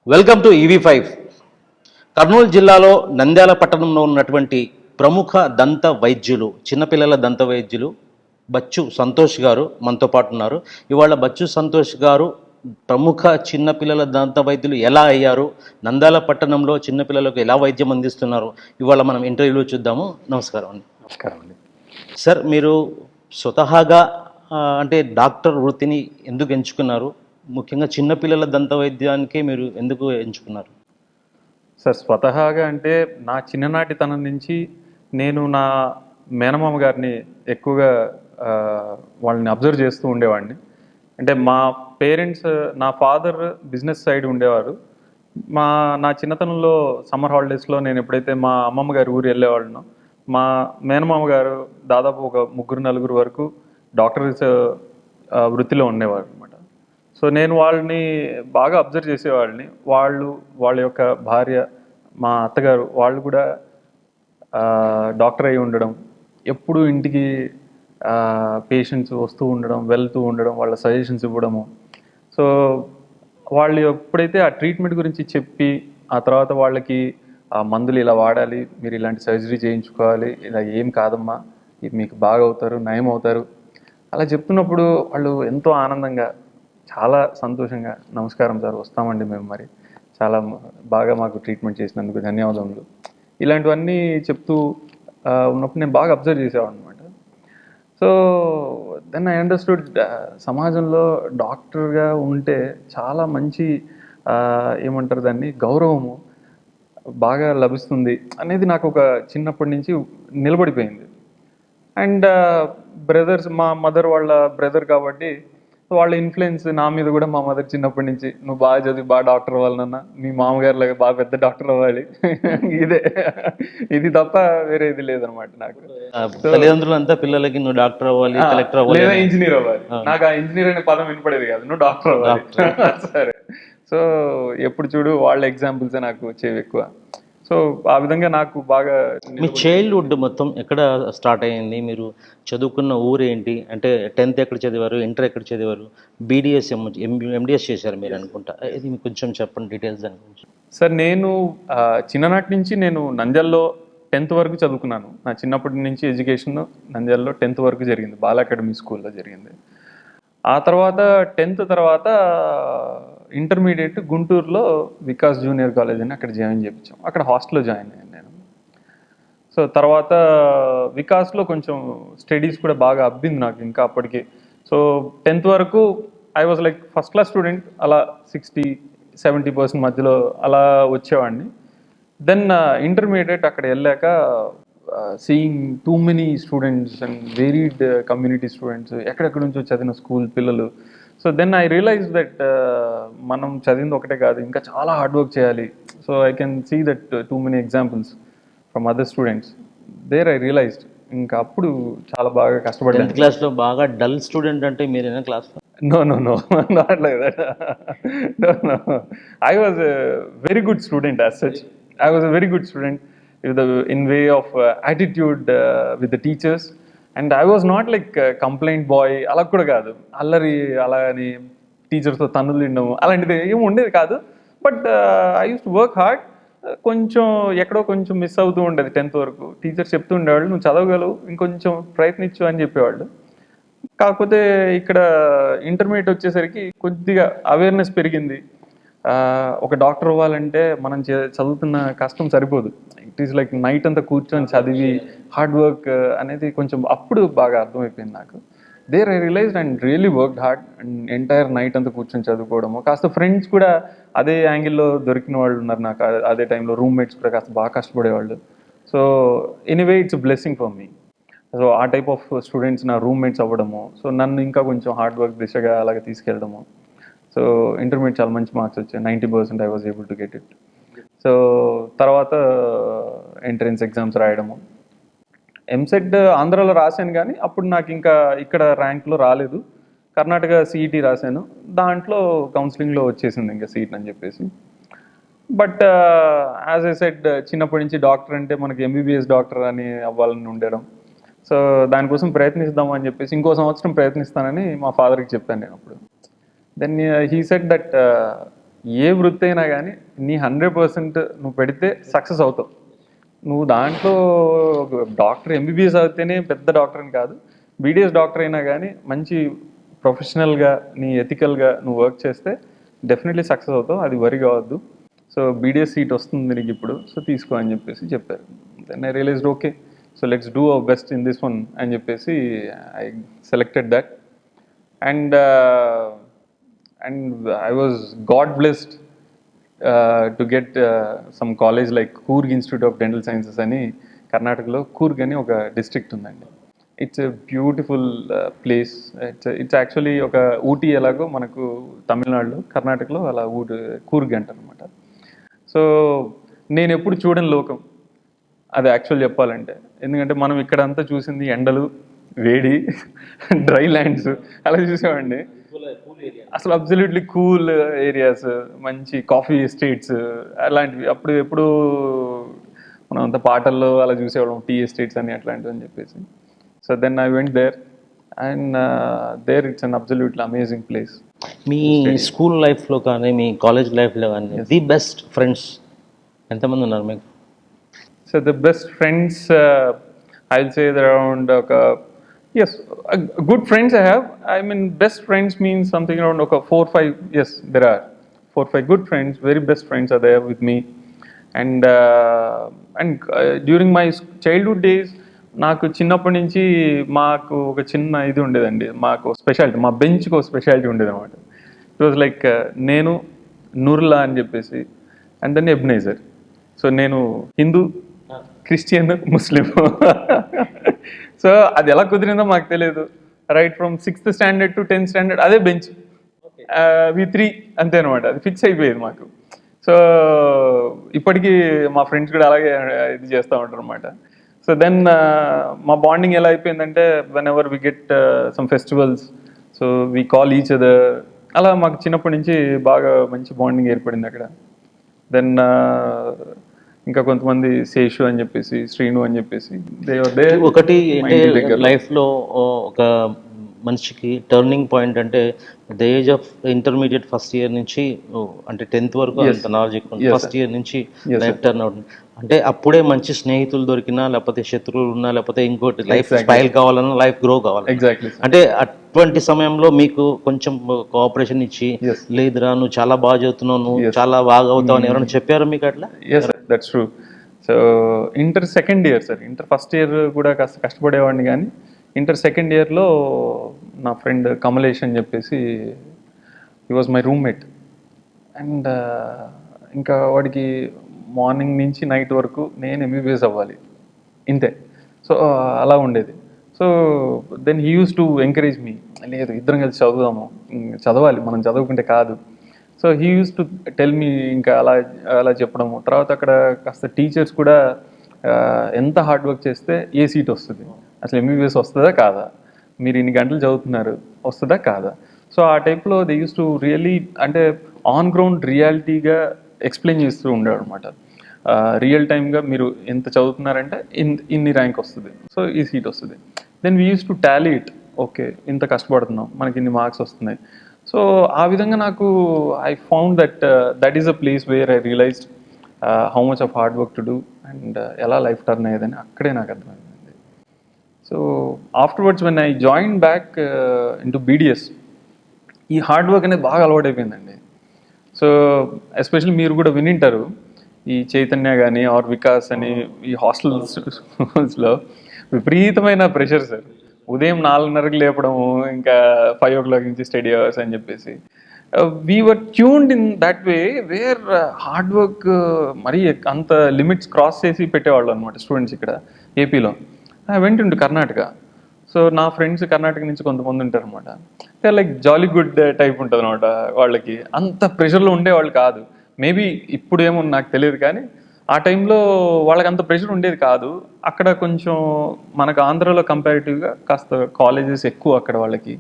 Welcome to ఈవీ5. Kurnool జిల్లాలో నంద్యాల పట్టణంలో ఉన్నటువంటి ప్రముఖ దంత వైద్యులు, చిన్నపిల్లల దంత వైద్యులు బచ్చు సంతోష్ గారు మనతో పాటు ఉన్నారు. ఇవాళ బచ్చు సంతోష్ గారు ప్రముఖ చిన్నపిల్లల దంత వైద్యులు ఎలా అయ్యారు, నంద్యాల పట్టణంలో చిన్నపిల్లలకు ఎలా వైద్యం అందిస్తున్నారు, ఇవాళ మనం ఇంటర్వ్యూలో చూద్దాము. నమస్కారం అండి. నమస్కారం అండి. సార్, మీరు స్వతహాగా అంటే డాక్టర్ వృత్తిని ఎందుకు ఎంచుకున్నారు? ముఖ్యంగా చిన్నపిల్లల దంత వైద్యానికే మీరు ఎందుకు ఎంచుకున్నారు? సార్, స్వతహాగా అంటే నా చిన్ననాటితనం నుంచి నేను నా మేనమామ గారిని ఎక్కువగా వాళ్ళని అబ్జర్వ్ చేస్తూ ఉండేవాడిని. అంటే మా పేరెంట్స్, నా ఫాదర్ బిజినెస్ సైడ్ ఉండేవారు. నా చిన్నతనంలో సమ్మర్ హాలిడేస్లో నేను ఎప్పుడైతే మా అమ్మమ్మ గారి ఊరు వెళ్ళేవాళ్ళనో, మా మేనమామ గారు దాదాపు ఒక 3-4 వరకు డాక్టర్స్ వృత్తిలో ఉండేవారు అనమాట. సో నేను వాళ్ళని బాగా అబ్జర్వ్ చేసేవాళ్ళని. వాళ్ళ యొక్క భార్య, మా అత్తగారు వాళ్ళు కూడా డాక్టర్ అయి ఉండడం, ఎప్పుడు ఇంటికి పేషెంట్స్ వస్తూ ఉండడం, వెళ్తూ ఉండడం, వాళ్ళ సజెషన్స్ ఇవ్వడము. సో వాళ్ళు ఎప్పుడైతే ఆ ట్రీట్మెంట్ గురించి చెప్పి, ఆ తర్వాత వాళ్ళకి ఆ మందులు ఇలా వాడాలి, మీరు ఇలాంటి సర్జరీ చేయించుకోవాలి, ఇలా ఏం కాదమ్మా, ఇది మీకు బాగా అవుతారు, నయం అవుతారు, అలా చెప్తున్నప్పుడు వాళ్ళు ఎంతో ఆనందంగా, చాలా సంతోషంగా, నమస్కారం సార్, వస్తామండి మేము, మరి చాలా బాగా మాకు ట్రీట్మెంట్ చేసినందుకు ధన్యవాదములు, ఇలాంటివన్నీ చెప్తూ ఉన్నప్పుడు నేను బాగా అబ్జర్వ్ చేసేవాడు అనమాట. సో దెన్ ఐ అండర్స్టూడ్, సమాజంలో డాక్టర్గా ఉంటే చాలా మంచి ఏమంటారు దాన్ని, గౌరవము బాగా లభిస్తుంది అనేది నాకు ఒక చిన్నప్పటి నుంచి నిలబడిపోయింది. అండ్ బ్రదర్స్, మా మదర్ వాళ్ళ బ్రదర్ కాబట్టి వాళ్ళ ఇన్ఫ్లుయెన్స్ నా మీద కూడా, మా మదర్ చిన్నప్పటి నుంచి, నువ్వు బాగా చదివి బాగా డాక్టర్ అవ్వాలన్నా, మీ మామగారు లాగా బాగా పెద్ద డాక్టర్ అవ్వాలి, ఇది తప్ప వేరే ఇది లేదనమాట నాకు. తల్లిదండ్రులు అంతా పిల్లలకి నువ్వు డాక్టర్ అవ్వాలి, కలెక్టర్ అవ్వాలి, లేదా ఇంజనీర్ అవ్వాలి. నాకు ఆ ఇంజనీర్ అనే పదం వినపడేది కాదు, నువ్వు డాక్టర్ అవ్వాలి. సరే, సో ఎప్పుడు చూడు వాళ్ళ ఎగ్జాంపుల్సే నాకు వచ్చేవి ఎక్కువ. సో ఆ విధంగా నాకు బాగా. మీ చైల్డ్హుడ్ మొత్తం ఎక్కడ స్టార్ట్ అయ్యింది? మీరు చదువుకున్న ఊరేంటి? అంటే 10th ఎక్కడ చదివారు, ఇంటర్ ఎక్కడ చదివారు, బీడీఎస్ ఎండిఎస్ చేశారు మీరు అనుకుంటా. ఇది మీకు కొంచెం చెప్పండి డీటెయిల్స్ దాని గురించి. సార్, నేను చిన్ననాటి నుంచి నేను నంద్యాలలో 10th వరకు చదువుకున్నాను. నా చిన్నప్పటి నుంచి ఎడ్యుకేషన్ నంద్యాలలో 10th వరకు జరిగింది, బాల అకాడమీ స్కూల్లో జరిగింది. ఆ తర్వాత 10th తర్వాత ఇంటర్మీడియట్ గుంటూరులో వికాస్ జూనియర్ కాలేజ్ అని అక్కడ జాయిన్ చేయించాం. అక్కడ హాస్టల్లో జాయిన్ అయ్యాను నేను. సో తర్వాత వికాస్లో కొంచెం స్టడీస్ కూడా బాగా అబ్బింది నాకు ఇంకా అప్పటికి. సో 10th వరకు I was like first class student, అలా 60-70% మధ్యలో అలా వచ్చేవాడిని. దెన్ ఇంటర్మీడియట్ అక్కడ వెళ్ళాక seeing too many students and varied community students, ఎక్కడెక్కడ నుంచో చదివిన స్కూల్ పిల్లలు. So then I realise that మనం చదివింది ఒకటే కాదు, ఇంకా చాలా హార్డ్ వర్క్ చేయాలి. So I can see that too many examples from other students. There I realised, ఇంకా అప్పుడు చాలా బాగా కష్టపడ్డాను. 10th క్లాస్లో బాగా డల్ స్టూడెంట్ అంటే మీరేనా క్లాస్లో? No, not like that. No. I was a very good student as such. I was a very good student in way of attitude with the teachers. And I was not like a complaint boy. అలా కూడా కాదు, అల్లరి అలా అని టీచర్స్తో తన్నులు తినడం అలాంటిది ఏమి ఉండేది కాదు. But I use to work hard. కొంచెం ఎక్కడో కొంచెం మిస్ అవుతూ ఉండేది 10th వరకు. టీచర్స్ చెప్తూ ఉండేవాళ్ళు, నువ్వు చదవగలవు, ఇంకొంచెం ప్రయత్నించు అని చెప్పేవాళ్ళు. కాకపోతే ఇక్కడ ఇంటర్మీడియట్ వచ్చేసరికి కొద్దిగా అవేర్నెస్ పెరిగింది. ఒక డాక్టర్ అవ్వాలంటే మనం చదువుతున్న కష్టం సరిపోదు. ఇట్ ఈస్ లైక్ నైట్ అంతా కూర్చొని చదివి హార్డ్ వర్క్ అనేది కొంచెం అప్పుడు బాగా అర్థమైపోయింది నాకు. There I realised and really worked hard. And entire night అంతా కూర్చొని చదువుకోవడము, కాస్త ఫ్రెండ్స్ కూడా అదే యాంగిల్లో దొరికిన వాళ్ళు ఉన్నారు నాకు. అదే టైంలో రూమ్మేట్స్ కూడా కాస్త బాగా కష్టపడేవాళ్ళు. So anyway it's blessing for me. So ఆ టైప్ ఆఫ్ స్టూడెంట్స్ నా రూమ్మేట్స్ అవ్వడము, సో నన్ను ఇంకా కొంచెం హార్డ్ వర్క్ దిశగా అలాగే తీసుకెళ్ళడము. సో ఇంటర్మీడియట్ చాలా మంచి మార్క్స్ వచ్చాయి, 90% I was able to get it. So తర్వాత ఎంట్రన్స్ ఎగ్జామ్స్ రాయడము. ఎంసెట్ ఆంధ్రాలో రాశాను, కానీ అప్పుడు నాకు ఇంకా ఇక్కడ ర్యాంక్లో రాలేదు. కర్ణాటక సిఈటీ రాశాను, దాంట్లో కౌన్సిలింగ్లో వచ్చేసింది ఇంకా సీట్ అని చెప్పేసి. బట్ యాజ్ ఐ సెడ్, చిన్నప్పటి నుంచి డాక్టర్ అంటే మనకి ఎంబీబీఎస్ డాక్టర్ అని అవ్వాలని ఉండడం. సో దానికోసం ప్రయత్నిస్తాము అని చెప్పేసి ఇంకో సంవత్సరం ప్రయత్నిస్తానని మా ఫాదర్కి చెప్పాను నేను అప్పుడు. దెన్ హీ సెడ్ దట్ ఏ వృత్తి అయినా కానీ నీ 100% నువ్వు పెడితే సక్సెస్ అవుతావు. నువ్వు దాంట్లో డాక్టర్ ఎంబీబీఎస్ అవుతేనే పెద్ద డాక్టర్ అని కాదు, బీడీఎస్ డాక్టర్ అయినా కానీ మంచి ప్రొఫెషనల్గా నీ ఎథికల్గా నువ్వు వర్క్ చేస్తే డెఫినెట్లీ సక్సెస్ అవుతావు, అది వరి కావద్దు. సో బీడీఎస్ సీట్ వస్తుంది నీకు ఇప్పుడు, సో తీసుకో అని చెప్పేసి చెప్పారు. Then I realised okay, so let's do our best in this one అని చెప్పేసి I selected that. And I was God blessed to get some college like Coorg Institute of Dental Sciences అని కర్ణాటకలో కూర్గ్ అని ఒక డిస్ట్రిక్ట్ ఉందండి. It's a beautiful place. It's actually ఒక ఊటీ ఎలాగో మనకు తమిళనాడులో, కర్ణాటకలో అలా కూర్గ్ అంటారు అనమాట. సో నేను ఎప్పుడు చూడని లోకం అది యాక్చువల్ చెప్పాలంటే. ఎందుకంటే మనం ఇక్కడంతా చూసింది ఎండలు, వేడి, డ్రై ల్యాండ్స్ అలా చూసామండి. అసలు అబ్సల్యూట్లీ కూల్ ఏరియాస్, మంచి కాఫీ ఎస్టేట్స్ అలాంటివి. అప్పుడు ఎప్పుడు మనం అంత పాటల్లో అలా చూసేవాళ్ళం, టీ ఎస్టేట్స్ అని అట్లాంటివి అని చెప్పేసి. So then I went there and there it's an absolutely amazing place. మీ స్కూల్ లైఫ్లో కానీ మీ కాలేజ్ లైఫ్లో కానీ ది బెస్ట్ ఫ్రెండ్స్ ఎంతమంది ఉన్నారు మీకు? So the best friends, I'll say that around yes, good friends I have. I mean, best friends means something around 4-5. Yes, there are 4-5 good friends. Very best friends are there with me. And during my childhood days, నాకు చిన్నప్పటి నుంచి మాకు ఒక చిన్న ఇది ఉండేదండి, మాకు speciality, మా బెంచ్కి ఒక స్పెషాలిటీ ఉండేది అనమాట. ఇట్ వాజ్ లైక్ నేను, నూర్లా అని చెప్పేసి, అండ్ దెన్ ఎబ్నేజర్. సో నేను హిందూ, క్రిస్టియన్, ముస్లిం. సో అది ఎలా కుదిరిందో మాకు తెలియదు. Right from 6th standard to 10th standard అదే బెంచ్, V3 అంతే అనమాట. అది ఫిక్స్ అయిపోయేది మాకు. సో ఇప్పటికీ మా ఫ్రెండ్స్ కూడా అలాగే ఇది చేస్తూ ఉంటారు అనమాట. సో దెన్ మా బాండింగ్ ఎలా అయిపోయిందంటే, whenever we get some festivals, so we call each other. అలా మాకు చిన్నప్పటి నుంచి బాగా మంచి బాండింగ్ ఏర్పడింది అక్కడ. దెన్ ఇంకా కొంతమంది శేషు అని చెప్పేసి, శ్రీను అని చెప్పేసి, ఒకటి అంటే లైఫ్లో ఒక మనిషికి టర్నింగ్ పాయింట్ అంటే the age of intermediate first year నుంచి అంటే 10th వరకు అంత నాలెడ్జ్ ఎక్కువ, ఫస్ట్ ఇయర్ నుంచి లైఫ్ టర్న్ అవుతుంది. అంటే అప్పుడే మంచి స్నేహితులు దొరికినా, లేకపోతే శత్రువులు ఉన్నా, లేకపోతే ఇంకోటి లైఫ్ స్టైల్ కావాలన్నా, లైఫ్ గ్రో కావాలి. ఎగ్జాక్ట్లీ. అంటే అటువంటి సమయంలో మీకు కొంచెం కోఆపరేషన్ ఇచ్చి, లేదురా నువ్వు చాలా బాగా చదువుతున్నావు, నువ్వు చాలా బాగా అవుతావు అని ఎవరైనా చెప్పారు మీకు అట్లా? Yes, that's true. So inter second year sir, inter first year కూడా కాస్త కష్టపడేవాడిని, కానీ ఇంటర్ సెకండ్ ఇయర్లో నా ఫ్రెండ్ కమలేష్ అని చెప్పేసి, he was my roommate. And ఇంకా వాడికి మార్నింగ్ నుంచి నైట్ వరకు నేను ఎంబీబీఎస్ అవ్వాలి ఇంతే. సో అలా ఉండేది. So then he use to encourage me, లేదు ఇద్దరం కలిసి చదువుదాము, చదవాలి, మనం చదువుకుంటే కాదు. So he use to tell me, ఇంకా అలా అలా చెప్పడము. తర్వాత అక్కడ కాస్త టీచర్స్ కూడా ఎంత హార్డ్ వర్క్ చేస్తే ఏ సీట్ వస్తుంది, అసలు ఎంబీబీఎస్ వస్తుందా కాదా, మీరు ఇన్ని గంటలు చదువుతున్నారు వస్తుందా కాదా. సో ఆ టైప్లో దే యూస్ టు రియల్లీ, అంటే ఆన్ గ్రౌండ్ రియాలిటీగా ఎక్స్ప్లెయిన్ చేస్తూ ఉండేవాడు అనమాట. రియల్ టైమ్గా మీరు ఎంత చదువుతున్నారంటే ఇన్ని ర్యాంక్ వస్తుంది, సో ఈ సీట్ వస్తుంది. Then we use to tally it, okay ఇంత కష్టపడుతున్నాం, మనకి ఇన్ని మార్క్స్ వస్తున్నాయి. సో ఆ విధంగా నాకు I found that is a place where I realised how much of hard work to do and ఎలా లైఫ్ టర్న్ అయ్యేదని అక్కడే నాకు అర్థమైంది. So afterwards when I join back into BDS, ఈ హార్డ్ వర్క్ అనేది బాగా అలవాటు అయిపోయిందండి. సో ఎస్పెషల్లీ మీరు కూడా వినింటారు, ఈ చైతన్య కానీ ఆర్ వికాస్ అని ఈ హాస్టల్స్లో విపరీతమైన ప్రెషర్ సార్. ఉదయం 4:30కి లేపడము, ఇంకా 5 o'clock నుంచి స్టడీ అవర్స్ అని చెప్పేసి. We were tuned in that way wear hard work మరీ అంత లిమిట్స్ క్రాస్ చేసి పెట్టేవాళ్ళు అనమాట స్టూడెంట్స్ ఇక్కడ ఏపీలో. I went into Karnataka. So నా ఫ్రెండ్స్ కర్ణాటక నుంచి కొంతమంది ఉంటారు అనమాట. They like jolly good type ఉంటుంది అనమాట. వాళ్ళకి అంత ప్రెషర్లో ఉండేవాళ్ళు కాదు. మేబీ ఇప్పుడేమో నాకు తెలియదు, కానీ ఆ టైంలో వాళ్ళకి అంత ప్రెషర్ ఉండేది కాదు. అక్కడ కొంచెం మనకు ఆంధ్రాలో కంపారిటివ్గా కాస్త కాలేజెస్ ఎక్కువ, అక్కడ వాళ్ళకి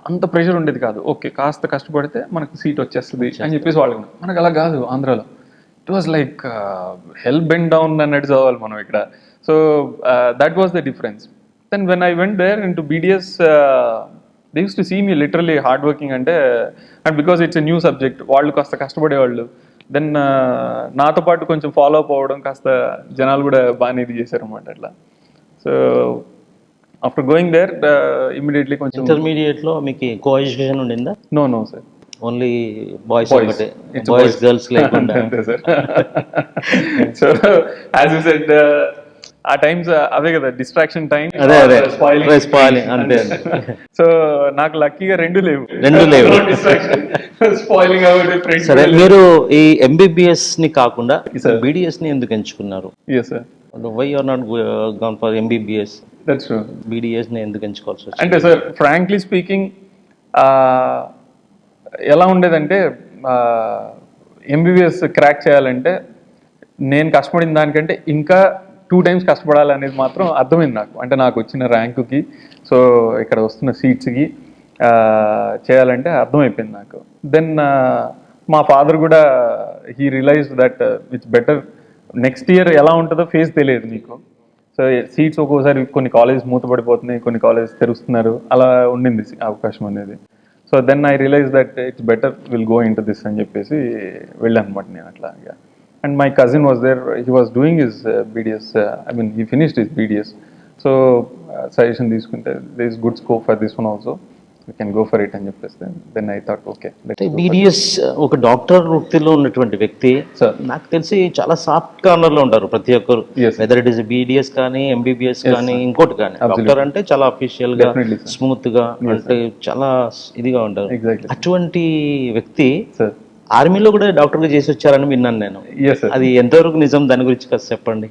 అంత ప్రెషర్ ఉండేది కాదు. ఓకే కాస్త కష్టపడితే మనకు సీట్ వచ్చేస్తుంది అని చెప్పేసి వాళ్ళకి. మనకు అలా కాదు ఆంధ్రాలో. It was like hell bend down అన్నట్టు చదవాలి మనం ఇక్కడ. So that was the difference. Then when I went there into BDS, they used to see me literally hard working అంటే, and because it's a new subject, వాళ్ళు కాస్త కష్టపడేవాళ్ళు. Then నాతో పాటు కొంచెం ఫాలో అప్ అవ్వడం, కాస్త జనాలు కూడా బాగానే ఇది చేశారు అనమాట అట్లా. So after going there immediately కొంచెం ఇంటర్మీడియట్లో మీకు కో ఎడ్యుకేషన్ ఉండిందా? No sir, only boys boys, ఒకటే, ఇట్స్ బాయ్స్ గర్ల్స్ లేకుండా? అంతే sir. So as you said, ఆ టైమ్స్ అవే కదా, డిస్ట్రాక్షన్ టైం, అదే స్పాయిలింగ్ అంతే. సో నాకు లక్కీగా రెండు లేవు. స్పాయిలింగ్ సరే, మీరు ఈ ఎంబీబీఎస్ ని కాకుండా Sir. బీడీఎస్ ని ఎందుకు ఎంచుకున్నారు? Yes sir, why are not gone for MBBS? That's true. BDS ని ఎందుకు ఎంచుకోవాల్సి వచ్చింది? అంటే సార్, ఫ్రాంక్లీ స్పీకింగ్, ఎలా ఉండేదంటే, ఎంబీబీఎస్ క్రాక్ చేయాలంటే నేను కష్టపడిన దానికంటే ఇంకా 2 times కష్టపడాలనేది మాత్రం అర్థమైంది నాకు. అంటే నాకు వచ్చిన ర్యాంకుకి, సో ఇక్కడ వస్తున్న సీట్స్కి చేయాలంటే అర్థమైపోయింది నాకు. దెన్ మా ఫాదర్ కూడా he realised that it's better, next year ఎలా ఉంటుందో ఫేస్ తెలియదు మీకు. సో సీట్స్ ఒక్కోసారి కొన్ని కాలేజెస్ మూతపడిపోతున్నాయి, కొన్ని కాలేజెస్ తెరుస్తున్నారు, అలా ఉండింది అవకాశం అనేది. So then I realise that it's better will go into this అని చెప్పేసి వెళ్ళాను అనమాట నేను అట్లా. And my cousin was there, he was doing his BDS, I mean he finished his BDS. So suggestion తీసుకుంటే this is good scope for this one also, you can go for it అని చెప్పేస్తే then I thought okay. BDS ఒక doctor వృత్తిలో ఉన్నటువంటి వ్యక్తి, నాకు తెలిసి చాలా సాఫ్ట్ కార్నర్ లో ఉంటారు ప్రతి ఒక్కరు, వెదర్ ఇట్ ఇస్ బీడీఎస్ కానీ ఎంబీబీఎస్ కానీ ఇంకోటి కానీ. డాక్టర్ అంటే చాలా అఫీషియల్ గా, స్మూత్ గా, అంటే చాలా ఇదిగా ఉంటారు. అటువంటి వ్యక్తి ఆర్మీలో కూడా డాక్టర్ గా చేసి వచ్చారని విన్నాను నేను. అది ఎంతవరకు నిజం, దాని గురించి కాస్త చెప్పండి.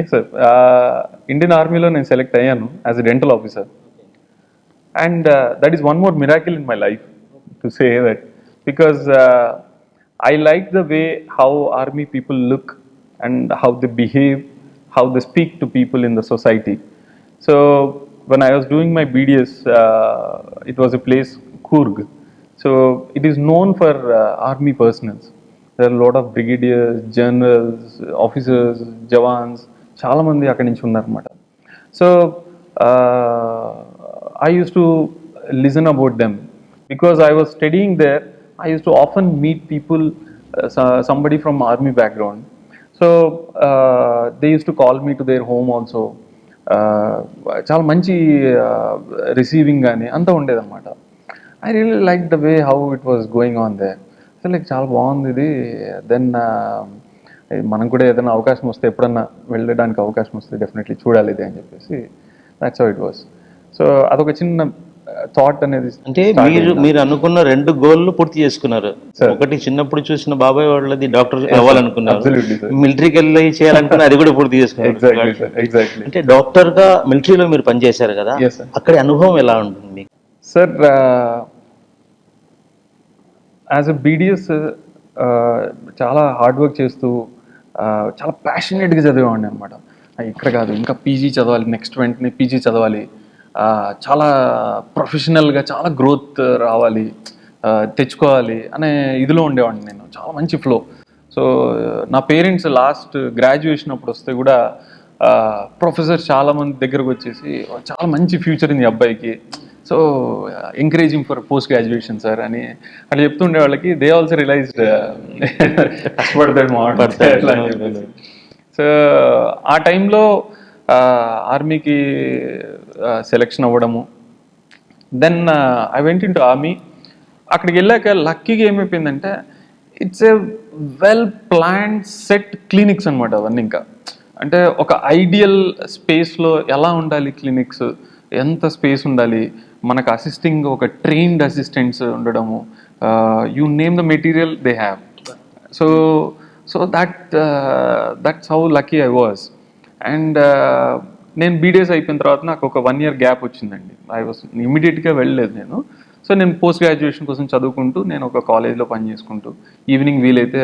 ఎస్ సార్, ఇండియన్ ఆర్మీలో నేను సెలెక్ట్ అయ్యాను as a dental officer. And that is one more miracle in my life, to say that, because I like the way how army people look and how they behave, how they speak to people in the society. So when I was doing my BDS, it was a place, Coorg. So it is known for army personnel. There are a lot of brigadiers, generals, officers, jawans, చాలా మంది అక్కడి నుంచి ఉన్నారన్నమాట. So I used to listen about them because I was studying there. I used to often meet people, somebody from army background. So they used to call me to their home also. చాలా మంచి receiving కానీ అంతా ఉండేదన్నమాట. I really like the way how it was going on their. So like చాలా బాగుంది ఇది. Then మనం కూడా ఏదైనా అవకాశం వస్తే, ఎప్పుడన్నా వెళ్ళడానికి అవకాశం వస్తే డెఫినెట్లీ చూడాలి ఇది అని చెప్పేసి, that's how it was. So అదొక చిన్న థాట్ అనేది. అంటే మీరు అనుకున్న 2 గోల్లు పూర్తి చేసుకున్నారు. ఒకటి చిన్నప్పుడు చూసిన బాబాయ్ వాళ్ళది డాక్టర్ అవ్వాలనుకున్నారు, మిలిటరీకి వెళ్ళి చేయాలనుకున్నా అది కూడా పూర్తి చేసుకున్నారు. అంటే డాక్టర్ గా మిలిటరీలో మీరు పనిచేశారు కదా, అక్కడ అనుభవం ఎలా ఉంటుంది సార్? యాజ్ ఎ బీడిఎస్ చాలా హార్డ్ వర్క్ చేస్తూ చాలా ప్యాషనేట్గా చదివేవాడిని అనమాట. ఇక్కడ కాదు, ఇంకా పీజీ చదవాలి, నెక్స్ట్ వెంటనే పీజీ చదవాలి, చాలా ప్రొఫెషనల్గా చాలా గ్రోత్ రావాలి, తెచ్చుకోవాలి అనే ఇదిలో ఉండేవాడిని నేను. చాలా మంచి ఫ్లో. సో నా పేరెంట్స్ లాస్ట్ గ్రాడ్యుయేషన్ అప్పుడు వస్తే కూడా ప్రొఫెసర్స్ చాలామంది దగ్గరకు వచ్చేసి, చాలా మంచి ఫ్యూచర్ ఉంది అబ్బాయికి, so encouraging for post graduation sir అని అట్లా చెప్తుండే వాళ్ళకి. దే ఆల్సో రియలైజ్డ్ కష్టపడతాడు మాట్లాడతాడు. సో ఆ టైంలో ఆర్మీకి సెలెక్షన్ అవ్వడము. Then I went into army. అక్కడికి వెళ్ళాక లక్కీగా ఏమైపోయిందంటే, it's a well planned set clinics అనమాట అవన్నీ. ఇంకా అంటే ఒక ఐడియల్ స్పేస్లో ఎలా ఉండాలి క్లినిక్స్, ఎంత స్పేస్ ఉండాలి, మనకు అసిస్టింగ్ ఒక ట్రైన్డ్ అసిస్టెంట్స్ ఉండడము, you name the material they have. So that's how lucky I was. And నేను బీడిఎస్ అయిపోయిన తర్వాత నాకు ఒక 1 year గ్యాప్ వచ్చిందండి. ఐ వాజ్ ఇమీడియట్గా వెళ్ళలేదు నేను. సో నేను పోస్ట్ గ్రాడ్యుయేషన్ కోసం చదువుకుంటూ, నేను ఒక కాలేజ్లో పని చేసుకుంటూ, ఈవినింగ్ వీలైతే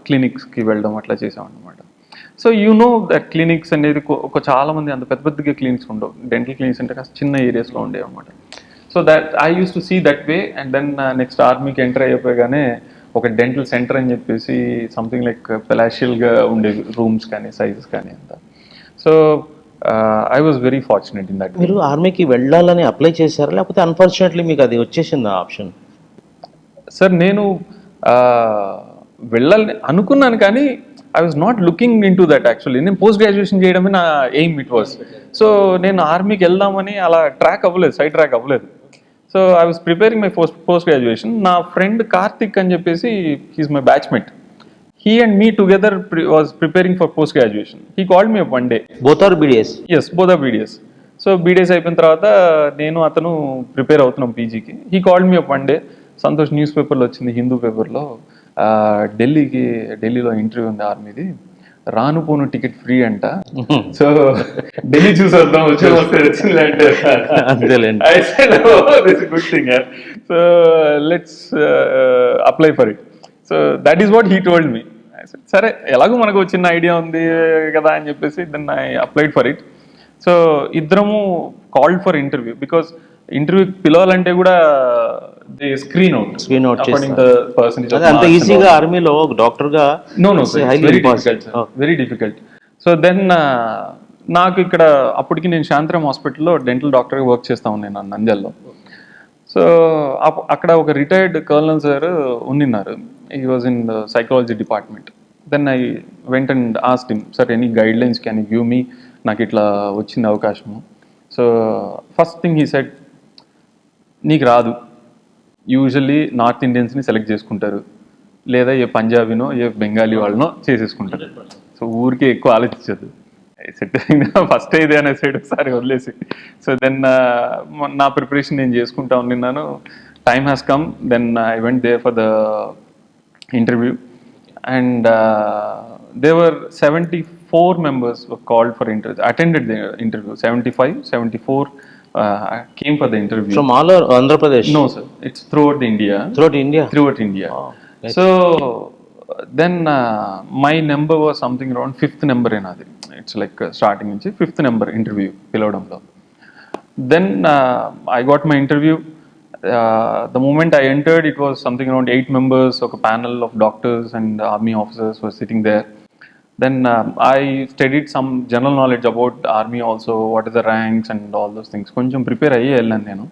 క్లినిక్స్కి వెళ్ళడం అట్లా చేసామన్నమాట. So you know that clinics అనేది ఒక చాలామంది అంత పెద్ద పెద్దగా క్లినిక్స్ ఉండవు. డెంటల్ క్లినిక్స్ అంటే కాస్త చిన్న ఏరియాస్లో ఉండేవి అనమాట. So that I use to see that way. And then next ఆర్మీకి ఎంటర్ అయిపోయాగానే ఒక డెంటల్ సెంటర్ అని చెప్పేసి సంథింగ్ లైక్ పెలాషియల్గా ఉండేవి రూమ్స్ కానీ సైజెస్ కానీ అంతా. So I was very fortunate in that way. మీరు ఆర్మీకి వెళ్ళాలని అప్లై చేశారా, లేకపోతే అన్ఫార్చునేట్లీ మీకు అది వచ్చేసింది ఆప్షన్? సార్ నేను వెళ్ళాలని అనుకున్నాను, కానీ I was not looking in to that. Actually నేను పోస్ట్ గ్రాడ్యుయేషన్ చేయడమే నా ఎయిమ్ ఇట్ వాస్. సో నేను ఆర్మీకి వెళ్దామని అలా ట్రాక్ అవ్వలేదు, సైడ్ ట్రాక్ అవ్వలేదు. So I was preparing my post graduation. నా ఫ్రెండ్ కార్తిక్ అని చెప్పేసి, he's my batchmate. He and me together was preparing for post graduation. He called me up one day. Both are BDS? Yes, both are BDS. So BDS అయిపోయిన తర్వాత నేను అతను prepare అవుతున్నాం పీజీకి. He called me up one day. Santosh, news పేపర్లో వచ్చింది, హిందూ పేపర్లో, ఢిల్లీలో ఇంటర్వ్యూ ఉంది ఆర్మీది, రాను పోను టికెట్ ఫ్రీ అంట. సో ఢిల్లీ చూసి వద్దాం, వచ్చింది అంటే I said this good thing. So let's apply for it. So that is what he told me. సరే, ఎలాగో మనకు చిన్న ఐడియా ఉంది కదా అని చెప్పేసి then I applied for it. So ఇద్దరము called for interview. Because interview పిలవాలంటే కూడా the screen out according the percentage. అంత ఈజీగా ఆర్మీలో ఒక డాక్టర్ గా? No, very difficult. So then నాకు ఇక్కడ అప్పటికి నేను శాంతరాం హాస్పిటల్లో డెంటల్ డాక్టర్గా వర్క్ చేస్తా ఉన్నాను నంద్యాలలో. సో అక్కడ ఒక రిటైర్డ్ కర్నల్ సార్ ఉన్నారు. He was in the psychology department. Then I went and asked him, sir any guidelines can you give me, నాకు ఇట్లా వచ్చింది అవకాశము. So first thing he said, నీకు రాదు, యూజువల్లీ నార్త్ ఇండియన్స్ని సెలెక్ట్ చేసుకుంటారు, లేదా ఏ పంజాబీనో ఏ Bengali వాళ్ళనో చేసేసుకుంటారు. So ఊరికే ఎక్కువ ఆలోచించదు. సెట్ ఫస్ట్ అయితే అనే సైడ్ ఒకసారి వదిలేసి. సో దెన్ నా ప్రిపరేషన్ నేను చేసుకుంటా ఉన్నాను. Time has come. Then I went there for the interview and there were 74 members were called for interview, attended the interview. 74 came for the interview. From all over Andhra Pradesh? No sir, it's throughout India. Throughout India. Oh, so then my number was something around 5th number in adi. It's like starting nunchi 5th number interview pilavadamlo. Then I got my interview. The moment I entered, it was something around 8 members of a panel of doctors and army officers were sitting there. Then I studied some general knowledge about army also, what are the ranks and all those things. Koncham prepare ayyi ellanu nenu.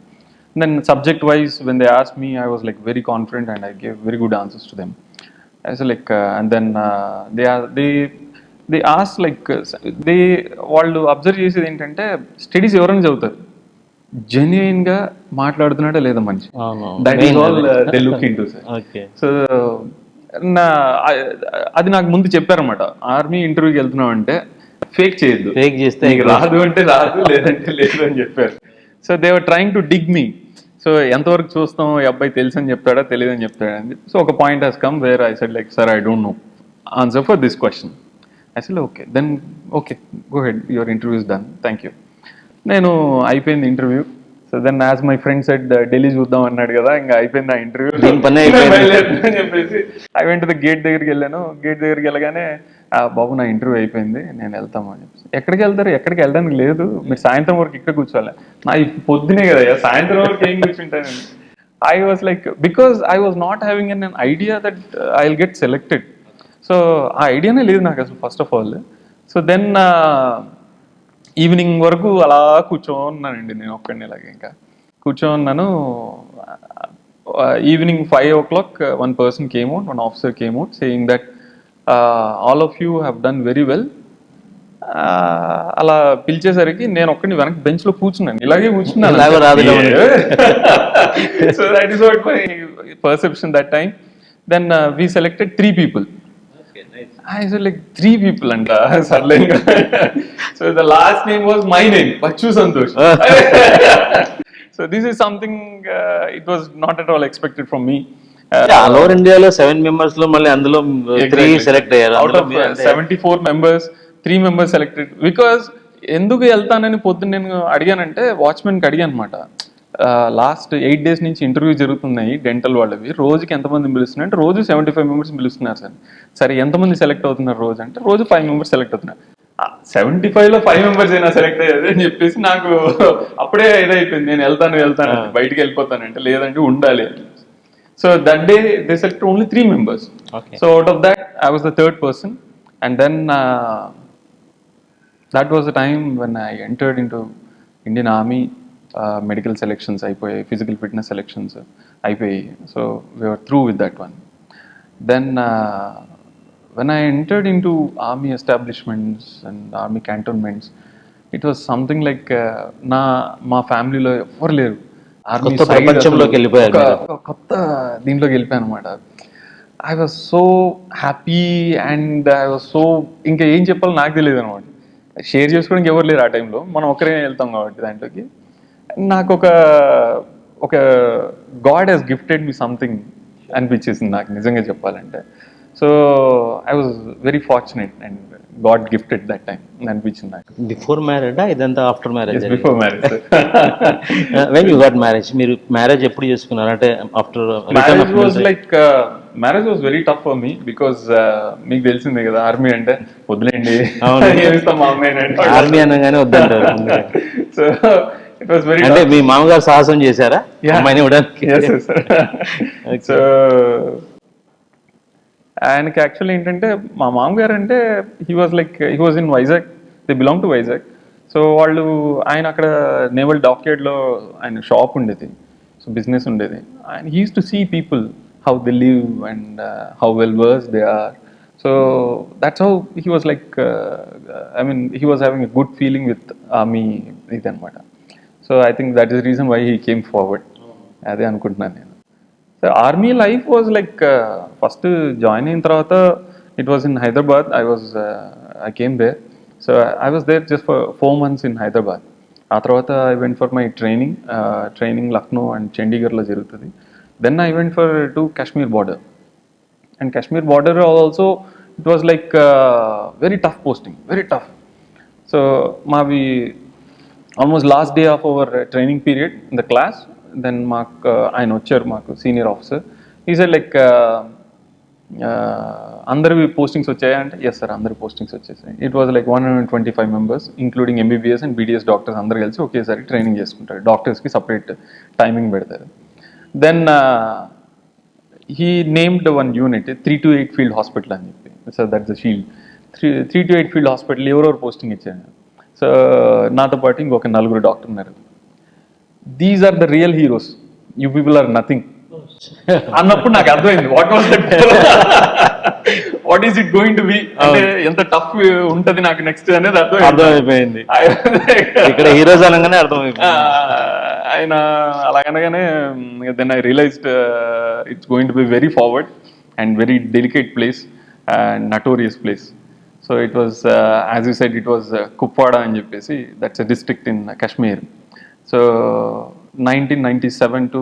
Then subject wise, when they asked me, I was like very confident and I gave very good answers to them. I was like and then they asked like they వాళ్ళు observe చేసేది ఏంటంటే, studies ఎవరైనా చదువుతారు, genuine గా మాట్లాడుతున్నాడా లేదా మనిషి, that is all they look into sir. So అది నాకు ముందు చెప్పారన్నమాట, ఆర్మీ ఇంటర్వ్యూకి వెళ్తున్నావు అంటే ఫేక్ చేయొద్దు, ఫేక్ చేస్తే రాదు అంటే రాదు, లేదంటే లేదు అని చెప్పారు. So they were trying to dig me. So ఎంతవరకు చూస్తాం, ఈ అబ్బాయి తెలుసు అని చెప్తాడా తెలియదు అని చెప్తాడా అని. సో ఒక point he's come where I said like, sir I don't know answer for this question. I said okay, then okay, go ahead, your interview is done, thank you. నేను అయిపోయింది interview. So then as my friend said, Delhi చూద్దాం అన్నాడు కదా, ఇంకా అయిపోయింది ఆ interview అని చెప్పేసి I went to the gate దగ్గరికి వెళ్ళాను. గేట్ దగ్గరికి వెళ్ళగానే, బాబు నా ఇంటర్వ్యూ అయిపోయింది, నేను వెళ్తాము అని చెప్పేసి. ఎక్కడికి వెళ్తారు, ఎక్కడికి వెళ్ళడానికి లేదు, మీరు సాయంత్రం వరకు ఇక్కడ కూర్చోవాలి. నా పొద్దునే కదా, సాయంత్రం వరకు ఏం కూర్చుంటాను. I was like, because I was not having an idea that I will get selected. So ఆ ఐడియానే లేదు నాకు అసలు first of all. So then evening వరకు అలా కూర్చోన్నానండి నేను ఒక్కడిని. ఇలాగే ఇంకా కూర్చోన్నాను. Evening 5 o'clock one person came out, one officer came out saying that all of you have done very well. అలా పిలిచేసరికి నేను ఒక్కడిని వెనక్కి బెంచ్లో కూర్చున్నాను, ఇలాగే కూర్చున్నాను. So that is what my perception that time. Then we selected 3 people. I said like 3 people and so the last name was my name, Batchu Santosh. So this is something it was not at all expected from me. All over India lo 7 members lo malli andulo 3 select ayyaru. Out of 74 members 3 members selected. Because ఎందుకు వెళ్తానని పొద్దున్న నేను అడిగానంటే, వాచ్మెన్కి అడిగాను అనమాట, last 8 days నుంచి interview జరుగుతున్నాయి dental వాళ్ళవి, రోజుకి ఎంతమంది పిలుస్తున్నారు అంటే రోజు 75 members పిలుస్తున్నారు సార్. సరే ఎంతమంది సెలెక్ట్ అవుతున్నారు రోజు అంటే, రోజు 5 members సెలెక్ట్ అవుతున్నారు. 75లో 5 members అయినా సెలెక్ట్ అయ్యేది అని చెప్పేసి నాకు అప్పుడే ఇదైపోయింది, నేను వెళ్తాను బయటికి వెళ్ళిపోతానంటే, లేదంటే ఉండాలి అని. So that day they select only 3 members. So out of that I was the 3rd person. And then that was the time when I entered into Indian Army. Medical selections అయిపోయాయి, physical fitness selections అయిపోయాయి. So we were through with that one. Then when I entered into army establishments and army cantonments, it was something like మా ఫ్యామిలీలో ఎవరు లేరు army కొత్త ప్రపంచంలోకి వెళ్ళిపోయారు మీరు. కొత్త దీంట్లోకి వెళ్ళిపోయాను అనమాట. I was so happy and I was so, ఇంకా ఏం చెప్పాలో నాకు తెలియదు అనమాట. షేర్ చేసుకోవడానికి ఎవరు లేరు ఆ టైంలో, మనం ఒకరే వెళ్తాం కాబట్టి దాంట్లోకి. నాకు ఒక God has gifted me something అనిపించేసింది నాకు నిజంగా చెప్పాలంటే. So I was very fortunate and God gifted that time అనిపించింది నాకు. బిఫోర్ మ్యారేడా ఇదంతా after marriage? Before marriage. When you got marriage, మీరు మ్యారేజ్ ఎప్పుడు చేసుకున్నారు? అంటే after marriage was very tough for me because మీకు తెలిసిందే కదా ఆర్మీ అంటే వదిలేండి, ఆర్మీ అనగానే వద్దంటారు. సో ఇట్ వాస్ వెరీ, అంటే మీ మామగారు సాహసం చేశారా అమ్మాయిని ఇవ్వడానికి? సో ఆయనకి యాక్చువల్లీ ఏంటంటే మా మామగారు అంటే he was in Vizag, they belong to Vizag. సో ఆయన అక్కడ నేవల్ డాక్యార్డ్లో ఆయన షాప్ ఉండేది, సో బిజినెస్ ఉండేది. And he use to see people how they live and how well worse they are. So that's how he was he was having a good feeling with army ఇది అనమాట. So I think that is the reason why he came forward. అదే అనుకుంటున్నాను నేను. So army life was first join అయిన తర్వాత it was in Hyderabad. I came there. So I was there just for 4 months in Hyderabad. ఆ తర్వాత I went for my training Lucknow and చండీగఢ్లో జరుగుతుంది. Then I went for to Kashmir border. And Kashmir border also it was very tough posting, very tough. So మావి almost last day of our training period in the class. దెన్ మాకు ఆయన వచ్చారు, మాకు senior officer. ఈ sir అందరివి పోస్టింగ్స్ వచ్చాయా అంటే ఎస్ సార్ అందరి పోస్టింగ్స్ వచ్చేసాయి. It was 125 members including MBBS and BDS doctors అందరు కలిసి ఒకేసారి ట్రైనింగ్ చేసుకుంటారు. డాక్టర్స్కి సపరేట్ టైమింగ్ పెడతారు. Then he named one unit 328 field hospital అని చెప్పి. Sir that's the shield. 328 field hospital ఎవరెవరు పోస్టింగ్ ఇచ్చారు. సో నాతో పాటు ఇంకొక 4 డాక్టర్ ఉన్నారు. These are the real heroes, you people are nothing అన్నప్పుడు నాకు అర్థమైంది what is it going to B, అంటే ఎంత టఫ్ ఉంటది నాకు నెక్స్ట్ అనేది అర్థమైపోయింది. ఇక్కడ హీరోస్ అనగానే అర్థమైపోయింది. ఆయన అలాగనగానే then I realized it's going to be very forward and very delicate place and notorious place. So it was as you said, it was Kupwara అని చెప్పేసి, that's a district in Kashmir. So 1997 to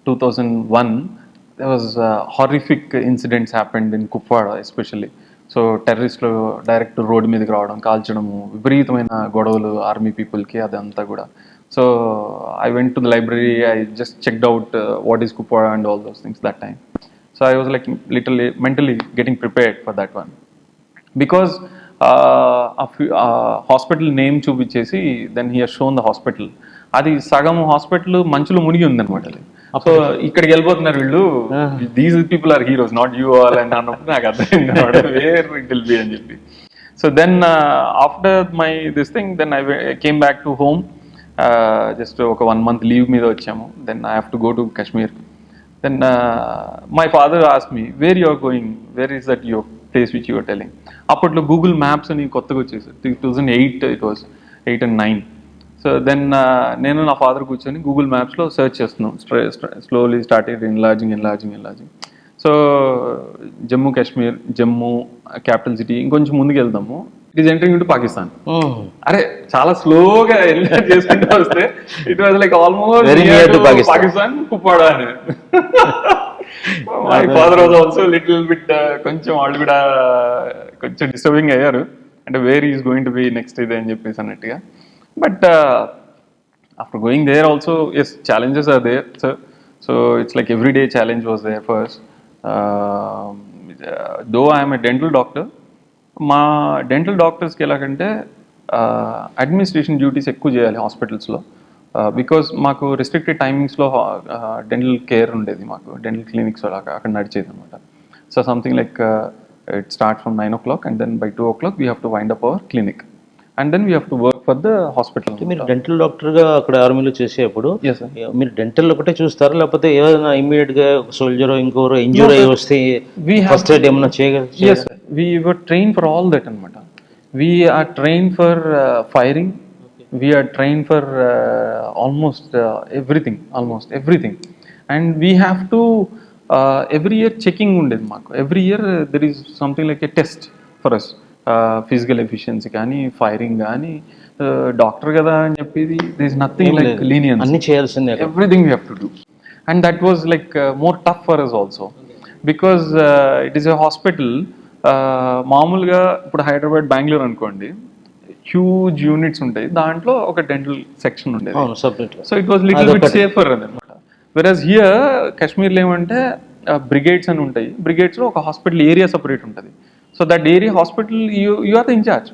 2001 there was horrific incidents happened in Kupwara especially. So టెర్రరిస్టులు direct road మీదకి రావడం, కాల్చడము, విపరీతమైన గొడవలు army పీపుల్కి, అదంతా కూడా. So I went to the library, I just checked out what is Kupwara and all those things that time. So I was literally mentally getting prepared for that one. Because hospital name చూపించేసి then he has shown the hospital. అది సగం hospital మంచులో మునిగి ఉందన్నమాట. అది so ఇక్కడికి వెళ్ళిపోతున్నారు వీళ్ళు, these people are heroes not you all అని అన్నప్పుడు నాకు అర్థమైంది అనమాట వేర్ ఇట్ విల్ బి అని చెప్పి. So then after my this thing then I came back to home. Just ఒక 1 month లీవ్ మీద వచ్చాము. Then I have to go to Kashmir. Then my father ask me where you are going, where is that your place which your telling. అప్పట్లో Google maps అని కొత్తగా వచ్చేసారు. 2008 it was 8 and 9. So then నేను నా father కూర్చొని Google మ్యాప్స్లో search చేస్తున్నాం. Slowly started enlarging. So Jammu Kashmir, Jammu capital city, ఇంకొంచెం ముందుకు వెళ్దాము, it is entering into Pakistan. అరే చాలా స్లోగా ఎన్లార్జ్ చేసుకుంటూ వస్తే it was almost Pakistan Kupwara అని. My father was also little bit కొంచెం వాళ్ళు కూడా కొంచెం డిస్టర్బింగ్ అయ్యారు, అంటే where is going to be next ఇది అని చెప్పేసి అన్నట్టుగా. But after going there also, yes, challenges are there, sir. So it's everyday challenge was there first. Though I am a dental doctor, మా డెంటల్ డాక్టర్స్కి ఎలాగంటే administration duties ఎక్కువ చేయాలి హాస్పిటల్స్లో. బికాస్ మాకు రెస్ట్రిక్టెడ్ టైమింగ్స్లో డెంటల్ కేర్ ఉండేది, మాకు డెంటల్ క్లినిక్స్ అలాగా అక్కడ నడిచేది అనమాట. So something it start from 9 o'clock and then by 2 o'clock we have to wind up our clinic. and then we have to work for the hospital. మీరు dental డాక్టర్గా అక్కడ ఆర్మీలో చేసేప్పుడు Yes, sir. మీరు డెంటల్ ఒకటే చూస్తారా, లేకపోతే ఏదైనా ఇమీడియట్గా సోల్జర్ ఇంకోరు ఇంజూర్ అయ్యి వస్తే We have ఫస్ట్ ఎయిడ్ ఏమన్నా చేయగలరు? Yes, sir. We were trained for all that anamata. We are trained for firing. We are trained for almost everything, and we have to every year checking undedi maaku. Every year there is something like a test for us. Physical efficiency కానీ firing కానీ doctor కదా అని చెప్పేది there is nothing like lenience. అన్ని చేయాల్సిందే. Everything we have to do, and that was like more tough for us also because it is a hospital. మామూలుగా ఇప్పుడు హైదరాబాద్ బెంగళూరు అనుకోండి, హ్యూజ్ యూనిట్స్ ఉంటాయి, దాంట్లో ఒక డెంటల్ సెక్షన్ ఉండేది. So it was little bit safer అనమాట. వెరస్ హియర్ కాశ్మీర్లో ఏమంటే బ్రిగేడ్స్ అని ఉంటాయి, బ్రిగేడ్స్లో ఒక హాస్పిటల్ ఏరియా సపరేట్ ఉంటుంది. So that area hospital you are the in charge,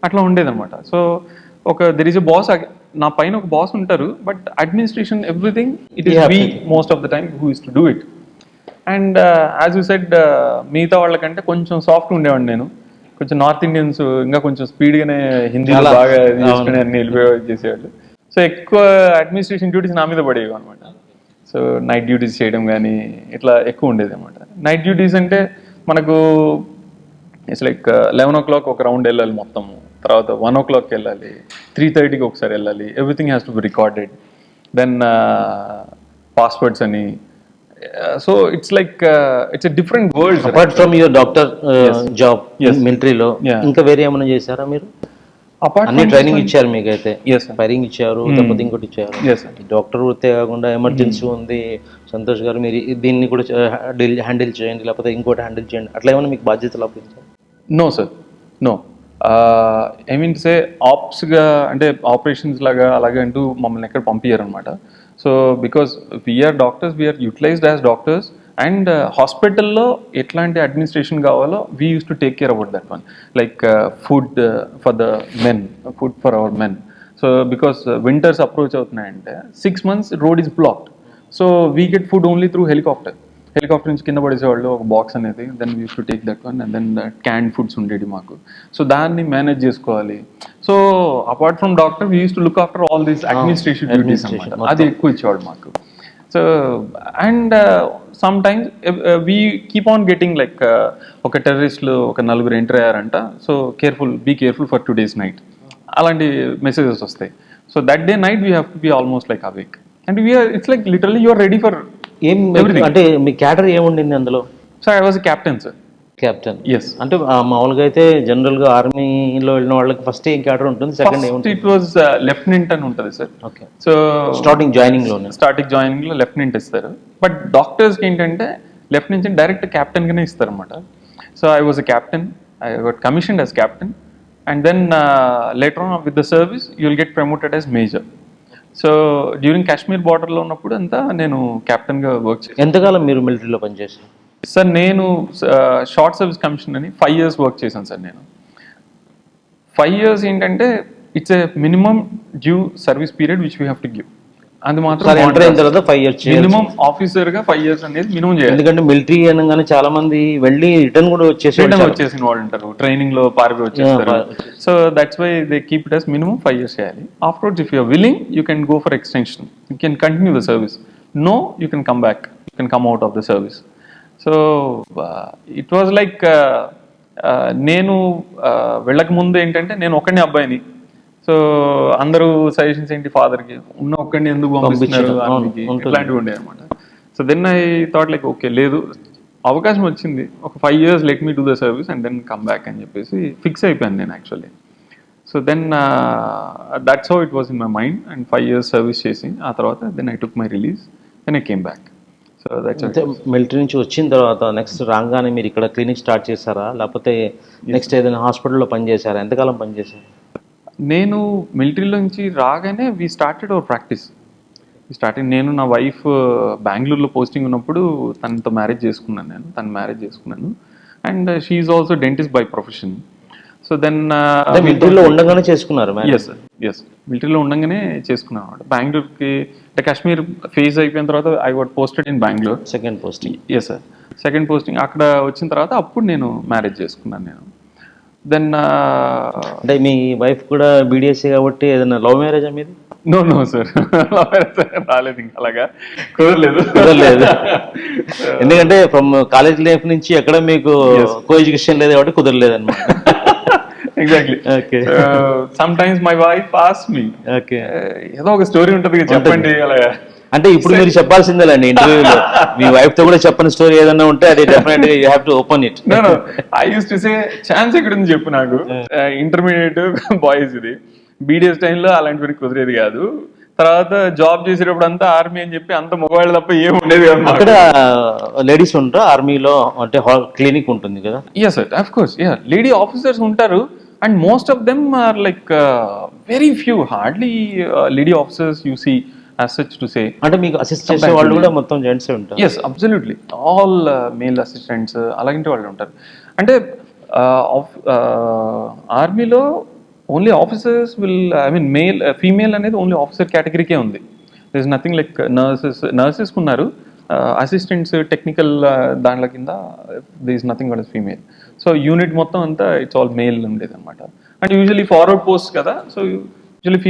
అట్లా ఉండేదన్నమాట. So there is a boss, నా పైన ఒక బాస్ ఉంటారు, but administration everything it is we most of the time who is to do it. And as you said, మిగతా వాళ్ళకంటే కొంచెం soft ఉండేవాడిని నేను. కొంచెం నార్త్ ఇండియన్స్ ఇంకా కొంచెం స్పీడ్గానే హిందీలో బాగా తీసుకుని అన్ని వెళ్ళిపోయి చేసేవాళ్ళు. సో ఎక్కువ అడ్మినిస్ట్రేషన్ డ్యూటీస్ నా మీద పడేవి అనమాట. సో నైట్ డ్యూటీస్ చేయడం కానీ ఇట్లా ఎక్కువ ఉండేది అనమాట. నైట్ డ్యూటీస్ అంటే మనకు ఇట్స్ లైక్ 11 o'clock ఒక రౌండ్ వెళ్ళాలి మొత్తము, తర్వాత 1 o'clock వెళ్ళాలి, 3:30కి ఒకసారి వెళ్ళాలి. Everything has to be recorded, then passwords అని. So it's like it's a different world. Apart from your doctor job మిలిటరీలో ఇంకా వేరే ఏమైనా చేశారా మీరు? అన్ని ట్రైనింగ్ ఇచ్చారు మీకైతే, ఫైరింగ్ ఇచ్చారు, లేకపోతే ఇంకోటి ఇచ్చారు. డాక్టర్ వృత్తే కాకుండా ఎమర్జెన్సీ ఉంది సంతోష్ గారు, మీరు దీన్ని కూడా హ్యాండిల్ చేయండి, లేకపోతే ఇంకోటి హ్యాండిల్ చేయండి, అట్లా ఏమైనా మీకు బాధ్యతలు అప్పించారు? No sir, no. I mean say ఆప్స్గా అంటే ఆపరేషన్స్ లాగా అలాగే అంటూ మమ్మల్ని ఎక్కడ పంపించారు అనమాట. So because we are doctors, we are utilized as doctors, and హాస్పిటల్లో ఎట్లాంటి అడ్మినిస్ట్రేషన్ కావాలో we use to take care about that one. Like food for the men, food for our men. So because winters approach అవుతున్నాయంటే 6 months road is blocked. So we get food only through helicopter నుంచి కింద పడేసేవాళ్ళు ఒక box అనేది. Then we use to take that one, and then canned foods ఉండేవి మాకు. So దాన్ని manage చేసుకోవాలి. So apart from doctor we use to look after all these administration duties అనమాట. అది ఎక్కువ ఇచ్చేవాడు మాకు. So and some times we keep on getting like ఒక టెర్రరిస్టులు ఒక 4 ఎంటర్ అయ్యారంట, so be careful for 2 days night, అలాంటి మెసేజెస్ వస్తాయి. So that day night we have to be almost like awake, and it's like literally you're ready for ఏం అంటే మీ cadre ఏముండింది అందులో? Sir I was captain sir. Captain, yes. అంటే మామూలుగా అయితే జనరల్గా ఆర్మీలో వెళ్ళిన వాళ్ళకి ఫస్ట్ ఏం క్యాడర్ ఉంటుంది, సెకండ్ ఏముంటుంది? ఇట్ వాజ్ లెఫ్టినెంట్ అని ఉంటుంది సార్. ఓకే. సో స్టార్టింగ్ జాయినింగ్లో లెఫ్టినెంట్ ఇస్తారు, బట్ డాక్టర్స్కి ఏంటంటే లెఫ్టినెంట్ డైరెక్ట్ క్యాప్టెన్గానే ఇస్తారు అనమాట. So I was a captain, I got commissioned as captain, and then later on with the service you will get promoted as major. So during Kashmir బార్డర్లో ఉన్నప్పుడు అంతా నేను క్యాప్టెన్గా వర్క్ చేశాను. ఎంతకాలం మీరు మిలిటరీలో పనిచేశారు? సార్ నేను షార్ట్ సర్వీస్ కమిషన్ అని 5 years వర్క్ చేశాను సార్. నేను 5 years ఏంటంటే it's a minimum due service period which we have to give. అది మాత్రం ఎంటర్ అయిన తర్వాత 5 years మినిమం ఆఫీసర్గా 5 years అనేది మినిమం చేయాలి. ఎందుకంటే మిలిటరీ అనగానే చాలా మంది వెళ్ళి రిటర్న్ కూడా వచ్చేసిన వాళ్ళు ఉంటారు, ట్రైనింగ్ లో పారిపోయి వచ్చేస్తారు. So that's why they keep it as minimum 5 years చేయాలి. Afterwards if you are willing you can go for extension, you can continue the service. No, you can come back, you can come out of the service. So it was like నేను వెళ్ళక ముందు ఏంటంటే నేను ఒక్కడిని అబ్బాయిని. So అందరూ suggestions ఏంటి, ఫాదర్కి ఉన్న ఒక్కడిని ఎందుకు పంపిస్తున్నారు ఇట్లాంటివి ఉండే అనమాట. So then I thought like okay, లేదు అవకాశం వచ్చింది, ఒక 5 years let me do the service and then come back అని చెప్పేసి ఫిక్స్ అయిపోయాను నేను actually. So then that's how it was in my mind. And 5 years service చేసి ఆ తర్వాత then I took my release, then I came back. So that's military నుంచి వచ్చిన తర్వాత నెక్స్ట్ రాగానే మీరు ఇక్కడ క్లినిక్ స్టార్ట్ చేశారా, లేకపోతే నెక్స్ట్ ఏదైనా హాస్పిటల్లో పనిచేశారా? ఎంతకాలం పనిచేశారు? నేను మిలిటరీలో నుంచి రాగానే వీ స్టార్టెడ్ అవర్ ప్రాక్టీస్. నేను నా వైఫ్ బెంగళూరులో పోస్టింగ్ ఉన్నప్పుడు తనతో మ్యారేజ్ చేసుకున్నాను. And she is also dentist by profession. So then మిలిటరీలో ఉండగానే చేసుకున్నారు? ఎస్, మిలిటరీలో ఉండగానే చేసుకున్నాను అనమాట. బెంగళూరుకి అంటే కాశ్మీర్ ఫేజ్ అయిపోయిన తర్వాత I was posted in Bengaluru. Second posting? Yes sir, second posting. అక్కడ వచ్చిన తర్వాత అప్పుడు నేను మ్యారేజ్ చేసుకున్నాను నేను. దెన్ అంటే మీ వైఫ్ కూడా బీడీఎస్ కాబట్టి ఏదైనా లవ్ మ్యారేజ్ మీది? నో సార్, రాలేదు ఇంకా, అలాగా కుదరలేదు. కుదరలేదు. ఎందుకంటే ఫ్రమ్ కాలేజ్ లైఫ్ నుంచి ఎక్కడ మీకు కో ఎడ్యుకేషన్ లేదు కాబట్టి కుదరలేదు అనమాట. Exactly. Okay. Some times my wife asks me, okay, ఏదో ఒక స్టోరీ ఉంటుంది కదా, చెప్పండి అలాగా. అంటే ఇప్పుడు మీరు చెప్పాల్సిందేలండి ఇంటర్వ్యూలో. మీ వైఫ్ తో కూడా చెప్పని స్టోరీ ఏదైనా ఉంటే అది డెఫినెట్ గా you have to open it. I use to say chance ఎక్కడ ఉంది చెప్పు నాకు. ఇంటర్మీడియట్ బాయ్స్ ఇది, బీడీఎస్ టైంలో అలాంటివి కుదిరేది కాదు. తర్వాత జాబ్ చేసేటప్పుడు అంతా ఆర్మీ అని చెప్పి అంత మగవాళ్ళు తప్ప ఏం ఉండేది కాదు. అక్కడ లేడీస్ ఉంటారా ఆర్మీలో? అంటే క్లినిక్ ఉంటుంది కదా? Yes sir, of course, yeah, lady officers ఉంటారు. And most of them are like very few, hardly lady officers you see as such to say. అంటే మీకు అసిస్ట్ చేసే వాళ్ళు కూడా మొత్తం జెంట్స్ ఉంటారు? Yes, absolutely, all male assistants అలాంటి వాళ్ళు ఉంటారు. అంటే ఆర్మీలో only officers will, I mean male female అనేది ఓన్లీ ఆఫీసర్ కేటగిరీకే ఉంది. దిస్ నథింగ్ లైక్ నర్సెస్కి ఉన్నారు, అసిస్టెంట్స్ టెక్నికల్ దాంట్ల కింద this nothing but female. So unit మొత్తం అంతా ఇట్స్ ఆల్ మేల్ ఉండేది అనమాట. అండ్ యూజువలీ ఫార్వర్డ్ పోస్ట్ కదా, సో యూజువల్లీ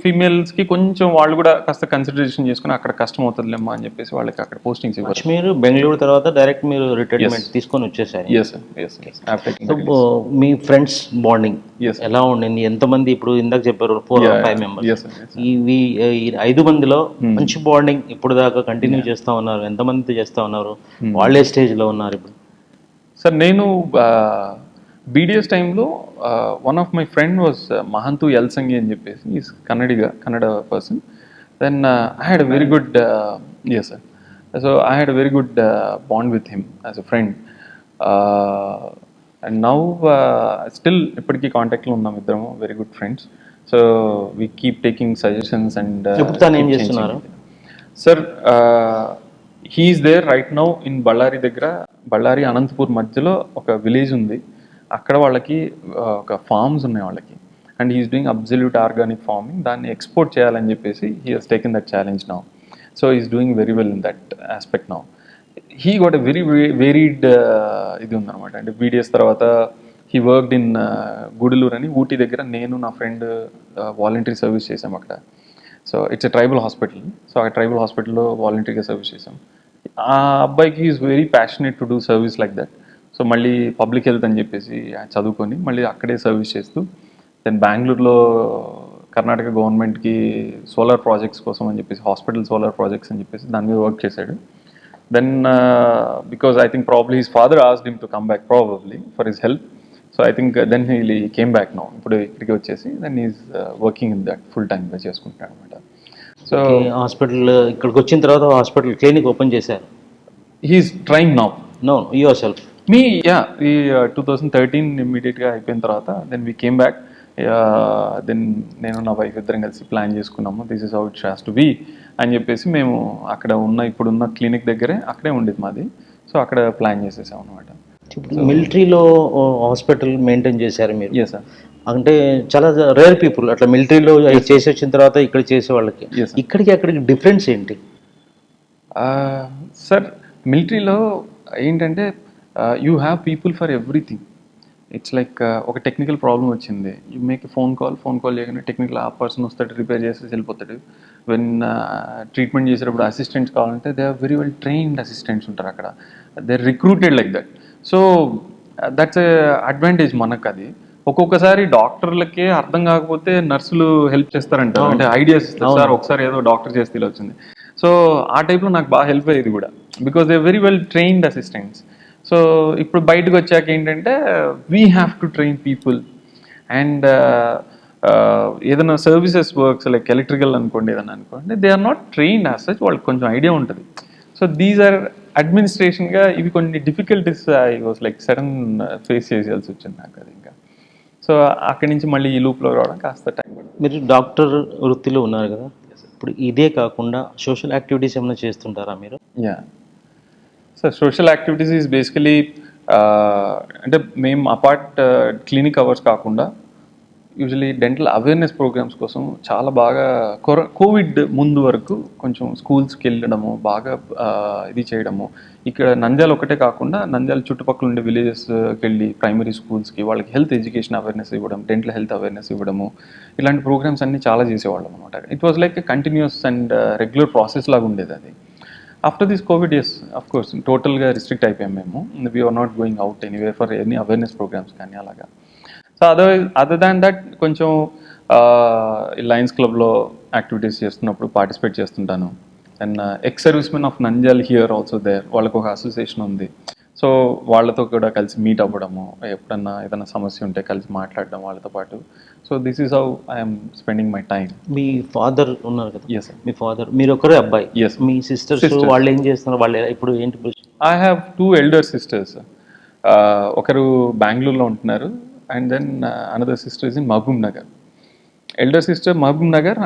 ఫీమేల్స్కి కొంచెం వాళ్ళు కూడా కాస్త కన్సిడరేషన్ చేసుకుని అక్కడ కష్టం అవుతుందిలేమ్మా అని చెప్పేసి వాళ్ళకి అక్కడ పోస్టింగ్స్ ఇవ్వచ్చు. మీరు బెంగళూరు తర్వాత డైరెక్ట్ మీరు రిటైర్మెంట్ తీసుకొని వచ్చేసారు? మీ ఫ్రెండ్స్ బాండింగ్ ఎలా ఉండింది? ఎంతమంది? ఇప్పుడు ఇందాక చెప్పారు 4 or 5 మెంబర్స్. ఈ 5 మందిలో మంచి బాండింగ్ ఇప్పుడు దాకా కంటిన్యూ చేస్తా ఉన్నారు? ఎంతమందితో చేస్తా ఉన్నారు? వాళ్ళే స్టేజ్ లో ఉన్నారు ఇప్పుడు? సార్ నేను బీడీఎస్ టైంలో one of my friend was Mahantu Elsangi అని చెప్పేసి, is Kannada person. Then I had a very good, yes sir, so I had a very good bond with him as a friend. And now still ఇప్పటికీ కాంటాక్ట్లో ఉన్నాం ఇద్దరము, very good friends. So we keep taking suggestions. And ఏం చేస్తున్నారు sir? He's there right now in Bellary దగ్గర, బళ్ళారి అనంతపూర్ మధ్యలో ఒక village ఉంది, అక్కడ వాళ్ళకి ఒక ఫార్మ్స్ ఉన్నాయి వాళ్ళకి. And he's doing absolute organic farming, దాన్ని ఎక్స్పోర్ట్ చేయాలని చెప్పేసి he has taken that challenge now. So is doing very well in that aspect now. He got a very varied ఇది ఉందన్నమాట. అంటే బీడీఎస్ తర్వాత హీ వర్క్డ్ ఇన్ గుడిలూరు అని, ఊటీ దగ్గర. నేను నా ఫ్రెండ్ వాలంటరీ సర్వీస్ చేసాం అక్కడ. So it's a tribal hospital. So ఆ ట్రైబల్ హాస్పిటల్లో వాలంటరీగా సర్వీస్ చేసాం. ఆ అబ్బాయికి is very passionate to do service like that. So మళ్ళీ పబ్లిక్ హెల్త్ అని చెప్పేసి చదువుకొని మళ్ళీ అక్కడే సర్వీస్ చేస్తూ, దెన్ బెంగళూరులో కర్ణాటక గవర్నమెంట్కి సోలార్ ప్రాజెక్ట్స్ కోసం అని చెప్పేసి, హాస్పిటల్ సోలార్ ప్రాజెక్ట్స్ అని చెప్పేసి దాని మీద వర్క్ చేశాడు. Then because I think probably his father asked him to come back probably for his help. So I think then he came back now. ఇప్పుడు ఇక్కడికి వచ్చేసి then is working in that full టైమ్గా చేసుకుంటాడు అనమాట. So hospital ఇక్కడికి వచ్చిన తర్వాత hospital clinic open చేశారు? He's trying now. No, yourself? మీ యా, ఈ 2013 ఇమ్మీడియట్గా అయిపోయిన తర్వాత దెన్ వీ కేమ్ బ్యాక్. దెన్ నేను నా వైఫ్ ఇద్దరం కలిసి ప్లాన్ చేసుకున్నాము, this is how it has to be అని చెప్పేసి. మేము అక్కడ ఇప్పుడున్న క్లినిక్ దగ్గరే అక్కడే ఉండేది మాది. సో అక్కడ ప్లాన్ చేసేసాం అనమాట. మిలిటరీలో హాస్పిటల్ మెయింటైన్ చేశారు మీరు? Yes sir. అంటే చాలా రేర్ పీపుల్ అట్లా మిలిటరీలో చేసి వచ్చిన తర్వాత ఇక్కడ చేసే వాళ్ళకి, ఇక్కడికి అక్కడికి డిఫరెన్స్ ఏంటి సార్? మిలిటరీలో ఏంటంటే you have people for everything. It's like ఒక టెక్నికల్ ప్రాబ్లం వచ్చింది, యూ మేక్ ఫోన్ కాల్ చేయగానే టెక్నికల్ ఆ పర్సన్ వస్తాడు, రిపేర్ చేసి వెళ్ళిపోతాడు. వెన్ ట్రీట్మెంట్ చేసేటప్పుడు అసిస్టెంట్స్ కావాలంటే they are very well trained assistants ఉంటారు అక్కడ, they are recruited like that. So that's a advantage మనకు. అది ఒక్కొక్కసారి డాక్టర్లకే అర్థం కాకపోతే నర్సులు హెల్ప్ చేస్తారంటారు, అంటే ఐడియాస్ ఇస్తారు, సార్ ఒకసారి ఏదో డాక్టర్ చేస్తే ఇలా వచ్చింది. సో ఆ టైప్లో నాకు బాగా హెల్ప్ అయ్యేది కూడా, because they very well trained assistants. So ఇప్పుడు బయటకు వచ్చాక ఏంటంటే we have to train people. And ఏదైనా సర్వీసెస్ వర్క్స్ లైక్ ఎలక్ట్రికల్ అనుకోండి, ఏదైనా అనుకోండి, they are not trained as such, వాళ్ళకి కొంచెం ఐడియా ఉంటుంది. సో దీస్ ఆర్ అడ్మినిస్ట్రేషన్గా ఇవి కొన్ని difficulties I was like sudden face చేయాల్సి వచ్చింది నాకు. అది ఇంకా సో అక్కడి నుంచి మళ్ళీ ఈ లూప్లో రావడం కాస్త టైం పడుతుంది. మీరు డాక్టర్ వృత్తిలో ఉన్నారు కదా, ఇప్పుడు ఇదే కాకుండా సోషల్ యాక్టివిటీస్ ఏమైనా చేస్తుంటారా మీరు? Yeah sir, social activities is basically అంటే మేము అపార్ట్ క్లినిక్ అవర్స్ కాకుండా యూజువలీ డెంటల్ అవేర్నెస్ ప్రోగ్రామ్స్ కోసం చాలా బాగా కోవిడ్ ముందు వరకు కొంచెం స్కూల్స్కి వెళ్ళడము బాగా ఇది చేయడము. ఇక్కడ నంద్యాల ఒకటే కాకుండా నంద్యాల చుట్టుపక్కల ఉండే విలేజెస్కి వెళ్ళి ప్రైమరీ స్కూల్స్కి వాళ్ళకి హెల్త్ ఎడ్యుకేషన్ అవేర్నెస్ ఇవ్వడం, డెంటల్ హెల్త్ అవేర్నెస్ ఇవ్వడము, ఇలాంటి ప్రోగ్రామ్స్ అన్ని చాలా చేసేవాళ్ళం అనమాట. It was like continuous and regular process లాగా ఉండేది అది. After this covid, yes of course టోటల్గా రిస్ట్రిక్ట్ అయిపోయాం మేము. We're not going out anyway for any awareness programmes కానీ అలాగా. సో అదర్ దాన్ దట్ కొంచెం లయన్స్ క్లబ్లో యాక్టివిటీస్ చేస్తున్నప్పుడు పార్టిసిపేట్ చేస్తుంటాను. And ex service men of Nandyal here also there, వాళ్ళకు ఒక అసోసియేషన్ ఉంది. సో వాళ్ళతో కూడా కలిసి మీట్ అవ్వడము, ఎప్పుడన్నా ఏదైనా సమస్య ఉంటే కలిసి మాట్లాడడం వాళ్ళతో పాటు. So this is how I'm spending my time. Me father ఉన్నారు కదా? Yes sir. మీ ఫాదర్, మీరు ఒకరే అబ్బాయి. Yes. మీ సిస్టర్స్ వాళ్ళు ఏం చేస్తున్నారు? వాళ్ళు ఇప్పుడు ఏంటి? I have 2 elder sisters. ఒకరు బెంగళూరులో ఉంటున్నారు and then another sister is in Mahbubnagar. Elder sister Mahbubnagar,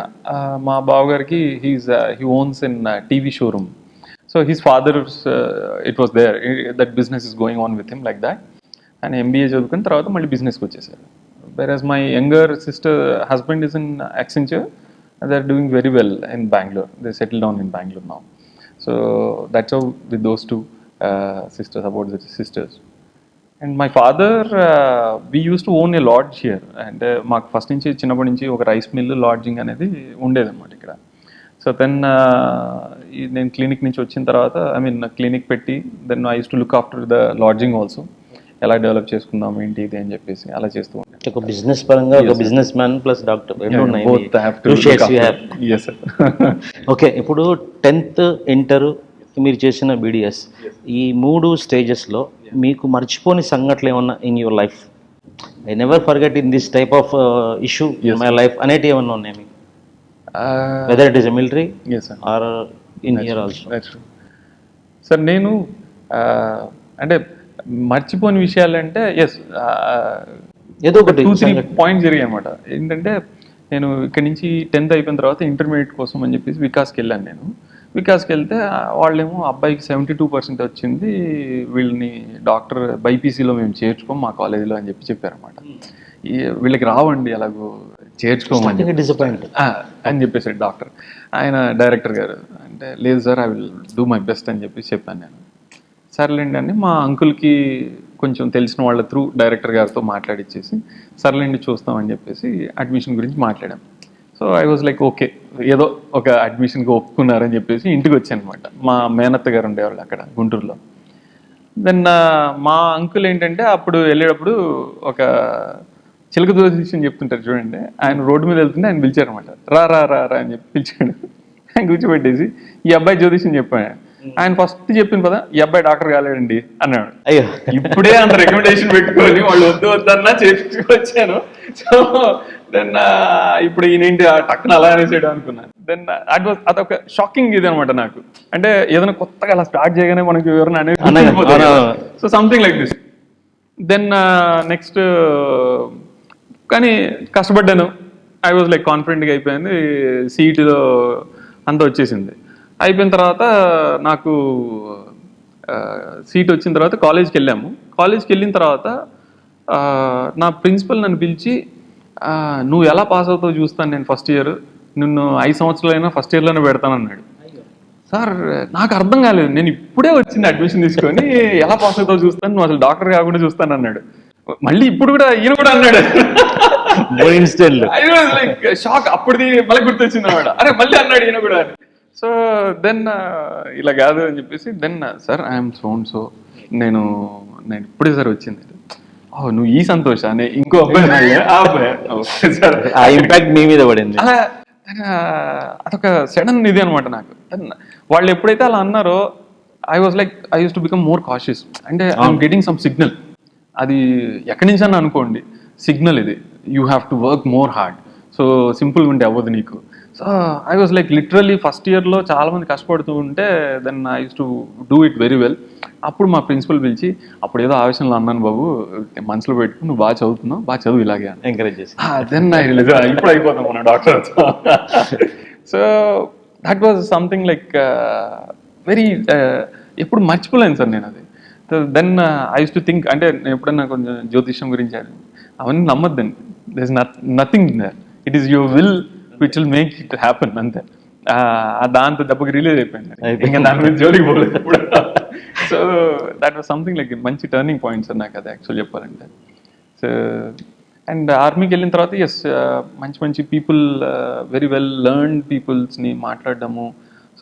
మా బావగారికి he owns in TV showroom. So his father's it was there, that business is going on with him like that. And MBA చదువుకున్న తర్వాత మళ్ళీ బిజినెస్కి వచ్చేసారు. Whereas my younger sister husband is in Accenture. They are doing very well in Bangalore. They settled down in Bangalore now. So that's how with those 2 sisters, about the sisters. And my father, we used to own a lodge here. And మాకు first నుంచి చిన్నప్పటి నుంచి ఒక rice mill, lodging అనేది ఉండేదన్నమాట ఇక్కడ. So then నేను clinic నుంచి వచ్చిన తర్వాత, క్లినిక్ పెట్టి then I use to look after the lodging also. ఎలా డెవలప్ చేసుకుందాం ఏంటి ఇది అని చెప్పేసి అలా చేస్తూ ఉంటాను. ఒక బిజినెస్ పరంగా ఒక బిజినెస్ మ్యాన్ ప్లస్ డాక్టర్ రెండు ఉన్నాయి. ఓకే, ఇప్పుడు 10th ఇంటర్ మీరు చేసిన BDS, ఈ 3 స్టేజెస్లో మీకు మర్చిపోని సంఘటనలు ఏమన్నా in your life? I never forget in this type of issue in my life అనేటి ఏమన్నా ఉన్నాయి మీకు? Whether it is military are in here also. Sir నేను అంటే మర్చిపోని విషయాలు అంటే ఎస్, ఏదో ఒకటి 2-3 పాయింట్స్ జరిగాయి అనమాట. ఏంటంటే నేను ఇక్కడ నుంచి 10th అయిపోయిన తర్వాత ఇంటర్మీడియట్ కోసం అని చెప్పేసి వికాస్కి వెళ్ళాను. నేను వికాస్కి వెళ్తే వాళ్ళేమో అబ్బాయికి 72% వచ్చింది, వీళ్ళని డాక్టర్ బైపీసీలో మేము చేర్చుకోం మా కాలేజీలో అని చెప్పారన్నమాట. వీళ్ళకి రావండి ఎలాగో చేర్చుకోమని డిసప్పాయింట్ అని చెప్పేసాడు డాక్టర్. ఆయన డైరెక్టర్ గారు అంటే లేదు sir, I will do my best అని చెప్పాను నేను. సర్లేండి అని మా అంకుల్కి కొంచెం తెలిసిన వాళ్ళ త్రూ డైరెక్టర్ గారితో మాట్లాడిచ్చేసి సర్లేండి చూస్తామని చెప్పేసి అడ్మిషన్ గురించి మాట్లాడాం. So I was like okay, ఏదో ఒక అడ్మిషన్కి ఒప్పుకున్నారని చెప్పేసి ఇంటికి వచ్చాను అనమాట. మా మేనత్త గారు ఉండేవాళ్ళు అక్కడ గుంటూరులో. దెన్ మా అంకుల్ ఏంటంటే అప్పుడు వెళ్ళేటప్పుడు ఒక చిలక జ్యోతిష్యం చెప్తుంటారు చూడండి, ఆయన రోడ్డు మీద వెళ్తుంటే ఆయన పిలిచారనమాట. రా రా రా రా అని చెప్పి పిలిచాడు. ఆయన కూర్చోబెట్టేసి ఈ అబ్బాయి జ్యోతిష్యం చెప్పాడు. ఆయన ఫస్ట్ చెప్పిన పద ఈ అబ్బాయి డాక్టర్ కాలేడండి అన్నాడు. అయ్యో, ఇప్పుడే అంత రికమెండేషన్ పెట్టుకొని వాళ్ళు వద్దన్నా చేపించుకొచ్చాను. సో దెన్ ఇప్పుడు ఈయనేంటి టక్కున అలా అనేసాడు అనుకున్నాను. దెన్ అదొక షాకింగ్ ఇది అనమాట నాకు. అంటే ఏదైనా కొత్తగా అలా స్టార్ట్ చేయగానే మనకి ఎవరైనా అనేది, so something like this. Then next కానీ కష్టపడ్డాను. ఐ వాజ్ లైక్ కాన్ఫిడెంట్గా అయిపోయింది. సీట్లో అంతా వచ్చేసింది. అయిపోయిన తర్వాత నాకు సీట్ వచ్చిన తర్వాత కాలేజ్కి వెళ్ళాము. కాలేజ్కి వెళ్ళిన తర్వాత నా ప్రిన్సిపల్ నన్ను పిలిచి, నువ్వు ఎలా పాస్ అవుతావు చూస్తాను నేను ఫస్ట్ ఇయర్, నిన్ను 5 సంవత్సరాలైనా ఫస్ట్ ఇయర్లోనే పెడతాను అన్నాడు. సార్ నాకు అర్థం కాలేదు, నేను ఇప్పుడే వచ్చింది అడ్మిషన్ తీసుకొని ఎలా పాస్ అవుతావు చూస్తాను, నువ్వు అసలు డాక్టర్ కాకుండా చూస్తాను అన్నాడు. మళ్ళీ ఇప్పుడు కూడా ఈయన కూడా అన్నాడు. షాక్, అప్పుడుది మళ్ళీ గుర్తొచ్చింది అన్నమాట. అరే మళ్ళీ అన్నాడు ఈయన కూడా. సో దెన్ ఇలా కాదు అని చెప్పేసి దెన్ సార్ ఐఎమ్ సో నేను ఇప్పుడే సార్ వచ్చింది. ఓ నువ్వు ఈ సంతోష్ అనే ఇంకో అబ్బాయి సార్ ఆ ఇంపాక్ట్ మీ మీద పడింది. అలా అదొక సడన్ ఇది అనమాట నాకు. వాళ్ళు ఎప్పుడైతే అలా అన్నారో I was like I use to become more cautious. అంటే ఐఎమ్ గెటింగ్ సమ్ సిగ్నల్, అది ఎక్కడి నుంచి అని అనుకోండి, సిగ్నల్ ఇది, you have to work more hard. So సింపుల్గా ఉంటే అవ్వదు నీకు. So I was like literally first ఇయర్లో చాలామంది కష్టపడుతూ ఉంటే then I use to do it very well. అప్పుడు మా ప్రిన్సిపల్ పిలిచి, అప్పుడు ఏదో ఆవేశంలో అన్నాను బాబు, మనసులో పెట్టుకుని నువ్వు బాగా చదువుతున్నావు, బాగా చదువు ఇలాగే ఎంకరేజ్ చేసి దెన్ ఐ రియలైజ్ ఇప్పుడు అయిపోతాం మన doctor. So that was something like very ఎప్పుడు మర్చిపోలేను సార్ నేను అది. Then I use to think, అంటే నేను ఎప్పుడన్నా కొంచెం జ్యోతిష్యం గురించి అవన్నీ నమ్మద్దండి. there's nothing there. It is your will which will make it happen అంతే. దాంతో దెబ్బకి రిలీజ్ అయిపోయింది, ఇంకా దాని మీద జోలికి పోలేదు ఇప్పుడు. So that was something like మంచి టర్నింగ్ పాయింట్స్ నాకు అది యాక్చువల్ చెప్పాలంటే. సో అండ్ ఆర్మీకి వెళ్ళిన తర్వాత ఎస్, మంచి మంచి పీపుల్, వెరీ వెల్ లర్న్ పీపుల్స్ని మాట్లాడడము.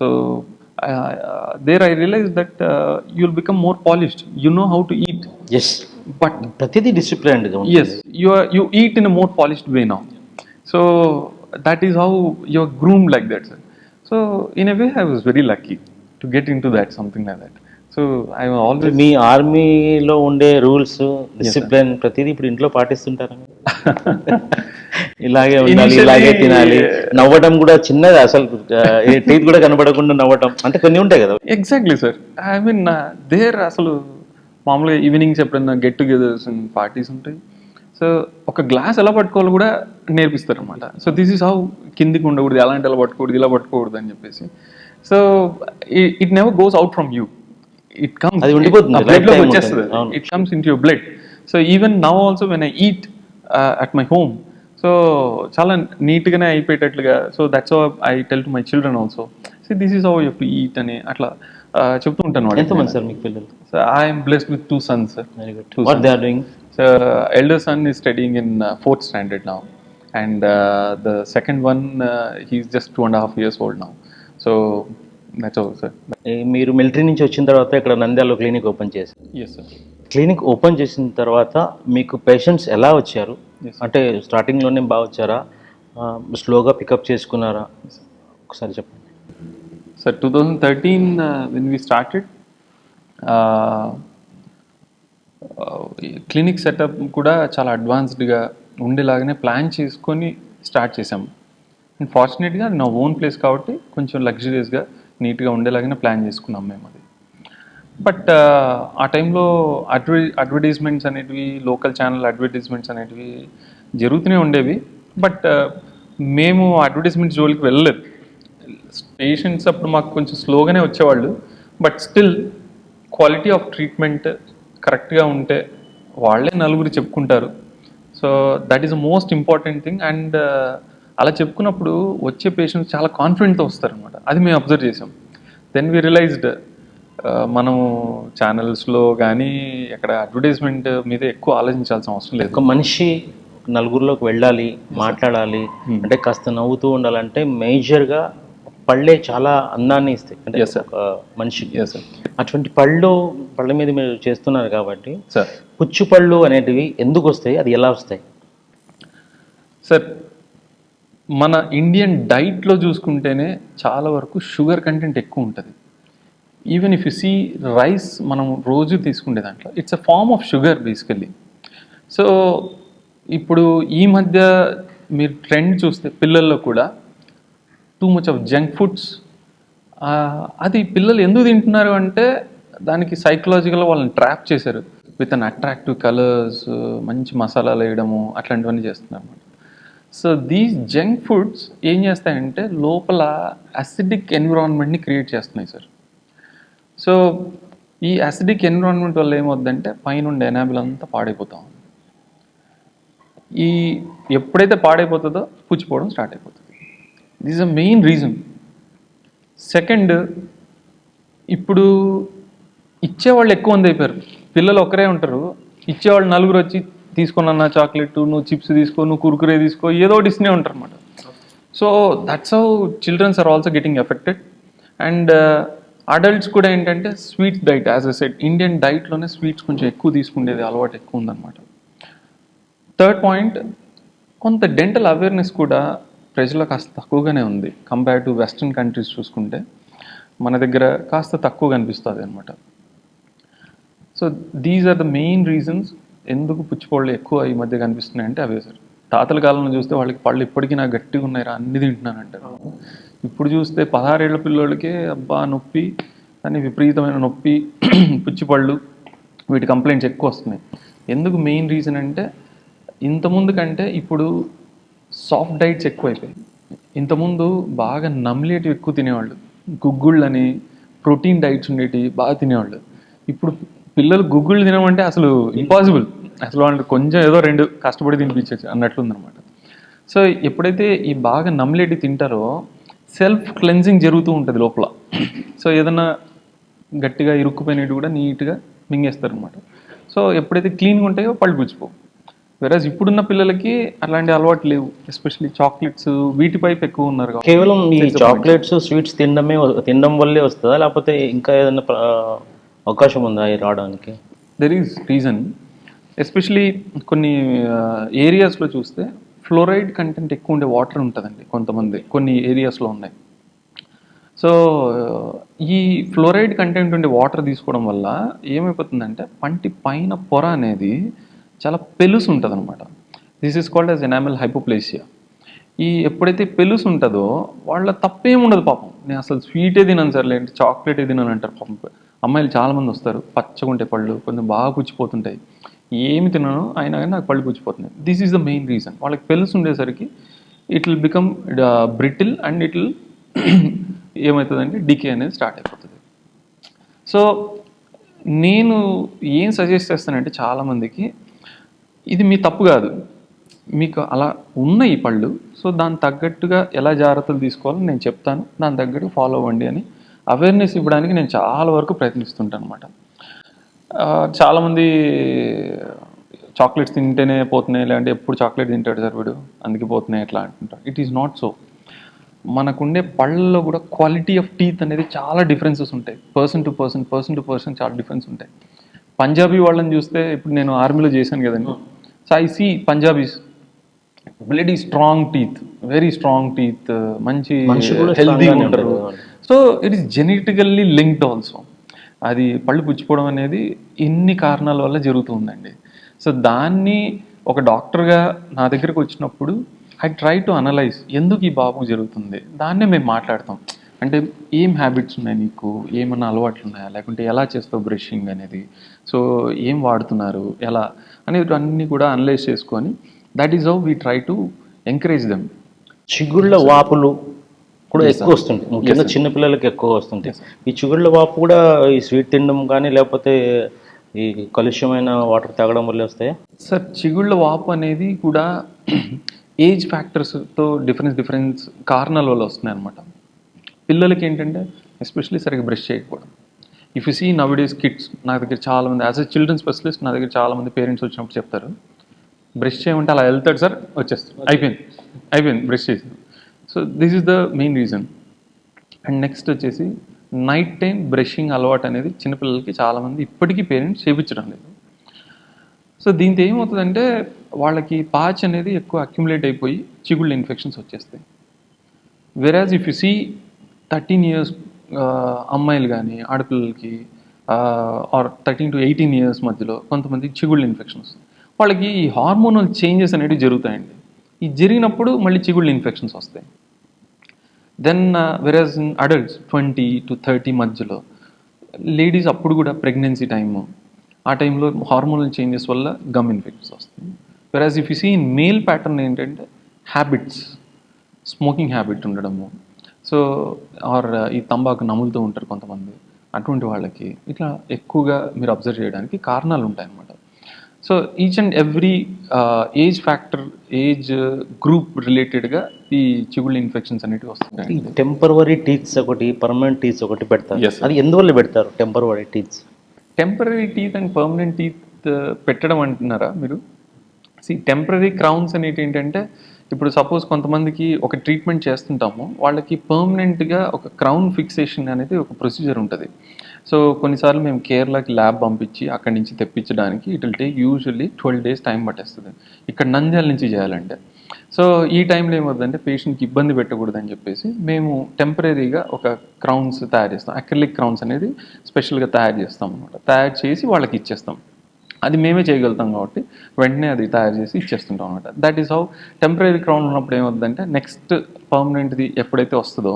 So there I realise that you will become more polished, you know how to eat. Yes, but ప్రతిదీ disciplined. yes, you eat in a more polished way now. So that is how you're groomed like that, sir. So in a way I was very lucky to get into that, something like that. So I always మీ ఆర్మీలో ఉండే rules, discipline ప్రతిదీ ఇప్పుడు ఇంట్లో పాటిస్తుంటారా? ఇలాగే ఉండాలి, ఇలాగే తినాలి, నవ్వడం కూడా చిన్నది, అసలు టీత్ కూడా కనబడకుండా నవ్వడం అంటే కొన్ని ఉంటాయి కదా. Exactly sir, I mean there అసలు మామూలుగా ఈవినింగ్స్ ఎప్పుడైనా గెట్ టుగెదర్స్ అండ్ పార్టీస్ ఉంటాయి. సో ఒక గ్లాస్ ఎలా పట్టుకోవాలి కూడా నేర్పిస్తారు అనమాట. సో దిస్ ఈస్ హౌ, కిందికి ఉండకూడదు, ఎలాంటి ఎలా పట్టుకోకూడదు, ఇలా పట్టుకోకూడదు అని చెప్పేసి. So it never goes out from you, it comes, అది ఉండిపోతుంది, బ్లడ్ లోకి వచ్చేస్తుంది, it comes in to your blood. So even now also when I eat at my home, so చాలా నీట్గానే అయిపోయేటట్లుగా. So that's how I tell to my children also, so this is how you have to eat అని అట్లా చెప్తూ ఉంటాను. ఎంతమంది sir మీకు పిల్లలు? So I am blessed with 2 sons, sir. Very good. What they are doing? So elder son is studying in 4th standard now, and the second one he's just 2.5 years old now. So that's all, sir. మీరు military నుంచి వచ్చిన తర్వాత ఇక్కడ నంద్యాలలో clinic open చేశారు. Yes, sir. Clinic open చేసిన తర్వాత మీకు పేషెంట్స్ ఎలా వచ్చారు? Yes, అంటే స్టార్టింగ్లోనే బాగా వచ్చారా, స్లోగా పికప్ చేసుకున్నారా? ఒకసారి చెప్పండి. So 2013 when we started, clinic setup కూడా చాలా అడ్వాన్స్డ్గా ఉండేలాగానే ప్లాన్ చేసుకొని స్టార్ట్ చేసాము. అండ్ ఫార్చునేట్గా అది నా ఓన్ ప్లేస్ కాబట్టి కొంచెం లగ్జరియస్గా నీట్గా ఉండేలాగానే ప్లాన్ చేసుకున్నాం మేము అది. బట్ ఆ టైంలో అడ్వర్టైజ్మెంట్స్ అనేటివి, లోకల్ ఛానల్ అడ్వర్టైజ్మెంట్స్ అనేటివి జరుగుతూనే ఉండేవి. బట్ మేము అడ్వర్టైజ్మెంట్ జోలికి వెళ్ళలేదు. పేషెంట్స్ అప్పుడు మాకు కొంచెం స్లోగానే వచ్చేవాళ్ళు, but still quality of treatment కరెక్ట్గా ఉంటే వాళ్ళే నలుగురు చెప్పుకుంటారు. So that is the most important thing. And అలా చెప్పుకున్నప్పుడు వచ్చే పేషెంట్స్ చాలా కాన్ఫిడెంట్తో వస్తారనమాట. అది మేము అబ్జర్వ్ చేసాం. దెన్ వి రియలైజ్డ్ మనం ఛానల్స్లో కానీ ఎక్కడ అడ్వర్టైజ్మెంట్ మీద ఎక్కువ ఆలోచించాల్సిన అవసరం లేదు. ఒక మనిషి నలుగురిలోకి వెళ్ళాలి, మాట్లాడాలి అంటే కాస్త నవ్వుతూ ఉండాలంటే మేజర్గా పళ్ళే చాలా అందాన్ని ఇస్తాయి అంటే మనిషికి. అటువంటి పళ్ళ మీద మీరు చేస్తున్నారు కాబట్టి సార్, పుచ్చు పళ్ళు అనేటివి ఎందుకు వస్తాయి, అది ఎలా వస్తాయి? సార్, మన ఇండియన్ డైట్లో చూసుకుంటేనే చాలా వరకు షుగర్ కంటెంట్ ఎక్కువ ఉంటుంది. Even if you see rice మనం రోజు తీసుకునే దాంట్లో it's a form of sugar basically. So ఇప్పుడు ఈ మధ్య మీరు ట్రెండ్ చూస్తే పిల్లల్లో కూడా too much of junk foods. అది పిల్లలు ఎందుకు తింటున్నారు అంటే దానికి సైకలాజికల్గా వాళ్ళని ట్రాప్ చేశారు విత్ అన్ అట్రాక్టివ్ కలర్స్, మంచి మసాలాలు వేయడము, అట్లాంటివన్నీ చేస్తున్నారు అన్నమాట. సో దీస్ జంక్ ఫుడ్స్ ఏం చేస్తాయంటే లోపల అసిడిక్ ఎన్విరాన్మెంట్ని క్రియేట్ చేస్తున్నాయి సార్. సో ఈ అసిడిక్ ఎన్విరాన్మెంట్ వల్ల ఏమవుద్దంటే పైన ఎనాబిల్ అంతా పాడైపోతాం. ఈ ఎప్పుడైతే పాడైపోతుందో పుచ్చిపోవడం స్టార్ట్ అయిపోతుంది. This is a main reason. Second, ఇప్పుడు ఇచ్చేవాళ్ళు ఎక్కువ మంది అయిపోయారు. పిల్లలు ఒకరే ఉంటారు, ఇచ్చేవాళ్ళు నలుగురు వచ్చి తీసుకున్నా చాక్లెట్, నువ్వు చిప్స్ తీసుకో, నువ్వు కుర్కురే తీసుకో, ఏదో ఒకటి ఇస్తూనే ఉంటారు అనమాట. So that's how childrens are also getting affected. And adults కూడా ఏంటంటే sweets diet, as a said Indian డైట్లోనే స్వీట్స్ కొంచెం ఎక్కువ తీసుకునేది అలవాటు ఎక్కువ ఉందన్నమాట. థర్డ్ పాయింట్, కొంత డెంటల్ అవేర్నెస్ కూడా ప్రజల్లో కాస్త తక్కువగానే ఉంది కంపేర్ టు వెస్ట్రన్ కంట్రీస్ చూసుకుంటే. మన దగ్గర కాస్త తక్కువ కనిపిస్తుంది అనమాట. So these are the main reasons ఎందుకు పుచ్చిపళ్ళు ఎక్కువ ఈ మధ్య కనిపిస్తున్నాయి అంటే అవే సార్. తాతల కాలంలో చూస్తే వాళ్ళకి పళ్ళు ఇప్పటికీ నాకు గట్టిగా ఉన్నాయిరా, అన్ని తింటున్నానంటారు. ఇప్పుడు చూస్తే 16 ఏళ్ల పిల్లోళ్ళకే అబ్బా నొప్పి అని, విపరీతమైన నొప్పి, పుచ్చిపళ్ళు, వీటి కంప్లైంట్స్ ఎక్కువ వస్తున్నాయి. ఎందుకు మెయిన్ రీజన్ అంటే ఇంతకుముందు కంటే ఇప్పుడు సాఫ్ట్ డైట్స్ ఎక్కువైపోయాయి. ఇంతకుముందు బాగా నమ్లేటివి ఎక్కువ తినేవాళ్ళు, గుగ్గుళ్ళని, ప్రోటీన్ డైట్స్ ఉండేటివి బాగా తినేవాళ్ళు. ఇప్పుడు పిల్లలు గుగ్గుళ్ళు తినమంటే అసలు ఇంపాసిబుల్. అసలు వాళ్ళు కొంచెం ఏదో 2 కష్టపడి తినిపించచ్చు అన్నట్లుందనమాట. సో ఎప్పుడైతే ఈ బాగా నమ్మిలేటి తింటారో సెల్ఫ్ క్లెన్జింగ్ జరుగుతూ ఉంటుంది లోపల. సో ఏదన్నా గట్టిగా ఇరుక్కుపోయినట్టు కూడా నీట్గా మింగేస్తారు అనమాట. సో ఎప్పుడైతే క్లీన్గా ఉంటాయో పళ్ళు పుచ్చిపోవు. వెరాజ్ ఇప్పుడున్న పిల్లలకి అలాంటి అలవాటు లేవు, ఎస్పెషల్లీ చాక్లెట్స్ వీటి పైపు ఎక్కువ ఉన్నారు కాబట్టి. కేవలం ఈ చాక్లెట్స్ స్వీట్స్ తినడం వల్లే వస్తుందా, లేకపోతే ఇంకా ఏదైనా అవకాశం ఉందా ఇది రావడానికి? There is reason. ఎస్పెషలీ కొన్ని ఏరియాస్లో చూస్తే ఫ్లోరైడ్ కంటెంట్ ఎక్కువ ఉండే వాటర్ ఉంటుందండి కొన్ని ఏరియాస్లో ఉన్నాయి. సో ఈ ఫ్లోరైడ్ కంటెంట్ ఉండే వాటర్ తీసుకోవడం వల్ల ఏమైపోతుందంటే పంటి పైన పొర అనేది చాలా పెలుసు ఉంటుంది అనమాట. This is called as enamel hypoplasia. ఎప్పుడైతే పెలుసు ఉంటుందో వాళ్ళ తప్పేం ఉండదు పాపం. నేను అసలు స్వీటే తినను సార్, లేదంటే చాక్లెటే తినను అంటారు పాపం. అమ్మాయిలు చాలామంది వస్తారు, పచ్చగుంటే పళ్ళు కొంచెం బాగా పుచ్చిపోతుంటాయి, ఏమి తినను అయినా కానీ నాకు పళ్ళు పుచ్చిపోతున్నాయి. This is the main reason. వాళ్ళకి పెలుసు ఉండేసరికి it will become brittle and it will ఏమవుతుందంటే డికే అనేది స్టార్ట్ అయిపోతుంది. సో నేను ఏం సజెస్ట్ చేస్తానంటే చాలామందికి, ఇది మీ తప్పు కాదు, మీకు అలా ఉన్నాయి పళ్ళు, సో దాని తగ్గట్టుగా ఎలా జాగ్రత్తలు తీసుకోవాలో నేను చెప్తాను, దాని తగ్గట్టు ఫాలో అవ్వండి అని అవేర్నెస్ ఇవ్వడానికి నేను చాలా వరకు ప్రయత్నిస్తుంటాను అనమాట. చాలామంది చాక్లెట్స్ తింటేనే పోతున్నాయి, లేదంటే ఎప్పుడు చాక్లెట్ తింటాడు సార్ వీడు అందుకే పోతున్నాయి ఎట్లా అంటుంటారు. It is not so. మనకుండే పళ్ళలో కూడా క్వాలిటీ ఆఫ్ టీత్ అనేది చాలా డిఫరెన్సెస్ ఉంటాయి. పర్సన్ టు పర్సన్ చాలా డిఫరెన్స్ ఉంటాయి. పంజాబీ వాళ్ళని చూస్తే, ఇప్పుడు నేను ఆర్మీలో చేశాను కదండి, so I see Punjabis bloody strong teeth, very strong teeth, మంచి హెల్దీగా ఉంటారు. So it is genetically linked also. అది పళ్ళు పుచ్చిపోవడం అనేది ఇన్ని కారణాల వల్ల జరుగుతుందండి. సో దాన్ని ఒక డాక్టర్గా నా దగ్గరకు వచ్చినప్పుడు ఐ ట్రై టు అనలైజ్ ఎందుకు ఈ బాబుకు జరుగుతుంది, దాన్నే మేము మాట్లాడతాం. అంటే ఏం హ్యాబిట్స్ ఉన్నాయి నీకు, ఏమన్నా అలవాట్లు ఉన్నాయా, లేకుంటే ఎలా చేస్తావు బ్రషింగ్ అనేది, సో ఏం వాడుతున్నారు ఎలా అనేది అన్నీ కూడా అనలైజ్ చేసుకొని that is how we try to encourage them. చిగుళ్ళ వాపులు కూడా ఎక్కువ వస్తుంటాయి, ముఖ్యంగా చిన్నపిల్లలకి ఎక్కువ వస్తుంటాయి. ఈ చిగుళ్ళ వాపు కూడా ఈ స్వీట్ తినడం కానీ లేకపోతే ఈ కలుష్యమైన వాటర్ తాగడం వల్లే వస్తాయా సార్? చిగుళ్ళ వాపు అనేది కూడా ఏజ్ ఫ్యాక్టర్స్తో డిఫరెన్స్ కారణాల వల్ల వస్తున్నాయి అనమాట. పిల్లలకి ఏంటంటే ఎస్పెషల్లీ సరిగ్గా బ్రష్ చేయకపోవడం. If you see nowadays kids, నా దగ్గర చాలామంది యాజ్ ఎ చిల్డ్రన్ స్పెషలిస్ట్ నా దగ్గర చాలామంది పేరెంట్స్ వచ్చినప్పుడు చెప్తారు, బ్రష్ చేయమంటే అలా వెళ్తాడు సార్, వచ్చేస్తాడు, అయిపోయింది బ్రష్ చేసి. So this is the main reason. And next వచ్చేసి నైట్ టైం బ్రషింగ్ అలవాటు అనేది చిన్నపిల్లలకి చాలామంది ఇప్పటికీ పేరెంట్స్ చేయించడం లేదు. సో దీంతో ఏమవుతుందంటే వాళ్ళకి పాచ్ అనేది ఎక్కువ అక్యుములేట్ అయిపోయి చిగుళ్ళ ఇన్ఫెక్షన్స్ వచ్చేస్తాయి. వెరాజ్ ఇఫ్ యు సీ 13 years అమ్మాయిలు కానీ ఆడపిల్లలకి ఆర్ 13 to 18 years మధ్యలో కొంతమంది చిగుళ్ళ ఇన్ఫెక్షన్ వస్తుంది. వాళ్ళకి ఈ హార్మోనల్ చేంజెస్ అనేవి జరుగుతాయండి. ఈ జరిగినప్పుడు మళ్ళీ చిగుళ్ళ ఇన్ఫెక్షన్స్ వస్తాయి. Then whereas in adults 20 to 30 మధ్యలో లేడీస్ అప్పుడు కూడా ప్రెగ్నెన్సీ టైము, ఆ టైంలో హార్మోనల్ చేంజెస్ వల్ల గమ్ ఇన్ఫెక్షన్స్ వస్తాయి. Whereas if you see in male pattern ఏంటంటే హ్యాబిట్స్, స్మోకింగ్ హ్యాబిట్ ఉండడము, సో ఆర్ ఈ తంబాకు నములుతూ ఉంటారు కొంతమంది, అటువంటి వాళ్ళకి ఇట్లా ఎక్కువగా మీరు అబ్జర్వ్ చేయడానికి కారణాలు ఉంటాయన్నమాట. So each and every age factor, age group రిలేటెడ్గా ఈ చిగుళ్ళ ఇన్ఫెక్షన్స్ అనేవి వస్తుంటాయి. టెంపరరీ టీత్స్ ఒకటి, పర్మనెంట్ టీత్స్ ఒకటి పెడతారు. అది ఎందువల్ల పెడతారు temporary teeths? Temporary teeth and permanent teeth పెట్టడం అంటున్నారా మీరు? టెంపరరీ క్రౌన్స్ అనేవి ఏంటంటే, ఇప్పుడు సపోజ్ కొంతమందికి ఒక ట్రీట్మెంట్ చేస్తుంటాము, వాళ్ళకి పర్మనెంట్గా ఒక క్రౌన్ ఫిక్సేషన్ అనేది ఒక ప్రొసీజర్ ఉంటుంది. సో కొన్నిసార్లు మేము కేరళకి ల్యాబ్ పంపించి అక్కడి నుంచి తెప్పించడానికి it will take usually 12 days time పట్టేస్తుంది, ఇక్కడ నంద్యాల నుంచి చేయాలంటే. సో ఈ టైంలో ఏమవుతుందంటే పేషెంట్కి ఇబ్బంది పెట్టకూడదని చెప్పేసి మేము టెంపరీగా ఒక క్రౌన్స్ తయారు చేస్తాం. అక్రిలిక్ క్రౌన్స్ అనేది స్పెషల్గా తయారు చేస్తాం అనమాట. తయారు చేసి వాళ్ళకి ఇచ్చేస్తాం. అది మేమే చేయగలుగుతాం కాబట్టి వెంటనే అది తయారు చేసి ఇచ్చేస్తుంటాం అనమాట. That is how temporary crown ఉన్నప్పుడు ఏమవుతుందంటే నెక్స్ట్ పర్మనెంట్ది ఎప్పుడైతే వస్తుందో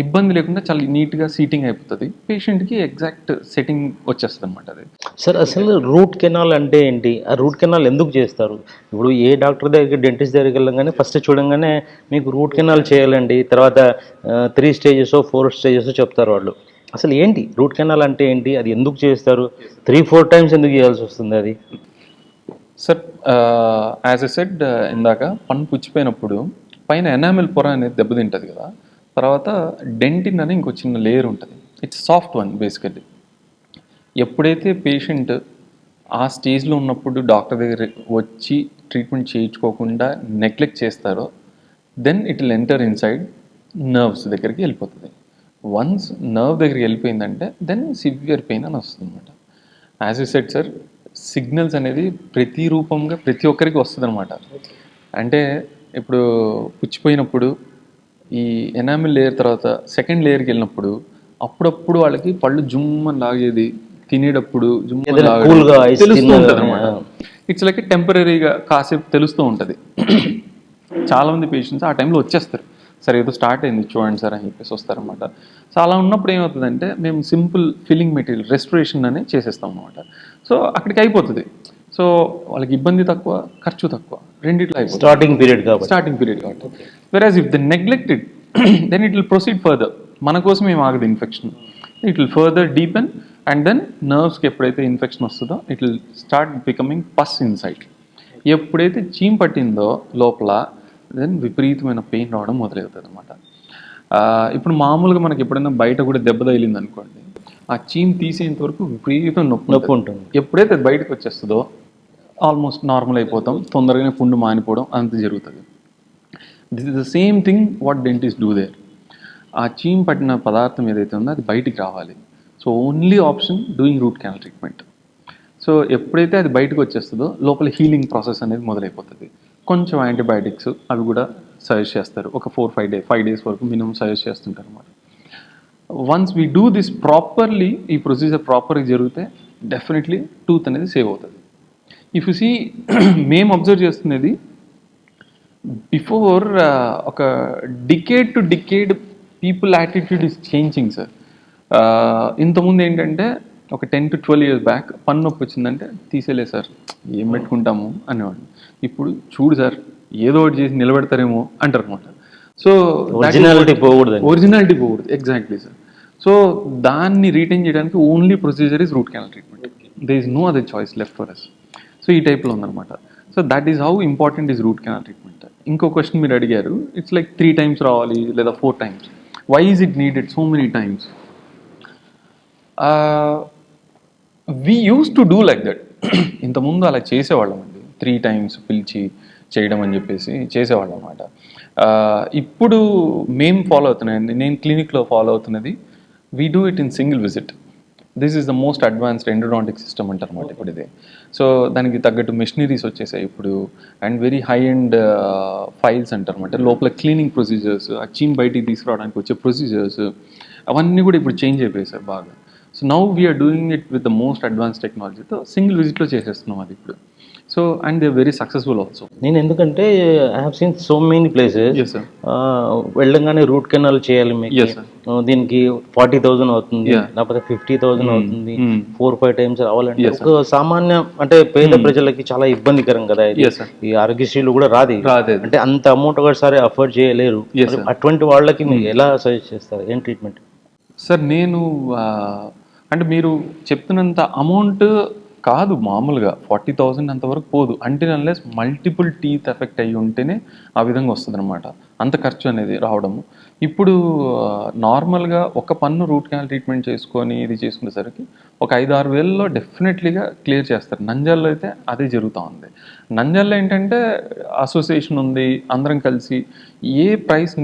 ఇబ్బంది లేకుండా చాలా నీట్గా సీటింగ్ అయిపోతుంది, పేషెంట్కి ఎగ్జాక్ట్ సెట్టింగ్ వచ్చేస్తుంది అనమాట. అది సార్ అసలు రూట్ కెనాల్ అంటే ఏంటి? ఆ రూట్ కెనాల్ ఎందుకు చేస్తారు? ఇప్పుడు ఏ డాక్టర్ దగ్గరికి, డెంటిస్ట్ దగ్గరికి వెళ్ళగానే ఫస్ట్ చూడంగానే మీకు రూట్ కెనాల్ చేయాలండి, తర్వాత 3 stages 4 stages చెప్తారు వాళ్ళు. అసలు ఏంటి రూట్ కెనాల్ అంటే ఏంటి, అది ఎందుకు చేస్తారు, 3-4 times ఎందుకు చేయాల్సి వస్తుంది? అది సార్ యాజ్ ఎ సెడ్ ఇందాక పన్ను పుచ్చిపోయినప్పుడు పైన ఎనామిల్ పొర అనేది దెబ్బతింటుంది కదా, తర్వాత డెంటిన్ అని ఇంకో చిన్న లేయర్ ఉంటుంది. It's soft one basically. ఎప్పుడైతే పేషెంట్ ఆ స్టేజ్లో ఉన్నప్పుడు డాక్టర్ దగ్గర వచ్చి ట్రీట్మెంట్ చేయించుకోకుండా నెగ్లెక్ట్ చేస్తారో, then it will enter inside nerves దగ్గరికి వెళ్ళిపోతుంది. వన్స్ నర్వ్ దగ్గరికి వెళ్ళిపోయిందంటే దెన్ సివియర్ పెయిన్ అని వస్తుంది అనమాట. As you said sir, signals అనేది ప్రతి రూపంగా ప్రతి ఒక్కరికి వస్తుంది అనమాట. అంటే ఇప్పుడు పుచ్చిపోయినప్పుడు ఈ ఎనామిల్ లేయర్ తర్వాత సెకండ్ లేయర్కి వెళ్ళినప్పుడు అప్పుడప్పుడు వాళ్ళకి పళ్ళు జుమ్మని లాగేది, తినేటప్పుడు జుమ్మని లాగేది తెలుస్తూ ఉంటుంది అనమాట. ఇట్స్ లైక్ టెంపరీగా కాసేపు తెలుస్తూ ఉంటుంది. చాలామంది పేషెంట్స్ ఆ టైంలో వచ్చేస్తారు, సార్ ఏదో స్టార్ట్ అయింది చూడండి సార్ అని చెప్పేసి వస్తారనమాట. సో అలా ఉన్నప్పుడు ఏమవుతుందంటే మేము సింపుల్ ఫిల్లింగ్ మెటీరియల్ రెస్టరేషన్ అనేది చేసేస్తాం అనమాట. సో అక్కడికి అయిపోతుంది. సో వాళ్ళకి ఇబ్బంది తక్కువ, ఖర్చు తక్కువ, రెండిట్లో అయిపోతుంది. స్టార్టింగ్ పీరియడ్ కాబట్టి. Whereas if the neglected then it will proceed further. మన కోసం ఏం ఆగదు infection, it will further deepen and then నర్వ్స్కి ఎప్పుడైతే ఇన్ఫెక్షన్ వస్తుందో it will start becoming pus inside. ఎప్పుడైతే చీమ్ పట్టిందో లోపల దెన్ విపరీతమైన పెయిన్ రావడం మొదలవుతుంది అనమాట. ఇప్పుడు మామూలుగా మనకి ఎప్పుడైనా బయట కూడా దెబ్బ తగిలింది అనుకోండి, ఆ చీమ్ తీసేంత వరకు విపరీతం నొప్పి ఉంటుంది. ఎప్పుడైతే అది బయటకు వచ్చేస్తుందో ఆల్మోస్ట్ నార్మల్ అయిపోతాం, తొందరగానే పుండు మానిపోవడం అంత జరుగుతుంది. This is the same thing what dentist do there. ఆ చీమ్ పట్టిన పదార్థం ఏదైతే ఉందో అది బయటికి రావాలి. So only option doing root canal treatment. So ఎప్పుడైతే అది బయటకు వచ్చేస్తుందో లోపల హీలింగ్ ప్రాసెస్ అనేది మొదలైపోతుంది. కొంచెం యాంటీబయాటిక్స్ అవి కూడా సజెస్ట్ చేస్తారు, ఒక 4-5 డేస్ వరకు మినిమం సజెస్ట్ చేస్తుంటారు అన్నమాట. Once we do this properly, ఈ ప్రొసీజర్ ప్రాపర్గా జరిగితే డెఫినెట్లీ టూత్ అనేది సేవ్ అవుతుంది. ఇఫ్ యు సీ మేము అబ్జర్వ్ చేస్తున్నది బిఫోర్ ఒక decade to decade people attitude is changing sir. ఇంతకుముందు ఏంటంటే ఒక 10 to 12 years బ్యాక్ పన్ను నొప్పి వచ్చిందంటే తీసేలే సార్ ఏం పెట్టుకుంటాము అనేవాడు. ఇప్పుడు చూడు సార్ ఏదో ఒకటి చేసి నిలబెడతారేమో అంటారు అనమాట. సో ఒరిజినాలిటీ పోకూడదు. Exactly sir. సో దాన్ని రీటైన్ చేయడానికి only procedure is root canal treatment. There is no other choice left for us. So ఈ టైప్లో ఉందన్నమాట. So that is how important is root canal treatment. ఇంకో క్వశ్చన్ మీరు అడిగారు, it's like 3 times రావాలి లేదా 4 times. Why is it needed so many times? We use to do like that. ఇంతకుముందు అలా చేసేవాళ్ళం అండి, 3 times పిలిచి చేయడం అని చెప్పేసి చేసేవాళ్ళం అనమాట. ఇప్పుడు మేము ఫాలో అవుతున్నాయండి, నేను క్లినిక్లో ఫాలో అవుతున్నది we do it in single visit. This is the most advanced endodontic system అంటారు అనమాట ఇప్పుడు ఇది. సో దానికి తగ్గట్టు మెషినరీస్ వచ్చేసాయి ఇప్పుడు, and very high and files అంటారు అనమాట. లోపల క్లీనింగ్ ప్రొసీజర్స్, ఆ చీమ్ బయటికి తీసుకురావడానికి వచ్చే ప్రొసీజర్స్ అవన్నీ కూడా ఇప్పుడు చేంజ్ అయిపోయాయి సార్ బాగా. So now we're doing it with the most advance టెక్నాలజీతో సింగిల్ విజిట్లో చేసేస్తున్నాం అది ఇప్పుడు. So and they very successful also. నేను ఎందుకంటే I have seen so many places వెళ్ళంగానే రూట్ కెనాల్ చేయాలి మీకు, దీనికి 40,000 అవుతుంది, లేకపోతే 50,000 అవుతుంది, 4-5 times రావాలంటే ఒక సామాన్య అంటే పేద ప్రజలకి చాలా ఇబ్బందికరం కదా ఇది. ఈ ఆరోగ్యశ్రీలు కూడా రాదు అంటే అంత అమౌంట్ ఒకసారి అఫోర్డ్ చేయలేరు. అటువంటి వాళ్ళకి మీరు ఎలా సజెస్ట్ చేస్తారు, ఏం ట్రీట్మెంట్? సార్ నేను అంటే మీరు చెప్తున్నంత అమౌంట్ కాదు, మామూలుగా 40,000 అంతవరకు పోదు. అంటే అన్లెస్ మల్టిపుల్ టీత్ ఎఫెక్ట్ అయ్యి ఉంటేనే ఆ విధంగా వస్తుంది అనమాట, అంత ఖర్చు అనేది రావడము. ఇప్పుడు నార్మల్గా ఒక పన్ను రూట్ కెనాల్ ట్రీట్మెంట్ చేసుకొని ఇది చేసుకునేసరికి ఒక 5-6 వేలలో డెఫినెట్లీగా క్లియర్ చేస్తారు. నంద్యాలలో అయితే అదే జరుగుతూ ఉంది. నంద్యాలలో ఏంటంటే అసోసియేషన్ ఉంది, అందరం కలిసి ఏ ప్రైస్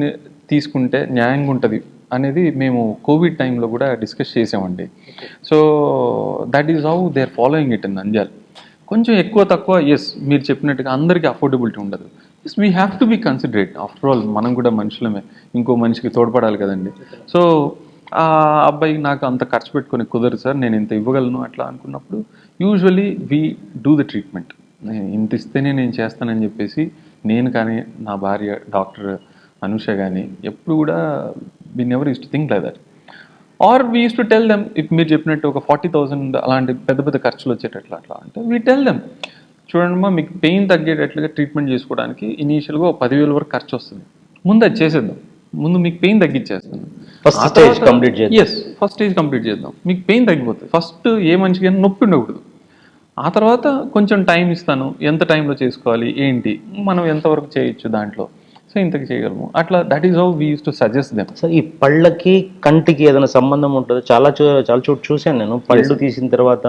తీసుకుంటే న్యాయంగా ఉంటుంది అనేది మేము కోవిడ్ టైంలో కూడా డిస్కస్ చేసామండి. So that is how they are following it in Nandyal. కొంచెం ఎక్కువ తక్కువ ఎస్ మీరు చెప్పినట్టుగా అందరికీ అఫోర్డబిలిటీ ఉండదు. Yes we have to be considerate, after all మనం కూడా మనుషులమే, ఇంకో మనిషికి తోడ్పడాలి కదండి. సో ఆ అబ్బాయి నాకు అంత ఖర్చు పెట్టుకొని కుదరదు సార్, నేను ఇంత ఇవ్వగలను అట్లా అనుకున్నప్పుడు usually we do the treatment. ఇంత ఇస్తేనే నేను చేస్తానని చెప్పేసి నేను కానీ నా భార్య డాక్టర్ అనుష కానీ ఎప్పుడు కూడా we never used to think like that. Or we used to tell them, if మీరు చెప్పినట్టు ఒక 40,000 అలాంటి పెద్ద పెద్ద ఖర్చులు వచ్చేటట్లు అట్లా అంటే వీ టెల్ దెమ్, చూడండి మీకు పెయిన్ తగ్గేటట్లుగా ట్రీట్మెంట్ చేసుకోవడానికి ఇనీషియల్గా 10,000 వరకు ఖర్చు వస్తుంది, ముందు అది చేసేద్దాం, ముందు మీకు పెయిన్ తగ్గించేస్తాను, ఫస్ట్ స్టేజ్ కంప్లీట్ చేద్దాం, మీకు పెయిన్ తగ్గిపోతుంది. ఫస్ట్ ఏ మనిషికి నొప్పి ఉండకూడదు, ఆ తర్వాత కొంచెం టైం ఇస్తాను, ఎంత టైంలో చేసుకోవాలి ఏంటి, మనం ఎంతవరకు చేయొచ్చు దాంట్లో, సో ఇంతకు చేయగలము అట్లా. That is how we use to suggest them. Sir ఈ పళ్ళకి కంటికి ఏదైనా సంబంధం ఉంటుంది? చాలా చోటు చూశాను నేను, పళ్ళు తీసిన తర్వాత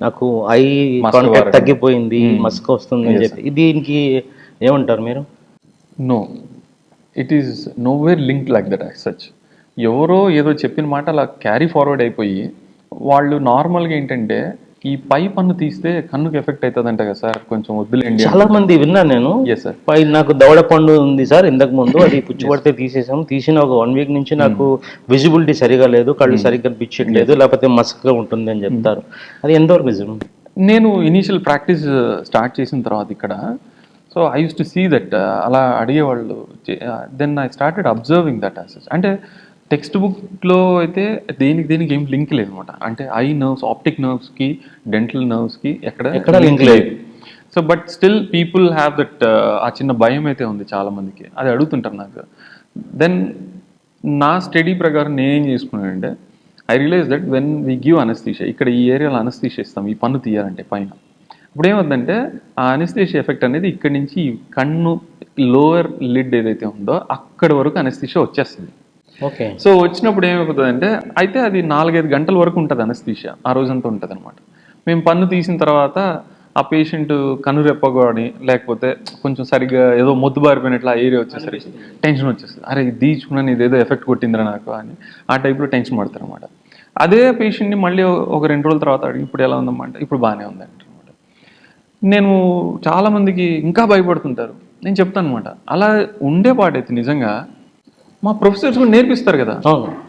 నాకు ఐ కాంటాక్ట్ తగ్గిపోయింది, మస్క్ వస్తుంది అని చెప్పి. దీనికి ఏమంటారు మీరు? No, it is nowhere link like that as such. ఎవరో ఏదో చెప్పిన మాట అలా క్యారీ ఫార్వర్డ్ అయిపోయి వాళ్ళు నార్మల్గా ఏంటంటే ఈ పై పన్ను తీస్తే కన్నుకి ఎఫెక్ట్ అవుతుందంట కదా సార్, కొంచెం వద్దులేండి. చాలా మంది విన్నాను నేను. సార్ పై నాకు దవడ పండు ఉంది సార్ ఇంతకు ముందు, అది పుచ్చిపడితే తీసేసాము, తీసిన ఒక 1 వీక్ నుంచి నాకు విజిబిలిటీ సరిగా లేదు, కళ్ళు సరిగ్గా కనిపించట్లేదు, లేకపోతే మస్క్గా ఉంటుంది అని చెప్తారు. అది ఎంతవరకు నిజం? నేను ఇనీషియల్ ప్రాక్టీస్ స్టార్ట్ చేసిన తర్వాత ఇక్కడ, so I use to see that అలా అడిగేవాళ్ళు. Then I started observing that cases. అంటే టెక్స్ట్ బుక్లో అయితే దేనికి ఏం లింక్ లేదు అనమాట. అంటే ఐ నర్వ్స్, ఆప్టిక్ నర్వ్స్కి, డెంటల్ నర్వ్స్కి ఎక్కడ లింక్ లేదు. So but still people have that, ఆ చిన్న భయం అయితే ఉంది చాలా మందికి, అది అడుగుతుంటారు నాకు. దెన్ నా స్టడీ ప్రకారం నేనేం చేసుకున్నానంటే, I realise that when we give anaesthesia, ఇక్కడ ఈ ఏరియాలో అనస్థీషియా ఇస్తాం ఈ పన్ను తీయాలంటే పైన, ఇప్పుడు ఏమవుతుందంటే ఆ అనస్థీషియా ఎఫెక్ట్ అనేది ఇక్కడి నుంచి కన్ను లోయర్ లిడ్ ఏదైతే ఉందో అక్కడి వరకు అనస్థీషియా వచ్చేస్తుంది. ఓకే. సో వచ్చినప్పుడు ఏమైపోతుందంటే, అయితే అది 4-5 గంటల వరకు ఉంటుంది అనస్థీషియా, ఆ రోజంతా ఉంటుంది అనమాట. మేము పన్ను తీసిన తర్వాత ఆ పేషెంట్ కనురెప్పగాని లేకపోతే కొంచెం సరిగ్గా ఏదో మొద్దు బారిపోయినట్లు ఆ ఏరియా వచ్చేసరికి టెన్షన్ వచ్చేస్తుంది, అరే ఇది తీయించుకున్నాను ఇదేదో ఎఫెక్ట్ కొట్టిందిరా నాకు అని, ఆ టైప్లో టెన్షన్ పడతారు అనమాట. అదే పేషెంట్ని మళ్ళీ ఒక 2 రోజుల తర్వాత అడిగి ఇప్పుడు ఎలా ఉందమ్మా అంటే ఇప్పుడు బాగానే ఉంది అంటారు అనమాట. నేను చాలామందికి ఇంకా భయపడుతుంటారు, నేను చెప్తాను అనమాట, అలా ఉండే పాటైతే నిజంగా మా ప్రొఫెసర్స్ కూడా నేర్పిస్తారు కదా,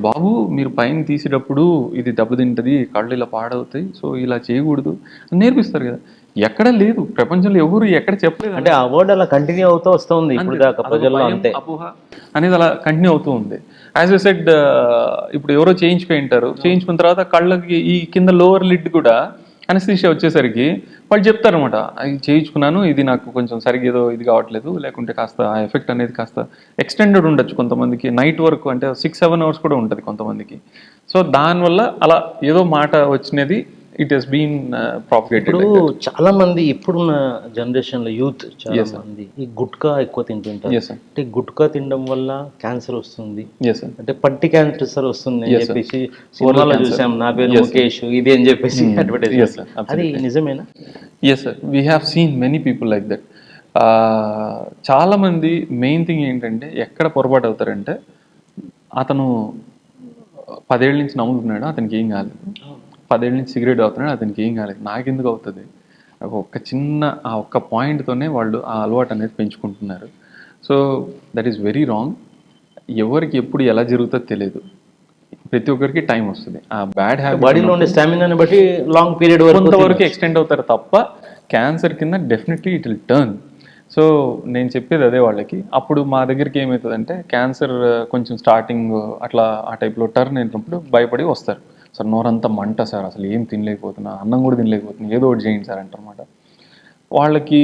బాబు మీరు పైన తీసేటప్పుడు ఇది దెబ్బతింటది, కళ్ళు ఇలా పాడవుతాయి, సో ఇలా చేయకూడదు నేర్పిస్తారు కదా. ఎక్కడ లేదు ప్రపంచంలో, ఎవరు ఎక్కడ చెప్పలేదు. అంటే ఆ వర్డ్ అలా కంటిన్యూ అవుతూ వస్తుంది ఇప్పుడు దాకా ప్రజల్లో, అంతే అపోహ అనేది అలా కంటిన్యూ అవుతూ ఉంది. యాజ్ యూ సెడ్, ఇప్పుడు ఎవరో చేయించుకున్న తర్వాత కళ్ళకి ఈ కింద లోవర్ లిడ్ కూడా అనస్థీషియా వచ్చేసరికి వాళ్ళు చెప్తారనమాట, ఇది చేయించుకున్నాను, ఇది నాకు కొంచెం సరిగ్గా ఏదో ఇది కావట్లేదు, లేకుంటే కాస్త ఆ ఎఫెక్ట్ అనేది కాస్త ఎక్స్టెండెడ్ ఉండొచ్చు కొంతమందికి, నైట్ వరకు అంటే 6-7 అవర్స్ కూడా ఉంటుంది కొంతమందికి. సో దానివల్ల అలా ఏదో మాట వచ్చినది, ఇట్ హెస్ బీన్ ప్రాపగేటెడ్. ఇప్పుడు చాలా మంది ఇప్పుడున్న జనరేషన్ లో యూత్ చాలా మంది ఈ గుట్కా ఎక్కువ తింటుంటారు. అంటే గుట్కా తినడం వల్ల క్యాన్సర్ వస్తుంది, అంటే పట్టి క్యాన్సర్ వస్తుంది అని చెప్పేసి సినిమాలో చూసాం, నా పేరు ముఖేష్ ఇది అని చెప్పేసి అడ్వర్టైజ్. అది నిజమేనా? Yes sir, we have seen many people like that. చాలా మంది మెయిన్ థింగ్ ఏంటంటే ఎక్కడ పొరపాటు అవుతారంటే, అతను 10 ఏళ్ళ నుంచి నమ్ముతున్నాడు అతనికి ఏం కాలేదు, 10 ఏళ్ళ నుంచి సిగరెట్ అవుతున్నాడు అతనికి ఏం కాలేదు, నాకెందుకు అవుతుంది, ఒక చిన్న ఆ ఒక్క పాయింట్తోనే వాళ్ళు ఆ అలవాటు అనేది పెంచుకుంటున్నారు. So that is very wrong. ఎవరికి ఎప్పుడు ఎలా జరుగుతుందో తెలియదు, ప్రతి ఒక్కరికి టైం వస్తుంది. ఆ బ్యాడ్ హ్యాబిట్ బాడీలో ఉండే స్టామినాని బట్టి లాంగ్ పీరియడ్ కొంతవరకు ఎక్స్టెండ్ అవుతారు తప్ప క్యాన్సర్ కింద definitely it will turn. So నేను చెప్పేది అదే వాళ్ళకి. అప్పుడు మా దగ్గరికి ఏమవుతుందంటే, క్యాన్సర్ కొంచెం స్టార్టింగ్ అట్లా ఆ టైప్లో టర్న్ అయినప్పుడు భయపడి వస్తారు. సార్ నోరంతా మంట సార్, అసలు ఏం తినలేకపోతున్నా, అన్నం కూడా తినలేకపోతున్నా, ఏదో ఒకటి చేయండి సార్ అంటారన్నమాట. వాళ్ళకి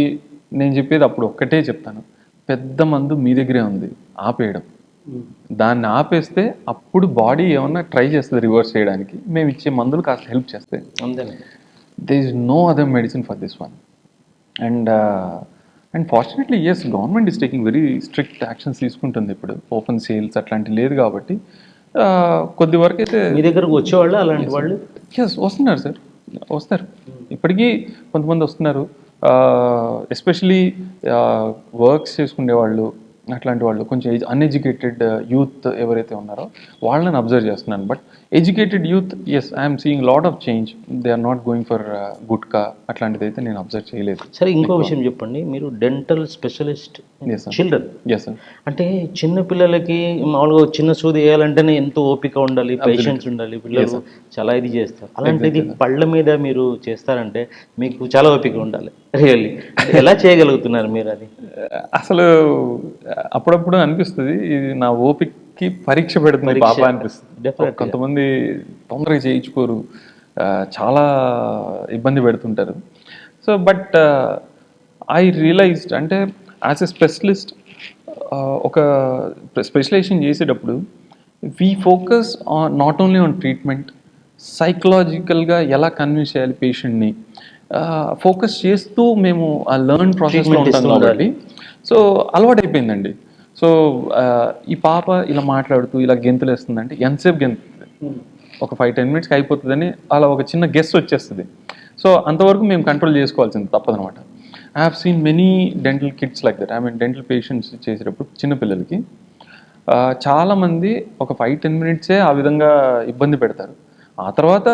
నేను చెప్పేది అప్పుడు ఒక్కటే చెప్తాను, పెద్ద మందు మీ దగ్గరే ఉంది, ఆపేయడం. దాన్ని ఆపేస్తే అప్పుడు బాడీ ఏమన్నా ట్రై చేస్తుంది రివర్స్ చేయడానికి, మేము ఇచ్చే మందులు కాస్త హెల్ప్ చేస్తాయి. There is no other medicine for this one. And fortunately yes, government is taking very strict actions తీసుకుంటుంది. ఇప్పుడు ఓపెన్ సేల్స్ అట్లాంటివి లేదు కాబట్టి కొద్ది వరకు అయితే. మీ దగ్గరకు వచ్చేవాళ్ళు అలాంటి వాళ్ళు? ఎస్, వస్తున్నారు సార్, వస్తారు, ఇప్పటికీ కొంతమంది వస్తున్నారు. ఎస్పెషలీ వర్క్స్ చేసుకునే వాళ్ళు, అట్లాంటి వాళ్ళు, కొంచెం అన్ఎడ్యుకేటెడ్ యూత్ ఎవరైతే ఉన్నారో వాళ్ళని అబ్జర్వ్ చేస్తున్నాను. But educated youth, yes, I'm seeing lot of change. They are not going for gutka అట్లాంటిది అయితే నేను అబ్జర్వ్ చేయలేదు. సరే, ఇంకో విషయం చెప్పండి, మీరు dental specialist children. Yes sir. అంటే చిన్న పిల్లలకి మామూలుగా చిన్న సూది వేయాలంటేనే ఎంతో ఓపిక ఉండాలి, పేషెన్స్ ఉండాలి, పిల్లలు చాలా ఇది చేస్తారు. అలాంటిది పళ్ళ మీద మీరు చేస్తారంటే మీకు చాలా ఓపిక ఉండాలి రియల్లీ. ఎలా చేయగలుగుతున్నారు మీరు అది? అసలు అప్పుడప్పుడు అనిపిస్తుంది, ఇది నా ఓపికకి పరీక్ష పెడుతుంది పాప అనిపిస్తుంది. కొంతమంది తొందరగా చేయించుకోరు, చాలా ఇబ్బంది పెడుతుంటారు. సో బట్ ఐ రియలైజ్డ్, అంటే యాజ్ ఎ స్పెషలిస్ట్, ఒక స్పెషలైజేషన్ చేసేటప్పుడు we focus on not only on treatment, సైకలాజికల్గా ఎలా కన్విన్స్ చేయాలి పేషెంట్ని, ఫోకస్ చేస్తూ మేము ఆ లర్న్ ప్రాసెస్లో Treatment ఉంటాం ఇస్తూ కాబట్టి సో అలవాటు అయిపోయిందండి. సో ఈ పాప ఇలా మాట్లాడుతూ ఇలా గెంతులు వేస్తుందంటే ఎంతసేపు గెంతుతుంది, ఒక 5-10 మినిట్స్కి అయిపోతుందని అలా ఒక చిన్న గెస్ వచ్చేస్తుంది. సో అంతవరకు మేము కంట్రోల్ చేసుకోవాల్సింది తప్పదనమాట. I have seen many dental kids like that. I mean dental patients చేసేటప్పుడు చిన్నపిల్లలకి చాలామంది ఒక 5-10 మినిట్సే ఆ విధంగా ఇబ్బంది పెడతారు. ఆ తర్వాత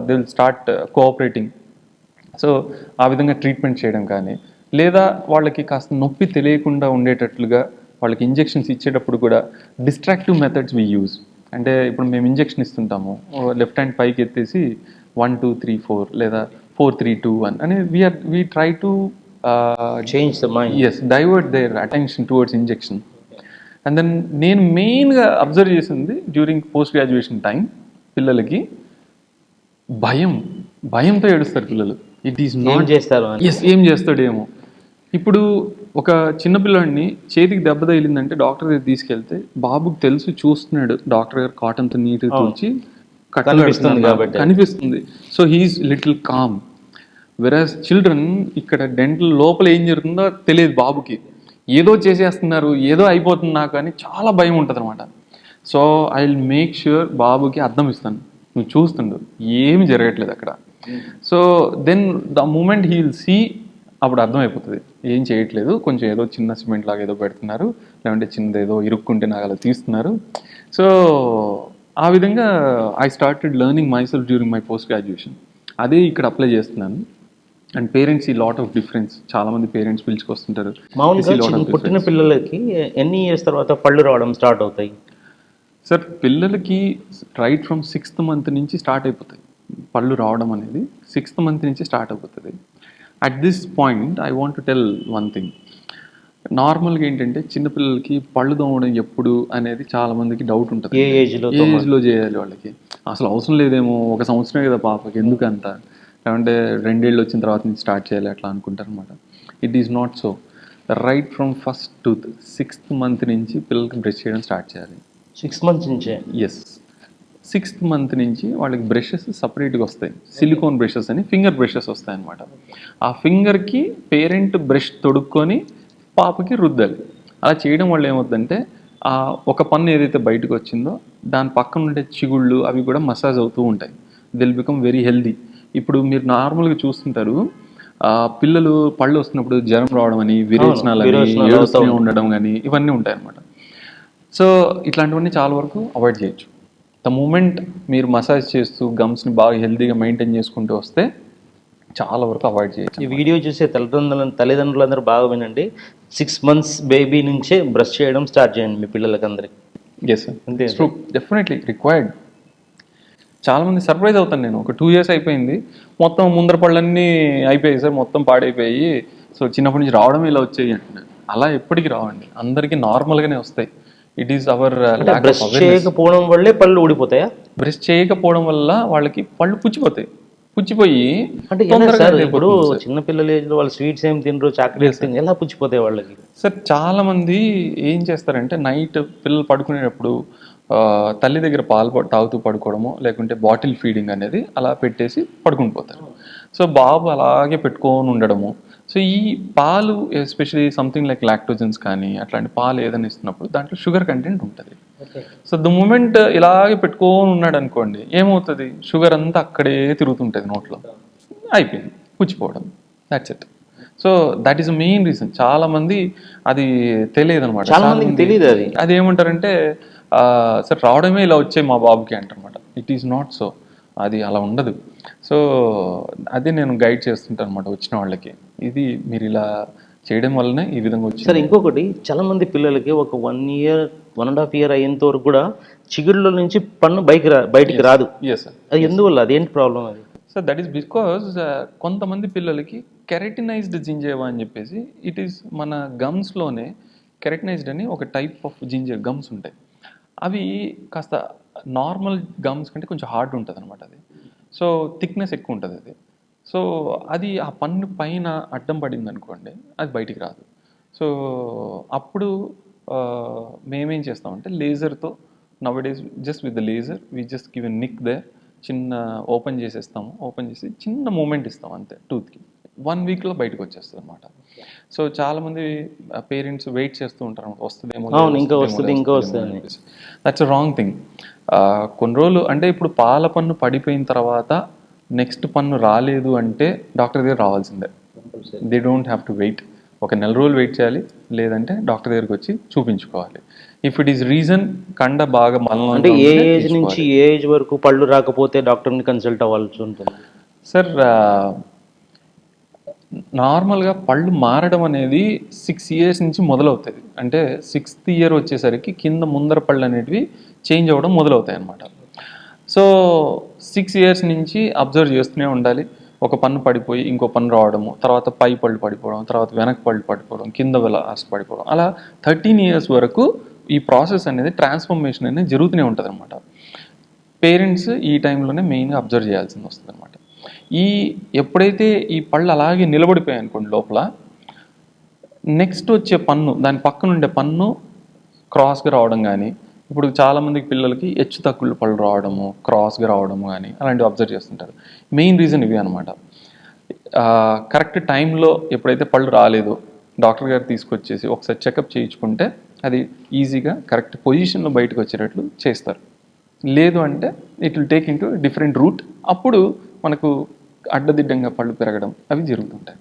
they will start cooperating. So ఆ విధంగా ట్రీట్మెంట్ చేయడం కానీ, లేదా వాళ్ళకి కాస్త నొప్పి తెలియకుండా ఉండేటట్లుగా వాళ్ళకి ఇంజెక్షన్స్ ఇచ్చేటప్పుడు కూడా డిస్ట్రాక్టివ్ మెథడ్స్ వి యూజ్. అంటే ఇప్పుడు మేము ఇంజెక్షన్ ఇస్తుంటాము, లెఫ్ట్ హ్యాండ్ పైకి ఎత్తేసి 1 2 3 4 లేదా 4 3 2 1 అని we try to change the mind. Yes divert their attention towards injection. And then నేను మెయిన్గా అబ్జర్వ్ చేసింది డ్యూరింగ్ పోస్ట్ గ్రాడ్యుయేషన్ టైం, పిల్లలకి భయంతో ఏడుస్తారు పిల్లలు. ఇట్ ఈస్ ఏం నాట్ చేస్తారు అని. ఎస్ ఏం చేస్తాడేమో. ఇప్పుడు ఒక చిన్నపిల్లాడిని చేతికి దెబ్బ తగిలిందంటే డాక్టర్ దగ్గర తీసుకెళ్తే బాబుకి తెలుసు, చూస్తున్నాడు డాక్టర్ గారు కాటన్తో నీట్గా తుడిచి కనిపిస్తుంది కాబట్టి. కనిపిస్తుంది. So he's little calm. Whereas children ఇక్కడ డెంటల్ లోపల ఏం జరుగుతుందో తెలియదు బాబుకి. ఏదో చేసేస్తున్నారు, ఏదో అయిపోతుంది నాకు అని చాలా భయం ఉంటుంది అనమాట. So I will make sure బాబుకి అర్థం ఇస్తాను, నువ్వు చూస్తుండు ఏమి జరగట్లేదు అక్కడ. So then the moment he will see, అప్పుడు అర్థమైపోతుంది ఏం చేయట్లేదు, కొంచెం ఏదో చిన్న సిమెంట్ లాగా ఏదో పెడుతున్నారు, లేదంటే చిన్నది ఏదో ఇరుక్కుంటే నాకు అలా తీస్తున్నారు. సో ఆ విధంగా I started learning my self during my post graduation. అదే ఇక్కడ అప్లై చేస్తున్నాను. అండ్ పేరెంట్స్ ఈ లాట్ ఆఫ్ డిఫరెన్స్, చాలా మంది పేరెంట్స్ పిలుచుకొస్తుంటారు. మామూలుగా పుట్టిన పిల్లలకి ఎన్ని ఇయర్స్ తర్వాత పళ్ళు రావడం స్టార్ట్ అవుతాయి? సార్ పిల్లలకి రైట్ ఫ్రమ్ 6th మంత్ నుంచి స్టార్ట్ అయిపోతాయి పళ్ళు రావడం అనేది. 6th మంత్ నుంచి స్టార్ట్ అయిపోతుంది. At this point I want to tell one thing. నార్మల్గా ఏంటంటే చిన్నపిల్లలకి పళ్ళు తోమడం ఎప్పుడు అనేది చాలా మందికి డౌట్ ఉంటుంది. ఏ ఏజ్లో చేయాలి వాళ్ళకి, అసలు అవసరం లేదేమో, 1 సంవత్సరమే కదా పాపకి ఎందుకు అంత, లేదంటే 2 ఏళ్ళు వచ్చిన తర్వాత నుంచి స్టార్ట్ చేయాలి అట్లా అనుకుంటారు అనమాట. It is not so. Right from first to 6th month నుంచి పిల్లలకి బ్రష్ చేయడం స్టార్ట్ చేయాలి. 6 months నుంచే? ఎస్, 6th మంత్ నుంచి వాళ్ళకి బ్రషెస్ సపరేట్గా వస్తాయి. సిలికాన్ బ్రషెస్ అని ఫింగర్ బ్రషెస్ వస్తాయి అనమాట. ఆ ఫింగర్కి పేరెంట్ బ్రష్ తొడుక్కొని పాపకి రుద్దాలి. అలా చేయడం వల్ల ఏమవుతుందంటే ఆ ఒక పన్ను ఏదైతే బయటకు వచ్చిందో దాని పక్కన ఉండే చిగుళ్ళు అవి కూడా మసాజ్ అవుతూ ఉంటాయి. Dil become very healthy. ఇప్పుడు మీరు నార్మల్గా చూస్తుంటారు పిల్లలు పళ్ళు వస్తున్నప్పుడు జ్వరం రావడం అని, విరేచనాలు ఏడుస్తూ ఉండడం కానీ ఇవన్నీ ఉంటాయి అన్నమాట. సో ఇట్లాంటివన్నీ చాలా వరకు అవాయిడ్ చేయొచ్చు. ద మూమెంట్ మీరు మసాజ్ చేస్తూ గమ్స్ని బాగా హెల్తీగా మెయింటైన్ చేసుకుంటూ వస్తే చాలా వరకు అవాయిడ్ చేయొచ్చు. ఈ వీడియో చూసే తల్లిదండ్రులందరూ బాగా వినండి. 6 months బేబీ నుంచే బ్రష్ చేయడం స్టార్ట్ చేయండి మీ పిల్లలకి అందరికి. ఎస్ సార్, అంతే, డెఫినెట్లీ రిక్వైర్డ్. చాలామంది సర్ప్రైజ్ అవుతాను నేను. ఒక 2 years అయిపోయింది, మొత్తం ముందర పళ్ళన్నీ అయిపోయాయి సార్, మొత్తం పాడైపోయి, సో చిన్నప్పటి నుంచి రావడమే ఇలా వచ్చాయి అంటున్నాను. అలా ఎప్పటికీ రావండి, అందరికీ నార్మల్గానే వస్తాయి. ఇట్ ఈస్ అవర్ బ్రష్ చేయకపోవడం వల్లే పళ్ళు ఊడిపోతాయా? బ్రష్ చేయకపోవడం వల్ల వాళ్ళకి పళ్ళు పుచ్చిపోయి అంటే ఇప్పుడు చిన్నపిల్లల ఏజ్లో వాళ్ళు స్వీట్స్ ఏం తినరు, చాక్లెట్స్ తినరు, ఎలా పుచ్చిపోతాయి వాళ్ళకి? సార్ చాలా మంది ఏం చేస్తారంటే నైట్ పిల్లలు పడుకునేటప్పుడు తల్లి దగ్గర పాలు తాగుతూ పడుకోవడము, లేకుంటే బాటిల్ ఫీడింగ్ అనేది అలా పెట్టేసి పడుకుని పోతారు. సో బాబు అలాగే పెట్టుకొని ఉండడము. సో ఈ పాలు ఎస్పెషలీ సంథింగ్ లైక్ లాక్టోజన్స్ కానీ అట్లాంటి పాలు ఏదైనా ఇస్తున్నప్పుడు దాంట్లో షుగర్ కంటెంట్ ఉంటుంది. సో ద మూమెంట్ ఇలాగే పెట్టుకొని ఉన్నాడు అనుకోండి, ఏమవుతుంది, షుగర్ అంతా అక్కడే తిరుగుతుంటుంది నోట్లో, అయిపోయింది పుచ్చిపోవడం. That's it. So that is main reason. చాలా మంది అది తెలియదు అనమాట. చాలా మందికి తెలియదు అది. అది ఏమంటారంటే సార్ రావడమే ఇలా వచ్చాయి మా బాబుకి అంటారనమాట. ఇట్ ఈస్ నాట్ సో, అది అలా ఉండదు. సో అదే నేను గైడ్ చేస్తుంటాను అనమాట వచ్చిన వాళ్ళకి, ఇది మీరు ఇలా చేయడం వల్లనే ఈ విధంగా వచ్చింది. సార్ ఇంకొకటి, చాలా మంది పిల్లలకి ఒక 1 year 1.5 year అయ్యేంత వరకు కూడా చిగుళ్ళ నుంచి పన్ను బయటికి రాదు. అది ఎందువల్ల, అదేంటి ప్రాబ్లం అది? సో దట్ ఈస్ బికాజ్ కొంతమంది పిల్లలకి కెరటినైజ్డ్ జింజేవా అని చెప్పేసి, ఇట్ ఈస్ మన గమ్స్లోనే కెరటినైజ్డ్ అని ఒక టైప్ ఆఫ్ జింజర్ గమ్స్ ఉంటాయి. అవి కాస్త నార్మల్ గమ్స్ కంటే కొంచెం హార్డ్ ఉంటుంది అనమాట అది. సో థిక్నెస్ ఎక్కువ ఉంటుంది అది. సో అది ఆ పన్ను పైన అడ్డం పడింది అనుకోండి, అది బయటికి రాదు. సో అప్పుడు మేమేం చేస్తామంటే లేజర్తో, now days just with the laser we just give a nick there, చిన్న ఓపెన్ చేసేస్తాము, ఓపెన్ చేసి చిన్న మూమెంట్ ఇస్తాం అంతే టూత్కి, 1 వీక్లో బయటకు వచ్చేస్తుంది అనమాట. సో చాలామంది పేరెంట్స్ వెయిట్ చేస్తూ ఉంటారు అనమాట, వస్తుందేమో ఇంకా వస్తుంది ఇంకా వస్తుంది. That's wrong thing. కొన్ని రోజులు అంటే ఇప్పుడు పాల పన్ను పడిపోయిన తర్వాత నెక్స్ట్ పన్ను రాలేదు అంటే డాక్టర్ దగ్గర రావాల్సిందే. They don't have to wait. ఒక నెల రోజులు వెయిట్ చేయాలి, లేదంటే డాక్టర్ దగ్గరికి వచ్చి చూపించుకోవాలి. ఇఫ్ ఇట్ ఈస్ రీజన్ కండ బాగా మలంగా అంటే ఏ ఏజ్ నుంచి ఏ ఏజ్ వరకు పళ్ళు రాకపోతే డాక్టర్ని కన్సల్ట్ అవ్వాల్సి ఉంటుంది? సార్ నార్మల్గా పళ్ళు మారడం అనేది 6 ఇయర్స్ నుంచి మొదలవుతుంది. అంటే 6th ఇయర్ వచ్చేసరికి కింద ముందర పళ్ళు అనేటివి చేంజ్ అవ్వడం మొదలవుతాయి అన్నమాట. సో 6 ఇయర్స్ నుంచి అబ్జర్వ్ చేస్తూనే ఉండాలి. ఒక పన్ను పడిపోయి ఇంకో పన్ను రావడము, తర్వాత పై పళ్ళు పడిపోవడం, తర్వాత వెనక పళ్ళు పడిపోవడం, కింద లాస్ట్ పడిపోవడం, అలా 13 ఇయర్స్ వరకు ఈ ప్రాసెస్ అనేది ట్రాన్స్ఫర్మేషన్ అనేది జరుగుతూనే ఉంటుంది అనమాట. పేరెంట్స్ ఈ టైంలోనే మెయిన్గా అబ్జర్వ్ చేయాల్సింది వస్తుంది అనమాట. ఎప్పుడైతే ఈ పళ్ళు అలాగే నిలబడిపోయాయి అనుకోండి లోపల, నెక్స్ట్ వచ్చే పన్ను, దాని పక్కన ఉండే పన్ను క్రాస్గా రావడం కానీ, ఇప్పుడు చాలామందికి పిల్లలకి హెచ్చు తక్కువ పళ్ళు రావడము, క్రాస్గా రావడము కానీ అలాంటివి అబ్జర్వ్ చేస్తుంటారు. మెయిన్ రీజన్ ఇవి అనమాట. కరెక్ట్ టైంలో ఎప్పుడైతే పళ్ళు రాలేదో డాక్టర్ గారు తీసుకొచ్చేసి ఒకసారి చెకప్ చేయించుకుంటే అది ఈజీగా కరెక్ట్ పొజిషన్లో బయటకు వచ్చేటట్లు చేస్తారు. లేదు అంటే it will take into different route, అప్పుడు మనకు అడ్డదిడ్డంగా పళ్ళు పెరగడం అవి జరుగుతుంటాయి.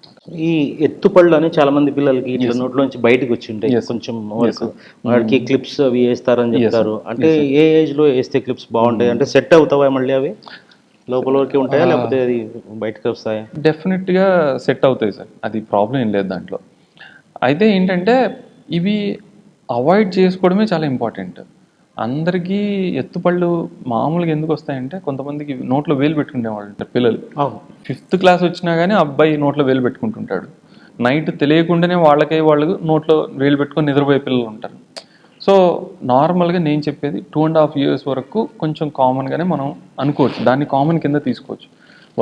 ఈ ఎత్తు పళ్ళు అని చాలా మంది పిల్లలకి ఇట్లా నోట్లో నుంచి బయటకు వచ్చి ఉంటాయి కొంచెం వరకు, వాడికి క్లిప్స్ అవి వేస్తారని చెప్తారు. అంటే ఏ ఏజ్ లో వేస్తే క్లిప్స్ బాగుంటాయి? అంటే సెట్ అవుతావా మళ్ళీ అవి లోపల వరకు ఉంటాయా లేకపోతే అది బయటకు వస్తాయా? డెఫినెట్గా సెట్ అవుతాయి సార్, అది ప్రాబ్లం ఏం లేదు దాంట్లో. అయితే ఏంటంటే ఇవి అవాయిడ్ చేసుకోవడమే చాలా ఇంపార్టెంట్. అందరికీ ఎత్తుపళ్ళు మామూలుగా ఎందుకు వస్తాయంటే, కొంతమందికి నోట్లో వేలు పెట్టుకునేవాళ్ళు ఉంటారు పిల్లలు. 5th క్లాస్ వచ్చినా కానీ అబ్బాయి నోట్లో వేలు పెట్టుకుంటుంటాడు. నైట్ తెలియకుండానే వాళ్ళు నోట్లో వేలు పెట్టుకొని నిద్రపోయే పిల్లలు ఉంటారు. సో నార్మల్గా నేను చెప్పేది 2.5 ఇయర్స్ వరకు కొంచెం కామన్గానే మనం అనుకోవచ్చు, దాన్ని కామన్ కింద తీసుకోవచ్చు.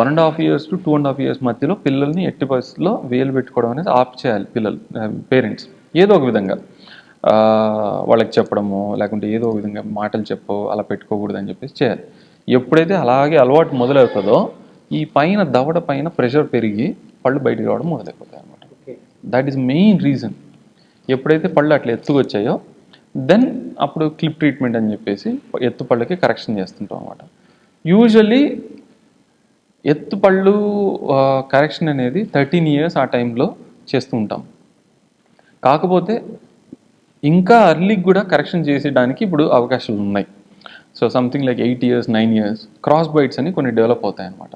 1.5 ఇయర్స్ టు 2.5 ఇయర్స్ మధ్యలో పిల్లల్ని ఎట్టి పరిస్థితుల్లో వేలు పెట్టుకోవడం అనేది ఆప్ చేయాలి. పేరెంట్స్ ఏదో ఒక విధంగా వాళ్ళకి చెప్పడము, లేకుంటే ఏదో ఒక విధంగా మాటలు చెప్పో అలా పెట్టుకోకూడదు అని చెప్పేసి చేయాలి. ఎప్పుడైతే అలాగే అలవాటు మొదలవుతుందో ఈ పైన దవడ పైన ప్రెషర్ పెరిగి పళ్ళు బయటకు రావడం మొదలైపోతాయి అన్నమాట. That is main reason. ఎప్పుడైతే పళ్ళు అట్లా ఎత్తుకొచ్చాయో దెన్ అప్పుడు క్లిప్ ట్రీట్మెంట్ అని చెప్పేసి ఎత్తు పళ్ళకి కరెక్షన్ చేస్తుంటాం అన్నమాట. యూజువల్లీ ఎత్తు పళ్ళు కరెక్షన్ అనేది 13 ఇయర్స్ ఆ టైంలో చేస్తూ ఉంటాం. కాకపోతే ఇంకా అర్లీకి కూడా కరెక్షన్ చేసేయడానికి ఇప్పుడు అవకాశాలు ఉన్నాయి. So something like 8 years 9 years cross bites అని కొన్ని డెవలప్ అవుతాయి అన్నమాట.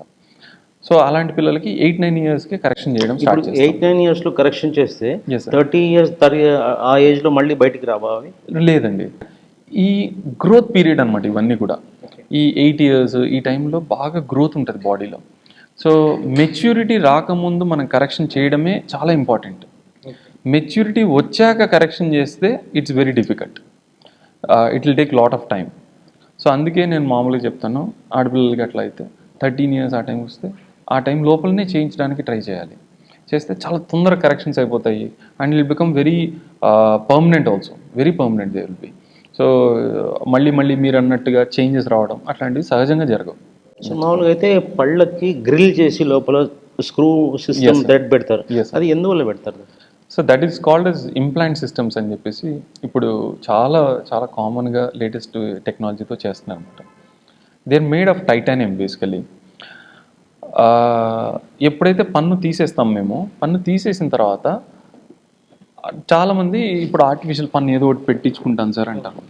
సో అలాంటి పిల్లలకి 8-9 ఇయర్స్కి కరెక్షన్ చేయడం స్టార్ట్ చేస్తాం. 8-9 ఇయర్స్లో కరెక్షన్ చేస్తే 30 ఇయర్స్ ఆ ఏజ్లో మళ్ళీ బయటికి రావాలి? లేదండి, ఈ గ్రోత్ పీరియడ్ అనమాట ఇవన్నీ కూడా. ఈ 8 ఇయర్స్ ఈ టైంలో బాగా గ్రోత్ ఉంటుంది బాడీలో. సో మెచ్యూరిటీ రాకముందు మనం కరెక్షన్ చేయడమే చాలా ఇంపార్టెంట్. మెచ్యూరిటీ వచ్చాక కరెక్షన్ చేస్తే it's very difficult, it will take lot of time. So అందుకే నేను మామూలుగా చెప్తాను, ఆడపిల్లలకి అట్లా అయితే 13 ఇయర్స్ ఆ టైం వస్తే ఆ టైం లోపలనే చేయించడానికి ట్రై చేయాలి. చేస్తే చాలా తొందరగా కరెక్షన్స్ అయిపోతాయి and will become very permanent also, very permanent they will be. So మళ్ళీ మీరు అన్నట్టుగా చేంజెస్ రావడం అట్లాంటివి సహజంగా జరగవు. సో మామూలుగా అయితే పళ్ళకి గ్రిల్ చేసి లోపల స్క్రూ సిస్టమ్ థ్రెడ్ పెడతారు, అది ఎందువల్ల పెడతారు? So that is called as implant systems అని చెప్పేసి ఇప్పుడు చాలా చాలా కామన్గా లేటెస్ట్ టెక్నాలజీతో చేస్తున్నారు అనమాట. They are made of titanium basically. ఎప్పుడైతే పన్ను తీసేస్తాం మేము, పన్ను తీసేసిన తర్వాత చాలామంది ఇప్పుడు ఆర్టిఫిషియల్ పన్ను ఏదో ఒకటి పెట్టించుకుంటాను సార్ అంటారు.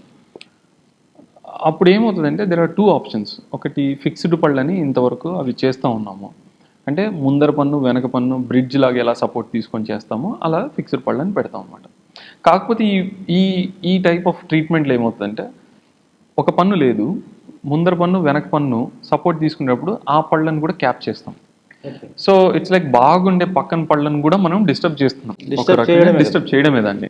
అప్పుడు ఏమవుతుందంటే దెర్ ఆర్ 2 ఆప్షన్స్. ఒకటి ఫిక్స్డ్ పళ్ళని ఇంతవరకు అవి చేస్తూ ఉన్నాము, అంటే ముందర పన్ను వెనక పన్ను బ్రిడ్జ్ లాగా ఎలా సపోర్ట్ తీసుకొని చేస్తామో అలా ఫిక్స్డ్ పళ్ళని పెడతాం అనమాట. కాకపోతే ఈ ఈ టైప్ ఆఫ్ ట్రీట్మెంట్లో ఏమవుతుందంటే ఒక పన్ను లేదు, ముందర పన్ను వెనక పన్ను సపోర్ట్ తీసుకునేటప్పుడు ఆ పళ్ళను కూడా క్యాప్ చేస్తాం. సో ఇట్స్ లైక్ బాగుండే పక్కన పళ్ళను కూడా మనం డిస్టర్బ్ చేస్తున్నాం, డిస్టర్బ్ చేయడమే దాన్ని.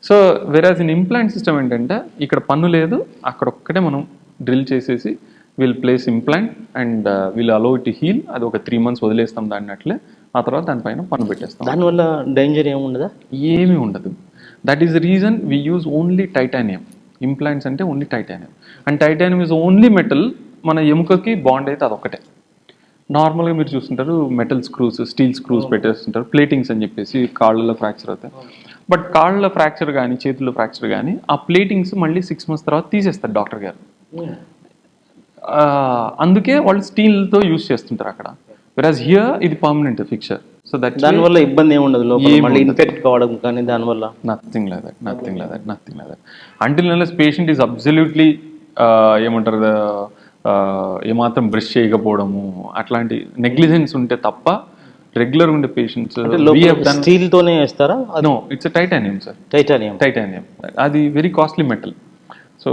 So whereas in implant system ఏంటంటే ఇక్కడ పన్ను లేదు, అక్కడ ఒక్కటే మనం డ్రిల్ చేసేసి will place implant and will allow it heal. అది ఒక 3 months వదిలేస్తాం దాన్ని అట్లే, ఆ తర్వాత దానిపైన పన్ను పెట్టేస్తాం. దానివల్ల డేంజర్ ఏముండదా? ఏమీ ఉండదు. That is the reason we use only titanium. Implants అంటే only titanium, and titanium is only metal మన ఎముకకి బాండ్ అయితే అదొక్కటే. నార్మల్గా మీరు చూస్తుంటారు మెటల్ స్క్రూస్, స్టీల్ స్క్రూస్ పెట్టేస్తుంటారు, ప్లేటింగ్స్ అని చెప్పేసి కాళ్ళలో ఫ్రాక్చర్ అవుతాయి. బట్ కాళ్ళలో ఫ్రాక్చర్ కానీ చేతుల్లో ఫ్రాక్చర్ కానీ ఆ ప్లేటింగ్స్ మళ్ళీ 6 months తర్వాత తీసేస్తారు డాక్టర్ గారు. అందుకే వాళ్ళు స్టీల్తో యూస్ చేస్తుంటారు అక్కడ. వెరాజ్ హియర్ ఇది పర్మనెంట్ ఫిక్చర్. సో దట్ దానివల్ల ఇబ్బంది ఏముండదు, లోపల మళ్ళీ ఇన్ఫెక్ట్ కావడం కానీ దానివల్ల nothing like that. Until unless patient is absolutely ఏమంటారు ఏమాత్రం బ్రష్ చేయకపోవడము అట్లాంటి నెగ్లిజెన్స్ ఉంటే తప్ప రెగ్యులర్ ఉండే పేషెంట్స్ స్టీల్ తోనే వేస్తారా? No, it's titanium sir. Titanium అది వెరీ కాస్ట్లీ మెటల్. సో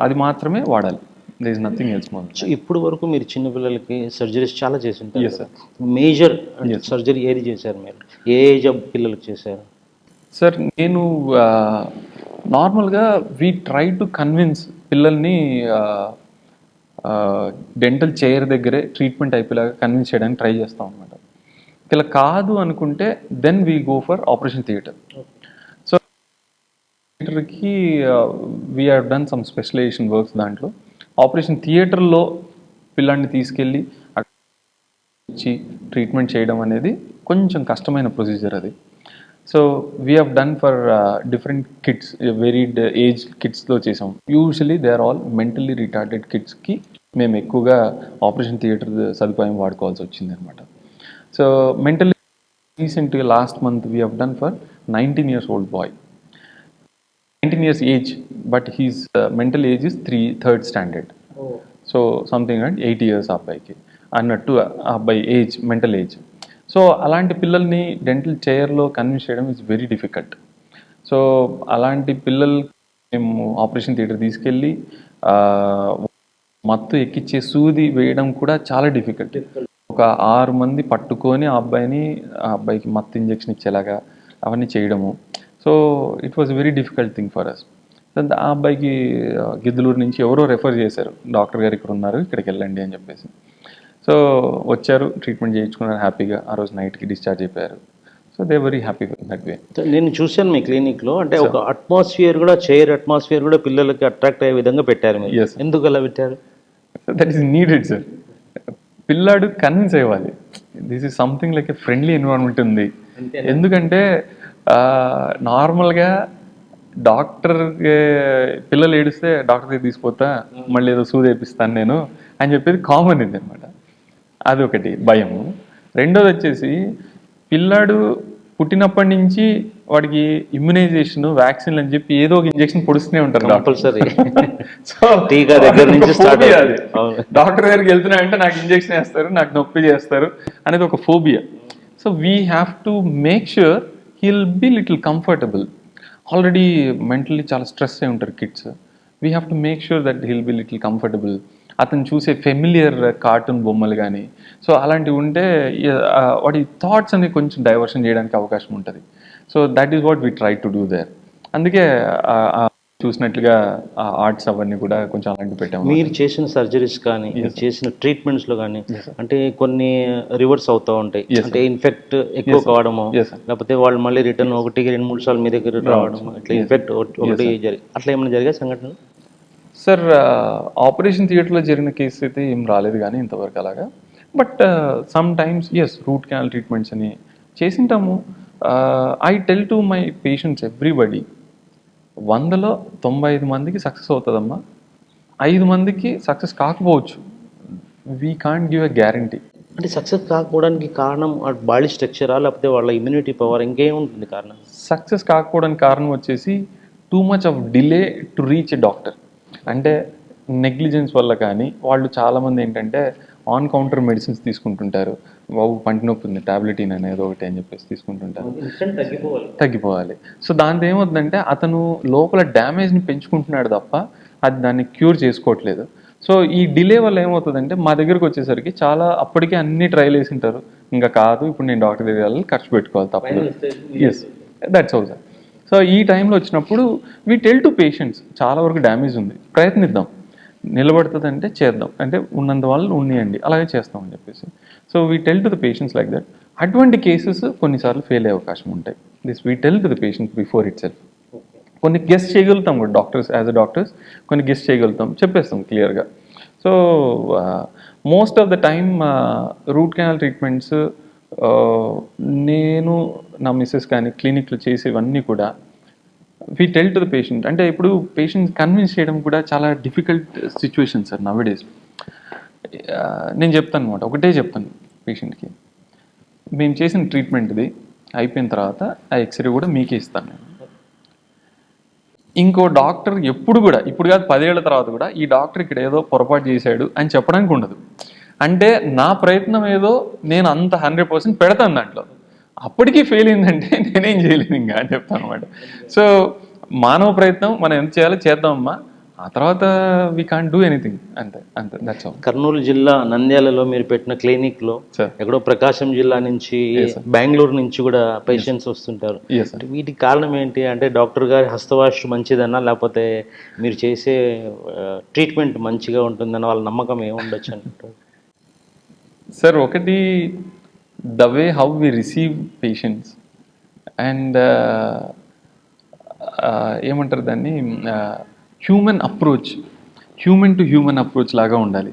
అది మాత్రమే వాడాలి. There is nothing else more. So ఇప్పుడు వరకు మీరు చిన్నపిల్లలకి సర్జరీస్ చాలా చేసింటారు. Yes sir. మేజర్ సర్జరీ ఏది చేశారు మీరు? ఏ ఏజ్ ఆఫ్ పిల్లలకి చేశారు? సార్ నేను నార్మల్గా వీ ట్రై టు కన్విన్స్ పిల్లల్ని డెంటల్ చైర్ దగ్గరే ట్రీట్మెంట్ అయిపోయేలాగా కన్విన్స్ చేయడానికి ట్రై చేస్తాం అనమాట. ఇలా కాదు అనుకుంటే then we go for operation theatre. So థియేటర్కి we have done some specialisation works. దాంట్లో ఆపరేషన్ థియేటర్లో పిల్లాడిని తీసుకెళ్ళి ఇచ్చి ట్రీట్మెంట్ చేయడం అనేది కొంచెం కష్టమైన ప్రొసీజర్ అది. So we have done for different kids, varied age కిడ్స్లో చేసాం. Usually they are all mentally retarded కిడ్స్కి మేము ఎక్కువగా ఆపరేషన్ థియేటర్ సదుపాయం వాడుకోవాల్సి వచ్చింది అనమాట. సో మెంటల్లీ రీసెంట్గా last month we have done for 19 years old boy, 19 years age, but his mental age is 3rd standard. So something అంటే 8 years ఆ అబ్బాయికి అన్నట్టు ఆ అబ్బాయి ఏజ్, మెంటల్ ఏజ్. సో అలాంటి పిల్లల్ని డెంటల్ చైర్లో కన్విన్స్ చేయడం ఇస్ వెరీ డిఫికల్ట్. సో అలాంటి పిల్లలు మేము ఆపరేషన్ థియేటర్ తీసుకెళ్ళి మత్తు ఎక్కిచ్చే సూది వేయడం కూడా చాలా డిఫికల్ట్. ఒక 6 మంది పట్టుకొని ఆ అబ్బాయికి మత్తు ఇంజెక్షన్ ఇచ్చేలాగా అవన్నీ చేయడము. So it was very difficult thing for us. ఆ అబ్బాయికి గిద్దలూరు నుంచి ఎవరో రెఫర్ చేశారు, డాక్టర్ గారు ఇక్కడ ఉన్నారు, ఇక్కడికి వెళ్ళండి అని చెప్పేసి. సో వచ్చారు, ట్రీట్మెంట్ చేయించుకున్నారు హ్యాపీగా. ఆ రోజు నైట్కి డిశ్చార్జ్ అయిపోయారు. So they very happy that way. నేను చూశాను మీ క్లినిక్లో, అంటే ఒక అట్మాస్ఫియర్ కూడా, చైర్ అట్మాస్ఫియర్ కూడా పిల్లలకి అట్రాక్ట్ అయ్యే విధంగా పెట్టారు మీరు. Yes. ఎందుకు అలా పెట్టారు? That is needed sir. పిల్లాడు కన్విన్స్ అవ్వాలి this is something like a friendly environment ఉంది. ఎందుకంటే నార్మల్గా డాక్టర్ పిల్లలు ఏడిస్తే డాక్టర్ దగ్గర తీసుకుపోతా, మళ్ళీ ఏదో సూది వేపిస్తాను నేను అని చెప్పేది కామన్ ఇది అనమాట. అది ఒకటి భయము. రెండోది వచ్చేసి పిల్లాడు పుట్టినప్పటి నుంచి వాడికి ఇమ్యునైజేషన్, వ్యాక్సిన్లు అని చెప్పి ఏదో ఒక ఇంజెక్షన్ పొడుస్తూనే ఉంటారు కంపల్సరీ. సో టీకా దగ్గర నుంచి స్టార్ట్ అయ్యాది. డాక్టర్ దగ్గరికి వెళ్తున్నా అంటే నాకు ఇంజెక్షన్ వేస్తారు, నాకు నొప్పి చేస్తారు అనేది ఒక phobia. So we have to make sure he'll be little comfortable. Already mentally చాలా స్ట్రెస్ అయి ఉంటారు kids. We have to make sure that he'll be little comfortable. అతను చూసే ఫెమిలియర్ కార్టూన్ బొమ్మలు కానీ సో అలాంటివి ఉంటే వాడి థాట్స్ అనేవి కొంచెం డైవర్షన్ చేయడానికి అవకాశం ఉంటుంది. So that is what we try to do there. అందుకే చూసినట్లుగా ఆర్ట్స్ అవన్నీ కూడా కొంచెం అలాంటివి పెట్టాము. మీరు చేసిన సర్జరీస్ కానీ, చేసిన ట్రీట్మెంట్స్లో కానీ అంటే కొన్ని రివర్స్ అవుతూ ఉంటాయి, అంటే ఇన్ఫెక్ట్ ఎక్కువ కావడము, లేకపోతే వాళ్ళు మళ్ళీ రిటర్న్ 1-2-3 సార్లు మీ దగ్గర రావడం, ఇట్లా ఇన్ఫెక్ట్ ఒకటి అట్లా ఏమైనా జరిగే సంఘటనలు? సార్ ఆపరేషన్ థియేటర్లో జరిగిన కేసు అయితే ఏం రాలేదు కానీ ఇంతవరకు అలాగా. But some times yes, root canal treatments అని చేసింటాము. I tell to my patients everybody, 100లో 95 మందికి సక్సెస్ అవుతుందమ్మా, 5 మందికి సక్సెస్ కాకపోవచ్చు. We can't give a guarantee. అంటే సక్సెస్ కాకపోవడానికి కారణం బాడీ స్ట్రక్చరా, లేకపోతే వాళ్ళ ఇమ్యూనిటీ పవర్, ఇంకేముంటుంది కారణం? సక్సెస్ కాకపోవడానికి కారణం వచ్చేసి two much of delay to reach a doctor. అంటే నెగ్లిజెన్స్ వల్ల కానీ, వాళ్ళు చాలామంది ఏంటంటే ఆన్ కౌంటర్ మెడిసిన్స్ తీసుకుంటుంటారు. బాబు పంటి నొప్పి ఉంది, టాబ్లెట్ అనేది ఒకటి అని చెప్పేసి తీసుకుంటుంటారు, తగ్గిపోవాలి. సో దాంతో ఏమవుతుందంటే అతను లోపల డ్యామేజ్ని పెంచుకుంటున్నాడు తప్ప అది దాన్ని క్యూర్ చేసుకోవట్లేదు. సో ఈ డిలే వల్ల ఏమవుతుందంటే మా దగ్గరకు వచ్చేసరికి చాలా అప్పటికే అన్ని ట్రైల్ వేసి ఉంటారు, ఇంకా కాదు ఇప్పుడు నేను డాక్టర్ దగ్గర వెళ్ళాలి, ఖర్చు పెట్టుకోవాలి తప్పదు. Yes, that's all sir. So ఈ టైంలో వచ్చినప్పుడు వీ టెల్ టు పేషెంట్స్ చాలా వరకు డ్యామేజ్ ఉంది, ప్రయత్నిద్దాం, నిలబడుతుంది అంటే చేద్దాం, అంటే ఉన్నంత వాళ్ళు ఉన్నియండి, అలాగే చేస్తామని చెప్పేసి. So we tell to the patients like that. అటువంటి కేసెస్ కొన్నిసార్లు ఫెయిల్ అయ్యే అవకాశం ఉంటాయి. This we tell to the patients before itself. కొన్ని గెస్ట్ చేయగలుగుతాం కూడా డాక్టర్స్, యాజ్ అ డాక్టర్స్ కొన్ని గెస్ట్ చేయగలుగుతాం, చెప్పేస్తాం క్లియర్గా. So most of the time root canal treatments నేను నా మిస్సెస్ కానీ క్లినిక్లో చేసేవన్నీ కూడా we tell to the patient. అంటే ఇప్పుడు పేషెంట్ కన్విన్స్ చేయడం కూడా చాలా డిఫికల్ట్ సిచ్యువేషన్ సార్ నవడేస్. నేను చెప్తాను అనమాట, ఒకటే చెప్తాను పేషెంట్కి, మేము చేసిన ట్రీట్మెంట్ది అయిపోయిన తర్వాత ఆ ఎక్స్రే కూడా మీకే ఇస్తాను నేను. ఇంకో డాక్టర్ ఎప్పుడు కూడా, ఇప్పుడు కాదు 10 ఏళ్ల తర్వాత కూడా, ఈ డాక్టర్ ఇక్కడ ఏదో పొరపాటు చేశాడు అని చెప్పడానికి ఉండదు. అంటే నా ప్రయత్నం ఏదో నేను అంత 100% పెడతాను దాంట్లో. అప్పటికీ ఫెయిల్ అయిందంటే నేనేం చేయలేను ఇంకా అని చెప్తాను అనమాట. సో మానవ ప్రయత్నం మనం ఎంత చేయాలో చేద్దామమ్మా, ఆ తర్వాత వీ కాంట్ డూ ఎనీథింగ్, అంతే అంతే, దట్స్ ఆల్. కర్నూలు జిల్లా నంద్యాలలో మీరు పెట్టిన క్లినిక్లో ఎక్కడో ప్రకాశం జిల్లా నుంచి, బెంగళూరు నుంచి కూడా పేషెంట్స్ వస్తుంటారు. అంటే వీటికి కారణం ఏంటి? అంటే డాక్టర్ గారి హస్తవాష్ మంచిదన్నా, లేకపోతే మీరు చేసే ట్రీట్మెంట్ మంచిగా ఉంటుందన్న వాళ్ళ నమ్మకం ఏముండొచ్చు అంటారు? సార్ ఒకటి, the way how we receive patients and ఏమంటారు దాన్ని, human approach, human to human approach లాగా ఉండాలి.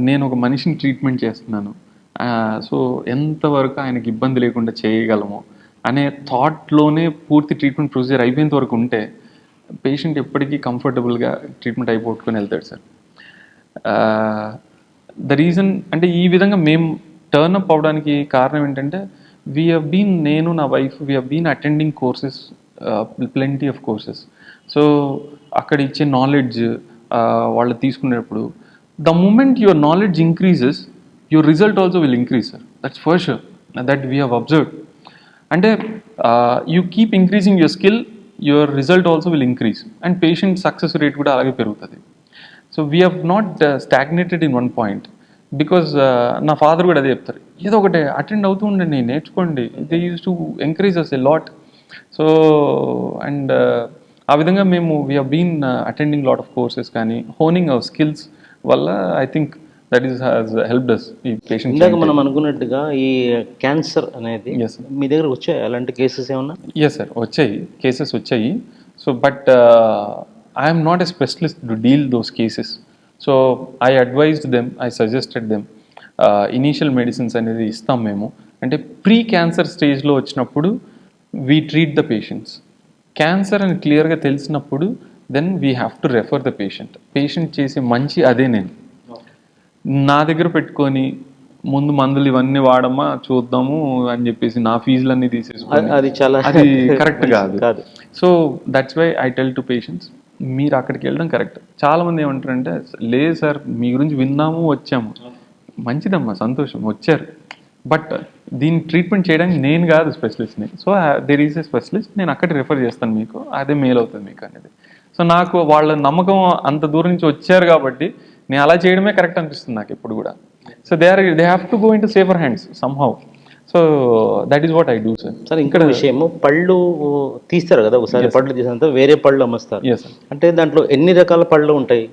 నేను ఒక మనిషిని ట్రీట్మెంట్ చేస్తున్నాను, సో ఎంతవరకు ఆయనకి ఇబ్బంది లేకుండా చేయగలము అనే థాట్లోనే పూర్తి ట్రీట్మెంట్ ప్రొసీజర్ అయిపోయేంత వరకు ఉంటే పేషెంట్ ఎప్పటికీ కంఫర్టబుల్గా ట్రీట్మెంట్ అయిపోట్టుకొని వెళ్తాడు సార్. ద రీజన్ అంటే ఈ విధంగా మేము టర్న్అప్ అవడానికి కారణం ఏంటంటే, నేను నా wife we have been attending courses, plenty of courses. So అక్కడ ఇచ్చే నాలెడ్జ్ వాళ్ళు తీసుకునేటప్పుడు, the moment your knowledge increases, your result also will increase sir. That's for sure, that we have observed. అంటే you keep increasing your skill, your result also will increase, and patient success rate కూడా అలాగే పెరుగుతుంది. So we have not stagnated in one point. Because నా father కూడా అదే చెప్తారు, ఏదో ఒకటి అటెండ్ అవుతూ ఉండండి, నేర్చుకోండి, they use to encourage us a lot. So and ఆ విధంగా మేము we have been attending lot of courses, కానీ హోనింగ్ అవర్ స్కిల్స్ వల్ల I think that is has helped us. ఈ పేషెంట్ ఇందాక మనం అనుకున్నట్టుగా ఈ క్యాన్సర్ అనేది మీ దగ్గర వచ్చాయి అలాంటి కేసెస్ ఏమన్నా? ఎస్ సార్, వచ్చాయి, కేసెస్ వచ్చాయి. So but I'm not a specialist to deal those cases. So I advised them, I suggested them. Initial medicines అనేది ఇస్తాం మేము. అంటే ప్రీ క్యాన్సర్ స్టేజ్లో వచ్చినప్పుడు we treat the patients. Cancer అని క్లియర్గా తెలిసినప్పుడు then we have to refer the patient. Patient చేసే మంచి అదే. నేను నా దగ్గర పెట్టుకొని ముందు మందులు ఇవన్నీ వాడమ్మా చూద్దాము అని చెప్పేసి నా ఫీజులన్నీ తీసేసుకొని అది కరెక్ట్ కాదు. So that's why I tell to patients, మీరు అక్కడికి వెళ్ళడం కరెక్ట్. చాలామంది ఏమంటారంటే, లేదు సార్ మీ గురించి విన్నాము వచ్చాము, మంచిదమ్మా సంతోషం వచ్చారు, బట్ దీన్ని ట్రీట్మెంట్ చేయడానికి నేను కాదు స్పెషలిస్ట్ని. So there is a specialist, నేను అక్కడ రిఫర్ చేస్తాను మీకు, అదే మేలు అవుతుంది మీకు అనేది. సో నాకు వాళ్ళ నమ్మకం, అంత దూరం నుంచి వచ్చారు కాబట్టి నేను అలా చేయడమే కరెక్ట్ అనిపిస్తుంది నాకు ఎప్పుడు కూడా. So they have to go in to safer hands somehow. So that is what I do sir. Sir ఇక్కడ విషయము, పళ్ళు తీస్తారు కదా ఒకసారి, పళ్ళు తీసినంత వేరే పళ్ళు అమ్మస్తారు. అంటే దాంట్లో ఎన్ని రకాల పళ్ళు ఉంటాయి?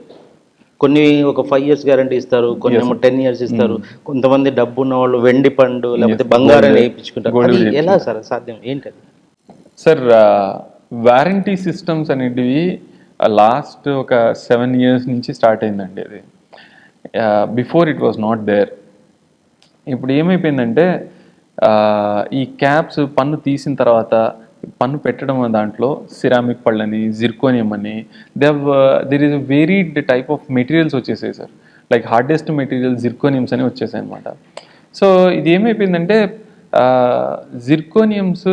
కొన్ని ఒక 5 years గ్యారంటీ ఇస్తారు, కొన్ని 10 years ఇస్తారు, కొంతమంది డబ్బు ఉన్న వాళ్ళు వెండి పండు లేకపోతే బంగారాన్ని వేయించుకుంటారు. అది ఎలా సార్ సాధ్యం, ఏంటది? సార్ వారంటీ సిస్టమ్స్ అనేటివి లాస్ట్ ఒక 7 years నుంచి స్టార్ట్ అయిందండి. అది before it was not there. ఇప్పుడు ఏమైపోయిందంటే, ఈ క్యాప్స్ పన్ను తీసిన తర్వాత పన్ను పెట్టడం దాంట్లో సిరామిక్ పళ్ళని, జిర్కోనియం అని, there is a varied type of materials వచ్చేసాయి సార్. లైక్ హార్డెస్ట్ మెటీరియల్ జిర్కోనియమ్స్ అని వచ్చేసాయి అనమాట. సో ఇది ఏమైపోయిందంటే, జిర్కోనియమ్స్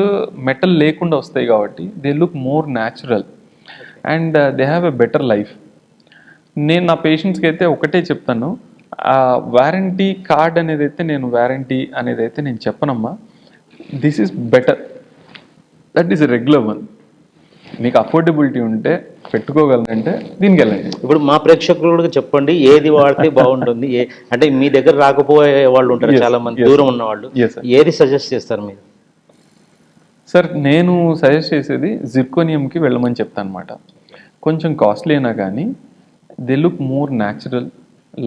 మెటల్ లేకుండా వస్తాయి కాబట్టి they look more natural and they have a better life. నేను నా పేషెంట్స్కి అయితే ఒకటే చెప్తాను, వారంటీ కార్డ్ అనేది అయితే వారంటీ అనేది అయితే నేను చెప్పనమ్మా. This is better, that is a regular one. మీకు అఫోర్డబిలిటీ ఉంటే పెట్టుకోగలనంటే దీనికి వెళ్ళండి. ఇప్పుడు మా ప్రేక్షకులు కూడా చెప్పండి, ఏది వాడితే బాగుంటుంది? అంటే మీ దగ్గర రాకపోయే వాళ్ళు ఉంటారు చాలా మంది, దూరం ఉన్న వాళ్ళు, ఏది సజెస్ట్ చేస్తారు మీరు? సార్ నేను సజెస్ట్ చేసేది జిర్కోనియంకి వెళ్ళమని చెప్తాను అనమాట. కొంచెం కాస్ట్లీ అయినా కానీ they look more natural,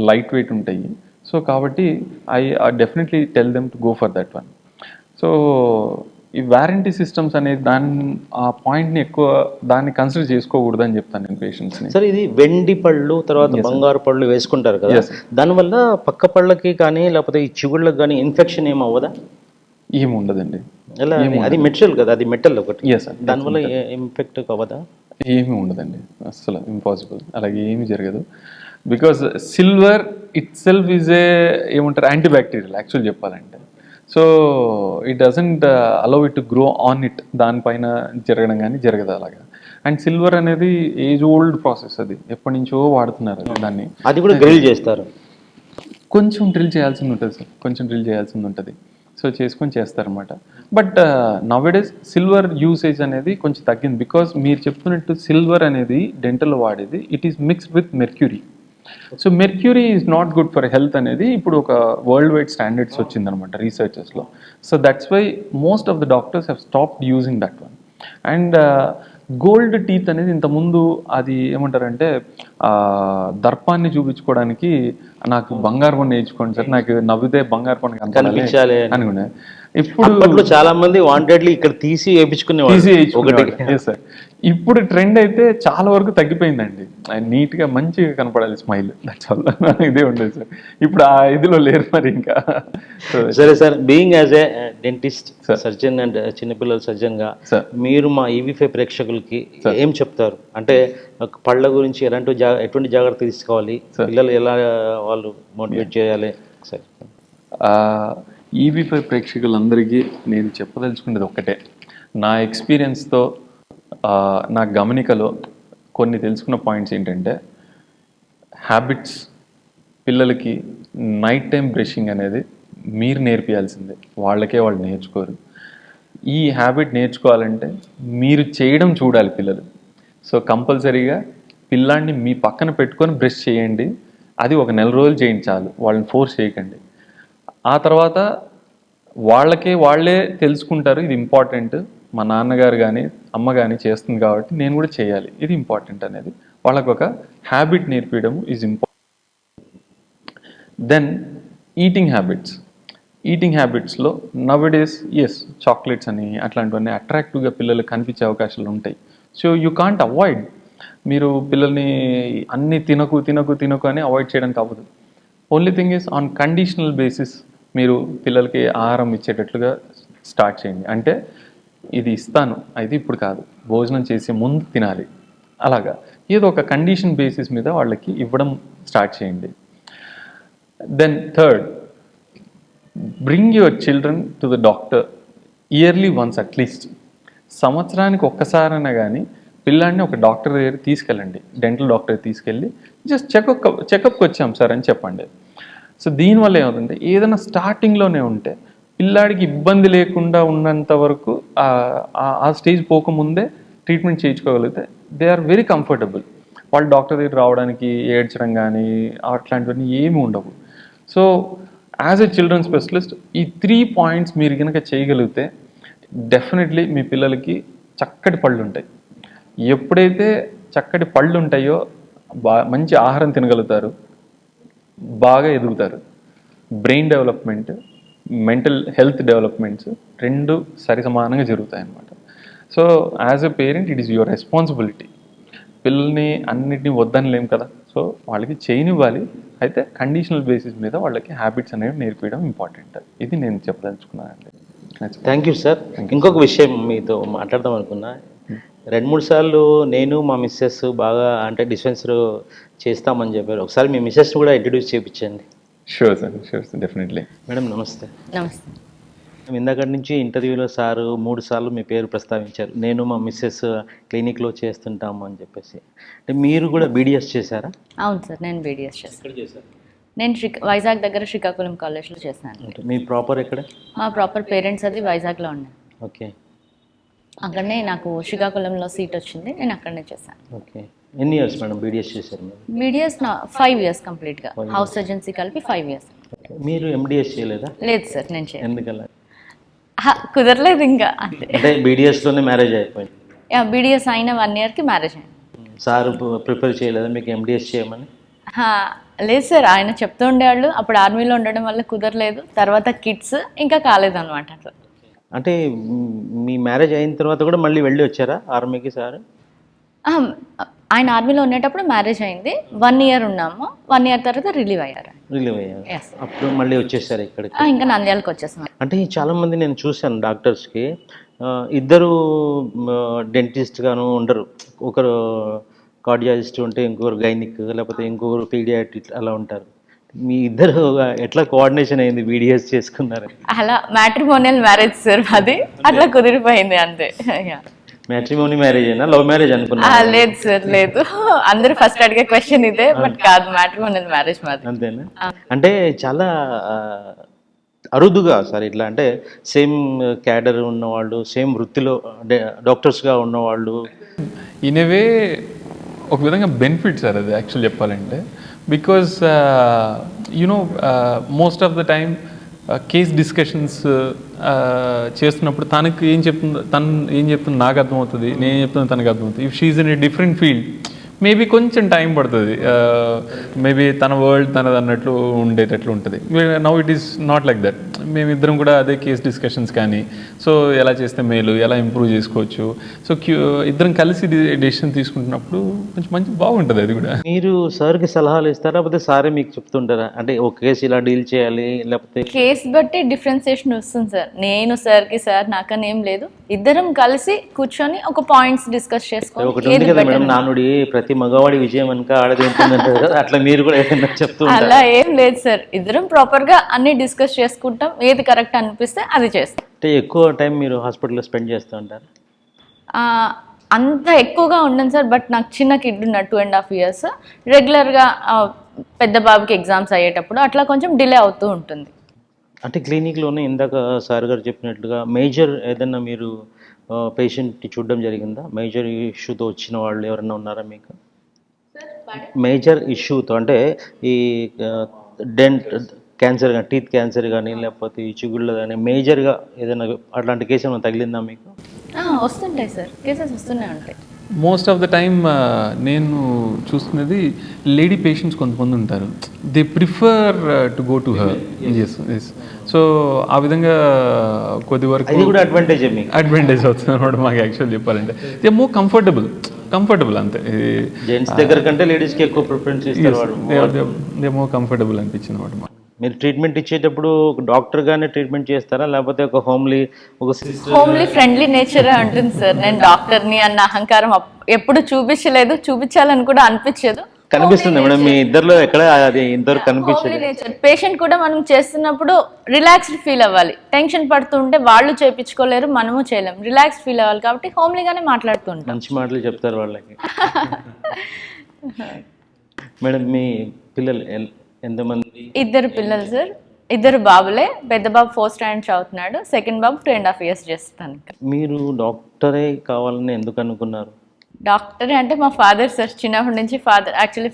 light weight ఉంటాయి. సో కాబట్టి I definitely tell them to go for that one. So ఈ వారంటీ సిస్టమ్స్ అనేది ఆ పాయింట్ని ఎక్కువ దాన్ని కన్సిడర్ చేసుకోకూడదు అని చెప్తాను నేను పేషెంట్స్ని. సార్ ఇది వెండి పళ్ళు తర్వాత బంగారు పళ్ళు వేసుకుంటారు కదా, దానివల్ల పక్క పళ్ళకి కానీ లేకపోతే ఈ చిగుళ్ళకి కానీ ఇన్ఫెక్షన్ ఏమి అవ్వదా? ఏమి ఉండదండి. ఎలా అది మెటీరియల్ కదా, అది మెటల్ ఒకటి, దానివల్ల ఇంఫెక్ట్ అవ్వదా? ఏమీ ఉండదండి, అసలు ఇంపాసిబుల్, అలాగే ఏమీ జరగదు. Because silver it self is ఏమంటారు యాంటీబ్యాక్టీరియల్ యాక్చువల్ చెప్పాలంటే. So it doesn't allow it to grow on it, దానిపైన జరగడం కానీ జరగదు అలాగా. అండ్ సిల్వర్ అనేది ఏజ్ ఓల్డ్ ప్రాసెస్, అది ఎప్పటి నుంచో వాడుతున్నారు దాన్ని. అది కూడా గ్రిల్ చేస్తారు, కొంచెం డ్రిల్ చేయాల్సింది ఉంటుంది సార్, కొంచెం డ్రిల్ చేయాల్సింది ఉంటుంది. సో చేసుకొని చేస్తారన్నమాట. బట్ నౌవేడేస్ సిల్వర్ యూసేజ్ అనేది కొంచెం తగ్గింది. బికాస్ మీరు చెప్తున్నట్టు సిల్వర్ అనేది డెంటల్ వాడేది it is mixed with mercury. So mercury is not good for health అనేది ఇప్పుడు ఒక వరల్డ్ వైడ్ స్టాండర్డ్స్ వచ్చిందనమాట రీసెర్చెస్లో. So that's why most of the doctors have stopped using that one. And gold teeth అనేది ఇంతకుముందు అది ఏమంటారంటే దర్పాన్ని చూపించుకోవడానికి నాకు బంగారు పన్ను వేయించుకోండి సార్, నాకు నవ్వితే బంగారు పన్ను కనిపించాలి అనుకునే. ఇప్పుడు చాలా మంది వాంటెడ్లీ ఇక్కడ తీసి వేయించుకునే సార్. ఇప్పుడు ట్రెండ్ అయితే చాలా వరకు తగ్గిపోయిందండి, నీట్గా మంచిగా కనపడాలి స్మైల్, దట్స్ ఆల్. ఇదే ఉండేది సార్, ఇప్పుడు ఆ ఇదిలో లేరు మరి ఇంకా. సరే sir, being as a dentist surgeon and చిన్నపిల్లల సర్జన్గా మీరు మా ఈవీ5 ప్రేక్షకులకి ఏం చెప్తారు? అంటే పళ్ళ గురించి ఎటువంటి జాగ్రత్త తీసుకోవాలి, పిల్లలు ఎలా వాళ్ళు మోటివేట్ చేయాలి? సరే, ఈవీ5 ప్రేక్షకులందరికీ నేను చెప్పదలుచుకునేది ఒక్కటే. నా ఎక్స్పీరియన్స్తో నా గమనికలో కొన్ని తెలుసుకున్న పాయింట్స్ ఏంటంటే, హ్యాబిట్స్ పిల్లలకి నైట్ టైం బ్రషింగ్ అనేది మీరు నేర్పించాల్సిందే, వాళ్ళకే వాళ్ళు నేర్చుకోరు. ఈ హ్యాబిట్ నేర్చుకోవాలంటే మీరు చేయడం చూడాలి పిల్లలు. సో కంపల్సరీగా పిల్లాడిని మీ పక్కన పెట్టుకొని బ్రష్ చేయండి, అది ఒక నెల రోజులు చేయండి చాలు, వాళ్ళని ఫోర్స్ చేయకండి. ఆ తర్వాత వాళ్ళే తెలుసుకుంటారు ఇది ఇంపార్టెంట్, మా నాన్నగారు కానీ అమ్మ కానీ చేస్తుంది కాబట్టి నేను కూడా చేయాలి, ఇది ఇంపార్టెంట్ అనేది వాళ్ళకు ఒక హ్యాబిట్ నేర్పించడం ఈజ్ ఇంపార్టెంట్. దెన్ ఈటింగ్ హ్యాబిట్స్లో నవ్డేస్ చాక్లెట్స్ అని అట్లాంటివన్నీ అట్రాక్టివ్గా పిల్లలకు కనిపించే అవకాశాలు ఉంటాయి. సో యూ కాంట్ అవాయిడ్, మీరు పిల్లల్ని అన్నీ తినకు అని అవాయిడ్ చేయడానికి అవ్వదు. Only thing is on conditional basis మీరు పిల్లలకి ఆహారం ఇచ్చేటట్లుగా స్టార్ట్ చేయండి. అంటే ఇది ఇస్తాను అయితే ఇప్పుడు కాదు, భోజనం చేసే ముందు తినాలి, అలాగా ఏదో ఒక కండిషన్ బేసిస్ మీద వాళ్ళకి ఇవ్వడం స్టార్ట్ చేయండి. Then third, bring your children to the doctor yearly once at least. సంవత్సరానికి ఒక్కసారైనా కానీ పిల్లాడిని ఒక డాక్టర్ దగ్గర తీసుకెళ్ళండి, డెంటల్ డాక్టర్ తీసుకెళ్ళి జస్ట్ చెకప్కి వచ్చాం సార్ అని చెప్పండి. సో దీనివల్ల ఏమవుతుందంటే ఏదైనా స్టార్టింగ్లోనే ఉంటే పిల్లాడికి ఇబ్బంది లేకుండా ఉన్నంత వరకు ఆ స్టేజ్ పోకముందే ట్రీట్మెంట్ చేయించుకోగలిగితే దే ఆర్ వెరీ కంఫర్టబుల్. వాళ్ళు డాక్టర్ దగ్గర రావడానికి ఏడ్చడం కానీ అట్లాంటివన్నీ ఏమి ఉండవు. So as a children specialist ఈ 3 పాయింట్స్ మీరు కనుక చేయగలిగితే డెఫినెట్లీ మీ పిల్లలకి చక్కటి పళ్ళు ఉంటాయి. ఎప్పుడైతే చక్కటి పళ్ళు ఉంటాయో మంచి ఆహారం తినగలుగుతారు, బాగా ఎదుగుతారు. Brain development, mental health developments రెండు సరిసమానంగా జరుగుతాయి అన్నమాట. So as a parent it is your responsibility. పిల్లల్ని అన్నిటినీ వద్దనలేం కదా, సో వాళ్ళకి చేయనివ్వాలి, అయితే కండిషనల్ బేసిస్ మీద వాళ్ళకి హ్యాబిట్స్ అనేవి నేర్పించడం ఇంపార్టెంట్. ఇది నేను చెప్పదలుచుకున్నానండి. Thank you sir. ఇంకొక విషయం మీతో మాట్లాడదాం అనుకున్నా, 2-3 సార్లు నేను మా మిస్సెస్ బాగా అంటే డిస్పెన్సరీ చేస్తామని చెప్పారు, ఒకసారి మీ మిస్సెస్ కూడా ఇంట్రడ్యూస్ చేయించండి. Sure sir, definitely. మేడం నమస్తే. నమస్తే. ఇందాక నుంచి ఇంటర్వ్యూలో సారు 3 సార్లు మీ పేరు ప్రస్తావించారు, నేను మా మిస్సెస్ క్లినిక్లో చేస్తుంటాము అని చెప్పేసి. అంటే మీరు కూడా బీడీఎస్ చేశారా? అవును సార్, నేను బీడీఎస్ చేశాను. నేను వైజాగ్ దగ్గర శ్రీకాకుళం కాలేజ్లో చేశాను. మీ ప్రాపర్ ఎక్కడ? మా ప్రాపర్ పేరెంట్స్ అది వైజాగ్లో ఉన్నాయి. ఓకే. అక్కడనే నాకు శ్రీకాకుళంలో సీట్ వచ్చింది, నేను అక్కడనే చేశాను. ఓకే. ఎన్ని ఇయర్స్ మేడం బీడీఎస్ చేశారు? బీడీఎస్ 5 ఇయర్స్ కంప్లీట్గా, హౌస్ సర్జన్సీ కలిపి 5 ఇయర్స్. మీరు ఎండిఎస్ చేయలేదా? లేదు సార్, నేను చేయలేదు. ఎందుకలా? కుదరలేదు ఇంకా, అంతే. అంటే బీడీఎస్లోనే మ్యారేజ్ అయిపోయింది? బీడీఎస్ అయిన 1 ఇయర్కి మ్యారేజ్ అయింది. సార్ ప్రిఫర్ చేయలేదా మీకు ఎండిఎస్ చేయమని? లేదు సార్, ఆయన చెప్తూ ఉండేవాళ్ళు, అప్పుడు ఆర్మీలో ఉండడం వల్ల కుదరలేదు, తర్వాత కిడ్స్ ఇంకా కాలేదన్నమాట. అట్లా అంటే మీ మ్యారేజ్ అయిన తర్వాత కూడా మళ్ళీ వెళ్ళి వచ్చారా ఆర్మీకి సార్? ఆయన ఆర్మీలో ఉండేటప్పుడు మ్యారేజ్ అయింది, 1 year ఉన్నాము, 1 year తర్వాత రిలీవ్ అయ్యారు. Yes. అప్పుడు మళ్ళీ వచ్చేసారు ఇక్కడికి? ఇంకా నంద్యాలకు వచ్చేసాం. అంటే చాలామంది నేను చూశాను డాక్టర్స్కి, ఇద్దరు డెంటిస్ట్ గాను ఉండరు, ఒకరు కార్డియాలజిస్ట్ ఉంటే ఇంకొకరు గైనిక్, లేకపోతే ఇంకొకరు పీడియాట్రిక్ అలా ఉంటారు. మీ ఇద్దరు ఎట్లా కోఆర్డినేషన్ అయింది, BDS చేసుకున్నారు? అలా మ్యాట్రిమోనియల్ మ్యారేజ్ సార్ అది, అట్లా కుదిరిపోయింది అంతే. మ్యాట్రిమోనీ మ్యారేజ్ అయినా లవ్ మ్యారేజ్ అనుకున్నా? లేదు సార్, లేదు. అందరూ ఫస్ట్ అడిగే క్వశ్చన్ ఇదే, బట్ కాదు, మ్యాట్రిమోనియల్ మ్యారేజ్ మాది. అంతేనా? అంటే చాలా అరుదుగా సార్ ఇట్లా, అంటే సేమ్ క్యాడర్ ఉన్నవాళ్ళు, సేమ్ వృత్తిలో డాక్టర్స్గా ఉన్నవాళ్ళు. ఇన్ ఏ వే ఒక విధంగా బెనిఫిట్ సార్ అది యాక్చువల్ చెప్పాలంటే, because you know most of the time case discussions చేస్తున్నప్పుడు తనకు ఏం చెప్తుందో, తను ఏం చెప్తుందో నాకు అర్థమవుతుంది, నేను చెప్తున్నా తనకు అర్థమవుతుంది. If she's in a different field maybe కొంచెం టైం పడుతుంది, మేబీ తన వరల్డ్ తనది అన్నట్లు ఉండేటట్లు ఉంటుంది. Now it is not like that. మేమిద్దరం కూడా అదే కేస్ డిస్కషన్స్ కానీ, సో ఎలా చేస్తే మేలు, ఎలా ఇంప్రూవ్ చేసుకోవచ్చు, సో ఇద్దరం కలిసి డెసిషన్ తీసుకుంటున్నప్పుడు కొంచెం మంచి బాగుంటుంది అది కూడా. మీరు సార్కి సలహాలు ఇస్తారా, లేకపోతే సారే మీకు చెప్తుంటారా? అంటే ఒక కేసు ఇలా డీల్ చేయాలి, లేకపోతే కేస్ బట్టి డిఫరెన్సియేషన్ వస్తుంది సార్. నేను సార్కి, సార్ నాకని ఏం లేదు, ఇద్దరం కలిసి కూర్చొని ఒక పాయింట్స్ డిస్కస్ చేసుకోవాలి. ఒకటి ఉంది కదా మేడం, నానుడి ప్రతి మగవాడి విజయం వెనుక ఆడది ఉంటుందంటే అట్లా మీరు కూడా ఏదైనా చెప్తూ ఉంటారా? అలా ఏం లేదు సార్, ఇద్దరం ప్రాపర్ గా అన్ని డిస్కస్ చేసుకుంటాం, ఏది కరెక్ట్ అనిపిస్తే అది చేస్తాం. అంటే ఎక్కువ టైం మీరు హాస్పిటల్లో స్పెండ్ చేస్తూ ఉంటారు? అంత ఎక్కువగా ఉండను సార్, బట్ నాకు చిన్న కిడ్ ఉన్నాడు, 2.5 years. రెగ్యులర్గా పెద్ద బాబుకి ఎగ్జామ్స్ అయ్యేటప్పుడు అట్లా కొంచెం డిలే అవుతూ ఉంటుంది. అంటే క్లినిక్లోనే ఇందాక సార్ గారు చెప్పినట్లుగా మేజర్ ఏదైనా మీరు పేషెంట్ని చూడడం జరిగిందా? మేజర్ ఇష్యూతో వచ్చిన వాళ్ళు ఎవరైనా ఉన్నారా మీకు? మేజర్ ఇష్యూతో అంటే ఈ డెంట్ క్యాన్సర్ కానీ, టీత్ క్యాన్సర్ కానీ, లేకపోతే ఈ చిగుళ్ళు కానీ, మేజర్గా ఏదైనా అట్లాంటి కేసు ఏమైనా తగిలిందా మీకు? వస్తుంటాయి సార్, కేసెస్ వస్తూనే ఉంటాయి. మోస్ట్ ఆఫ్ ద టైమ్ నేను చూస్తున్నది లేడీ పేషెంట్స్ కొంతమంది ఉంటారు, they prefer to go to her. Yes. So ఆ విధంగా కొద్ది వరకు అది కూడా అడ్వాంటేజ్ అవుతుంది అనమాట మాకు యాక్చువల్ చెప్పాలంటే. దే మోర్ కంఫర్టబుల్ అంతే. జెంట్స్ దగ్గర కంటే లేడీస్కి ఎక్కువ ప్రిఫరెన్స్ ఇస్తారు, దే మోర్ కంఫర్టబుల్ అనిపించింది అనమాట మాకు. మీరు ట్రీట్మెంట్ ఇచ్చేటప్పుడు ఒక డాక్టర్గానే ట్రీట్మెంట్ చేస్తారా, లేకపోతే ఒక హోమ్లీ ఫ్రెండ్లీ నేచర్ ఉంటుంది సార్. నేను డాక్టర్ని అన్న అహంకారం ఎప్పుడు చూపించలేదు, చూపించాలని కూడా అనిపించదు. కనిపిస్తుంది మేడం మీ ఇద్దరిలో, ఎక్కడ అది ఇంతవరకు కనిపించలేదు. పేషెంట్ కూడా మనం చేస్తున్నప్పుడు రిలాక్స్డ్ ఫీల్ అవ్వాలి. టెన్షన్ పడుతూ ఉంటే వాళ్ళు చేయించుకోలేరు, మనము చేయలేము. రిలాక్స్డ్ ఫీల్ అవ్వాలి కాబట్టి హోమ్లీగానే మాట్లాడుతూ ఉంటాం. మంచి మాటలు చెప్తారు వాళ్ళకి. మేడం మీ పిల్లలు ఎంతమంది? 2 పిల్లలు సార్, 2 బాబులే. పెద్ద బాబు 4th standard చదువుతున్నాడు, సెకండ్ బాబు 2.5 years చేస్తాను. మీరు డాక్టరే కావాలని ఎందుకు అనుకున్నారు? డాక్టర్ అంటే మా ఫాదర్ సార్, చిన్నప్పటి నుంచి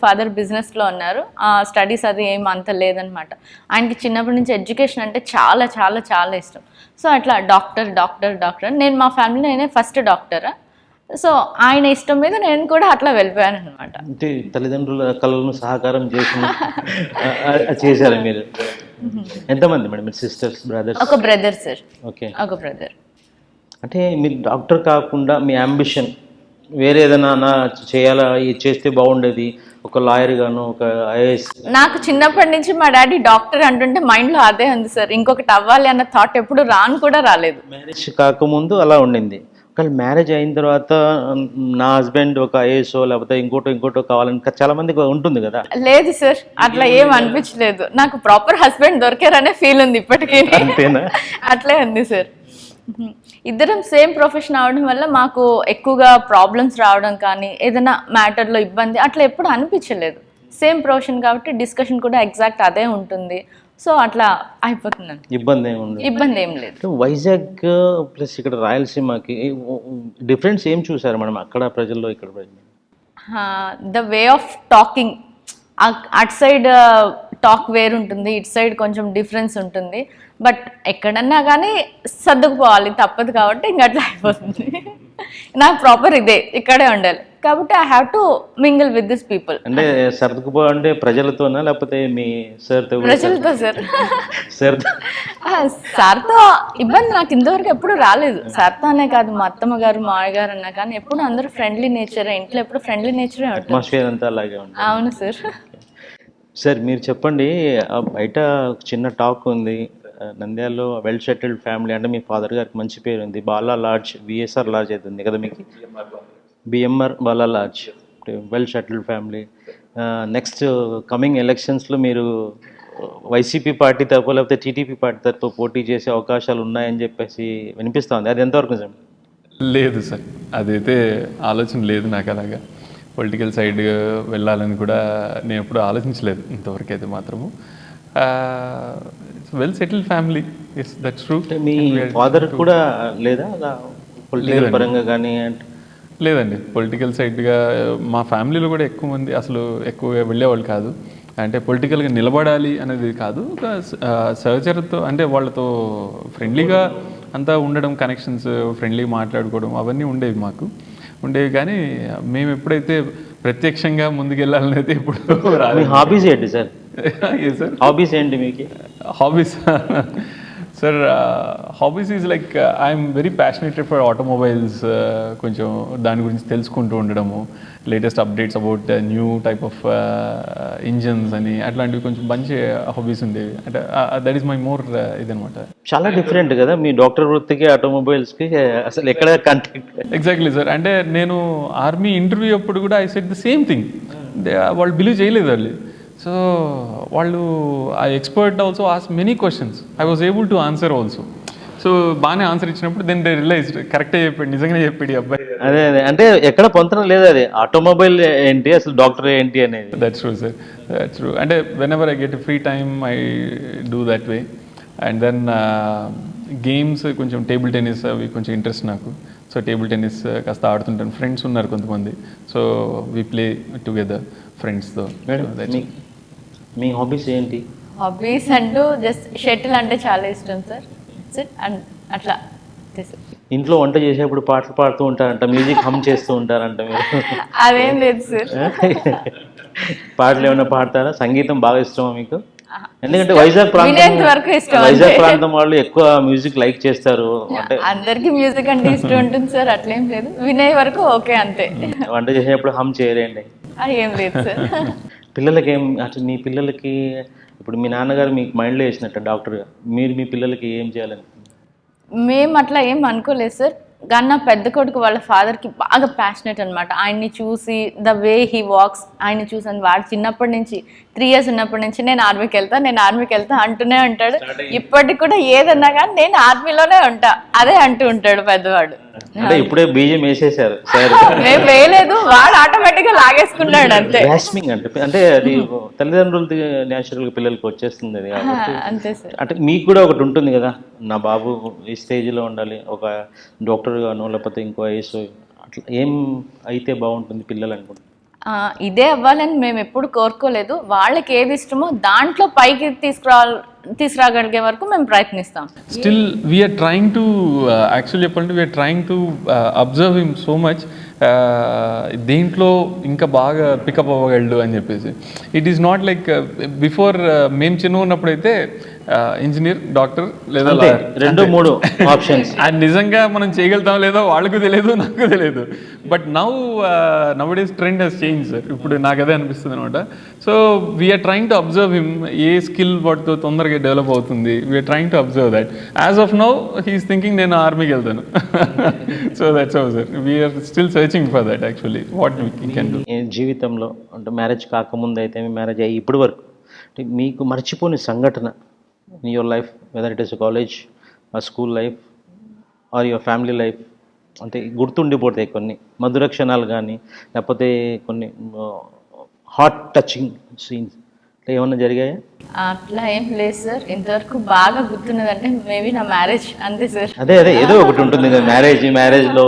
ఫాదర్ బిజినెస్లో ఉన్నారు. స్టడీస్ అది ఏం అంత లేదనమాట. ఆయనకి చిన్నప్పటి నుంచి ఎడ్యుకేషన్ అంటే చాలా చాలా చాలా ఇష్టం. సో అట్లా డాక్టర్. నేను మా ఫ్యామిలీలో నేనే ఫస్ట్ డాక్టర్. సో ఆయన ఇష్టం మీద నేను కూడా అట్లా వెళ్ళిపోయాను అనమాట. అంటే తల్లిదండ్రుల కళలను సహకారం చేశారు మీరు. ఎంతమంది మేడం మీరు సిస్టర్స్, బ్రదర్స్? ఒక బ్రదర్ సార్. ఓకే, ఒక బ్రదర్. అంటే మీరు డాక్టర్ కాకుండా మీ అంబిషన్ వేరే ఏదైనా చేయాలా, ఇది చేస్తే బాగుండేది, ఒక లాయర్ గాను, ఒక IAS? నాకు చిన్నప్పటి నుంచి మా డాడీ డాక్టర్ అంటుంటే మైండ్లో అదే ఉంది సార్, ఇంకొకటి అవ్వాలి అన్న థాట్ ఎప్పుడు రాలేదు. మ్యారేజ్ కాకముందు అలా ఉండింది, ఒకవేళ మ్యారేజ్ అయిన తర్వాత నా హస్బెండ్ ఒక IAS లేకపోతే ఇంకోటో కావాలని చాలా మందికి ఉంటుంది కదా? లేదు సార్, అట్లా ఏం అనిపించలేదు. నాకు ప్రాపర్ హస్బెండ్ దొరికారనే ఫీల్ ఉంది ఇప్పటికీ. అంతేనా? అట్లే ఉంది సార్. ఇద్దరం సేమ్ ప్రొఫెషన్ అవడం వల్ల మాకు ఎక్కువగా ప్రాబ్లమ్స్ రావడం కానీ, ఏదైనా మ్యాటర్లో ఇబ్బంది అట్లా ఎప్పుడు అనిపించలేదు. సేమ్ ప్రొఫెషన్ కాబట్టి డిస్కషన్ కూడా ఎగ్జాక్ట్ అదే ఉంటుంది. సో అట్లా అయిపోతుందండి. ఇబ్బంది ఏం లేదు. వైజాగ్ ప్లస్ ఇక్కడ రాయలసీమకి డిఫరెన్స్ ఏం చూసారు మేడం అక్కడ ప్రజల్లో, ఇక్కడ ప్రజలు? The way of talking. అటు సైడ్ టాక్ వేరు ఉంటుంది, ఇటు సైడ్ కొంచెం డిఫరెన్స్ ఉంటుంది. బట్ ఎక్కడన్నా కానీ సర్దుకుపోవాలి, తప్పదు కాబట్టి ఇంక అట్లా అయిపోతుంది. నాకు ప్రాపర్ ఇదే, ఇక్కడే ఉండాలి. కాబట్టి I have to mingle with this people. అంటే సర్దుకుపో అంటే ప్రజలతోనా లేకపోతే మీ సార్తో? ప్రజలతో సార్. సార్తో సార్తో ఇబ్బంది నాకు ఇంతవరకు ఎప్పుడు రాలేదు. సార్తో అనే కాదు, మా అత్తమ్మ గారు మామయ్య గారు అన్నా కానీ ఎప్పుడు అందరూ ఫ్రెండ్లీ నేచరే, ఇంట్లో ఎప్పుడు ఫ్రెండ్లీ నేచరే ఉంటుంది. అట్మాస్ఫియర్ అంతా అలాగే ఉంటుంది. అవును సార్. సార్ మీరు చెప్పండి, బయట చిన్న టాక్ ఉంది, నంద్యాలలో వెల్ సెటిల్డ్ ఫ్యామిలీ అంటే మీ ఫాదర్ గారికి మంచి పేరు ఉంది, బాలా లాడ్జ్ విఎస్ఆర్ లాడ్జ్ అయితే ఉంది కదా మీకు, BMR Bala lodge, well settled family. Next coming ఎలక్షన్స్లో మీరు వైసీపీ పార్టీ తరఫు లేకపోతే టీడీపీ పార్టీ తరఫు పోటీ చేసే అవకాశాలు ఉన్నాయని చెప్పేసి వినిపిస్తూ ఉంది, అది ఎంతవరకు నిజం? లేదు సార్, అదైతే ఆలోచన లేదు నాకు. అలాగా పొలిటికల్ సైడ్ వెళ్ళాలని కూడా నేను ఎప్పుడు ఆలోచించలేదు ఇంతవరకు అయితే మాత్రము. Well settled family, yes that's true. మీ ఫాదర్ కూడా లేదా పొలిటికల్ పరంగా కానీ? లేదండి, పొలిటికల్ సైడ్గా మా ఫ్యామిలీలో కూడా ఎక్కువ మంది అసలు ఎక్కువగా వెళ్ళేవాళ్ళు కాదు. అంటే పొలిటికల్గా నిలబడాలి అనేది కాదు, ఒక సహచరులతో అంటే వాళ్ళతో ఫ్రెండ్లీగా అంతా ఉండడం, కనెక్షన్స్, ఫ్రెండ్లీగా మాట్లాడుకోవడం అవన్నీ ఉండేవి మాకు ఉండేవి. కానీ మేము ఎప్పుడైతే ప్రత్యక్షంగా ముందుకెళ్ళాలనేది ఇప్పుడు రాదు. హాబీస్ ఏంటి సార్? సార్ హాబీస్ ఏంటి మీకు? Hobbies sir, hobbies is like I'm very passionated for automobiles. కొంచెం దాని గురించి తెలుసుకుంటూ ఉండడము, latest updates about new type of engines అని అట్లాంటివి కొంచెం మంచి హాబీస్ ఉండేవి. అంటే దట్ ఈస్ మై మోర్ ఇదనమాట. చాలా డిఫరెంట్ కదా మీ డాక్టర్ వృత్తికి ఆటోమొబైల్స్కి, అసలు ఎక్కడ కాంటాక్ట్? ఎగ్జాక్ట్లీ సార్, అంటే నేను ఆర్మీ ఇంటర్వ్యూ అప్పుడు కూడా I said the same thing. వాళ్ళు బిలీవ్ చేయలేదు వాళ్ళు. సో వాళ్ళు ఆ expert also as many questions, I was able to answer also. So బాగానే ఆన్సర్ ఇచ్చినప్పుడు దెన్ దే రియలైజ్డ్ కరెక్టే చెప్పాడు, నిజంగానే చెప్పాడు ఈ అబ్బాయి. అదే అంటే ఎక్కడ పొంతనం లేదు, అది ఆటోమొబైల్ ఏంటి అసలు డాక్టర్ ఏంటి అనేది. That's true sir, that's true. అంటే whenever I get free time I do that way. And then games, కొంచెం టేబుల్ టెన్నిస్ అవి కొంచెం ఇంట్రెస్ట్ నాకు. సో టేబుల్ టెన్నిస్ కాస్త ఆడుతుంటాను, ఫ్రెండ్స్ ఉన్నారు కొంతమంది, సో వీ ప్లే టుగెదర్ ఫ్రెండ్స్తో. మీ హాబీస్ ఏంటి? హాబీస్ అంటూ జస్ట్ షటిల్ అంటే చాలా ఇష్టం సార్. అండ్ అట్లా ఇంట్లో వంట చేసేప్పుడు పాటలు పాడుతూ ఉంటారంట, మ్యూజిక్ హమ్ చేస్తూ ఉంటారంట మీరు? అదేం లేదు సార్. పాటలు ఏమైనా పాడతారా? సంగీతం బాగా ఇష్టమా మీకు? ఎందుకంటే వైజాగ్ ప్రాంతం వాళ్ళు ఎక్కువ మ్యూజిక్ లైక్ చేస్తారు. అంటే అందరికి మ్యూజిక్ అంటే ఇష్టం ఉంటుంది సార్, అట్లేం లేదు, వినే వరకు ఓకే అంతే. వంట చేసేప్పుడు హమ్ చేయలేండి? ఏం లేదు సార్. పిల్లలకి ఏం అసలు మీ పిల్లలకి ఇప్పుడు మీ నాన్నగారు మీకు మైండ్లో వేసినట్టు డాక్టర్గా, మీరు మీ పిల్లలకి ఏం చేయాలని? మేము అట్లా ఏం అనుకోలేదు సార్, కానీ నా పెద్ద కొడుకు వాళ్ళ ఫాదర్కి బాగా ప్యాషనెట్ అనమాట. ఆయన్ని చూసి ద వే హీ వాక్స్, ఆయన్ని చూసాను. వాడు చిన్నప్పటి నుంచి 3 years ఉన్నప్పటి నుంచి నేను ఆర్మీకి వెళ్తా అంటూనే ఉంటాడు. ఇప్పటికి కూడా ఏదన్నా కానీ నేను ఆర్మీలోనే ఉంటా అదే అంటూ ఉంటాడు పెద్దవాడు. అంటే ఇప్పుడే బీజం వేసేసారు సార్? మేము వేయలేదు, వాడు ఆటోమేటిక్గా లాగేసుకున్నాడు అంతే. అంటే అది తల్లిదండ్రులది న్యాచురల్గా పిల్లలకి వచ్చేస్తుంది అది. అంతే సార్. అంటే మీకు కూడా ఒకటి ఉంటుంది కదా, నా బాబు ఈ స్టేజ్లో ఉండాలి, ఒక డాక్టర్ గానో లేకపోతే ఇంకో ఐఎస్ఓ, అట్లా ఏం అయితే బాగుంటుంది పిల్లలు అనుకుంటున్నారు? ఇదే అవ్వాలని మేము ఎప్పుడు కోరుకోలేదు. వాళ్ళకి ఏది ఇష్టమో దాంట్లో పైకి తీసుకురాగలిగే వరకు మేము ప్రయత్నిస్తాం. Still we're trying to actually చెప్పాలంటే we're trying to observe him so much. దేంట్లో ఇంకా బాగా పికప్ అవ్వగలడు అని చెప్పేసి. It is not like before మేము చిన్న ఉన్నప్పుడు అయితే ఇంజనీర్, డాక్టర్ లేదా లాయర్, 2-3 ఆప్షన్స్. అండ్ నిజంగా మనం చేయగలుగుతాం లేదో వాళ్ళకు తెలియదు, నాకు తెలియదు. But now days trend has change sir. ఇప్పుడు నాకు అదే అనిపిస్తుంది అనమాట. So we're trying to observe him, ఏ స్కిల్ వాటితో తొందరగా డెవలప్ అవుతుంది, we're trying to observe that. As of now he's thinking నేను ఆర్మీకి వెళ్తాను. So that's how sir, we're still searching for that actually what we can do. జీవితంలో అంటే marriage కాకముందు అయితే మ్యారేజ్ అయ్యి ఇప్పటి వరకు మీకు మర్చిపోని సంఘటన in your life, whether it is a college, a school life or your family life, అంటే గుర్తుండిపోతాయి కొన్ని మధుర క్షణాలు కానీ లేకపోతే కొన్ని హార్ట్ టచింగ్ సీన్స్ అట్లా ఏమన్నా జరిగాయా? అట్లా ఏం లేదు సార్. ఇంతవరకు బాగా గుర్తున్నదంటే మేబీ నా మ్యారేజ్, అంతే సార్. అదే ఏదో ఒకటి ఉంటుంది కదా మ్యారేజ్లో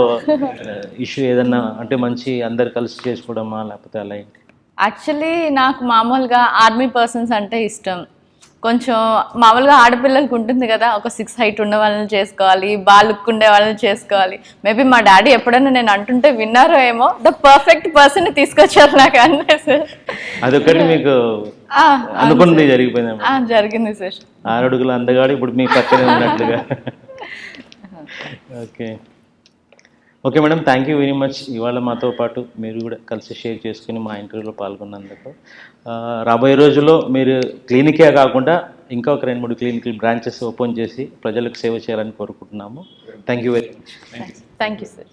ఇష్యూ ఏదన్నా, అంటే మంచి అందరు కలిసి చేసుకోవడమా లేకపోతే అలా ఏంటి? యాక్చువల్లీ నాకు మామూలుగా ఆర్మీ పర్సన్స్ అంటే ఇష్టం. కొంచెం మామూలుగా ఆడపిల్లలకు ఉంటుంది కదా, ఒక 6 హైట్ ఉన్న వాళ్ళని చేసుకోవాలి, బాగా లుక్ ఉండే వాళ్ళని చేసుకోవాలి. మేబీ మా డాడీ ఎప్పుడైనా నేను అంటుంటే విన్నారో ఏమో, ద పర్ఫెక్ట్ పర్సన్ తీసుకొచ్చారు నాకు అన్నీ సార్. అదొకటి మీకు అనుకున్నది జరిగిపోయింది. జరిగింది సార్. 6 అడుగుల అందగాడు ఇప్పుడు మీ పక్కనే ఉన్నట్లుగా. Okay okay madam, thank you very much. ఇవాళ మాతో పాటు మీరు కూడా కలిసి షేర్ చేసుకుని మా ఇంటర్వ్యూలో పాల్గొన్నందుకు. రాబోయే రోజుల్లో మీరు క్లినికే కాకుండా ఇంకా ఒక 2-3 క్లినికల్ బ్రాంచెస్ ఓపెన్ చేసి ప్రజలకు సేవ చేయాలని కోరుకుంటున్నాము. Thank you very much. Thank you sir.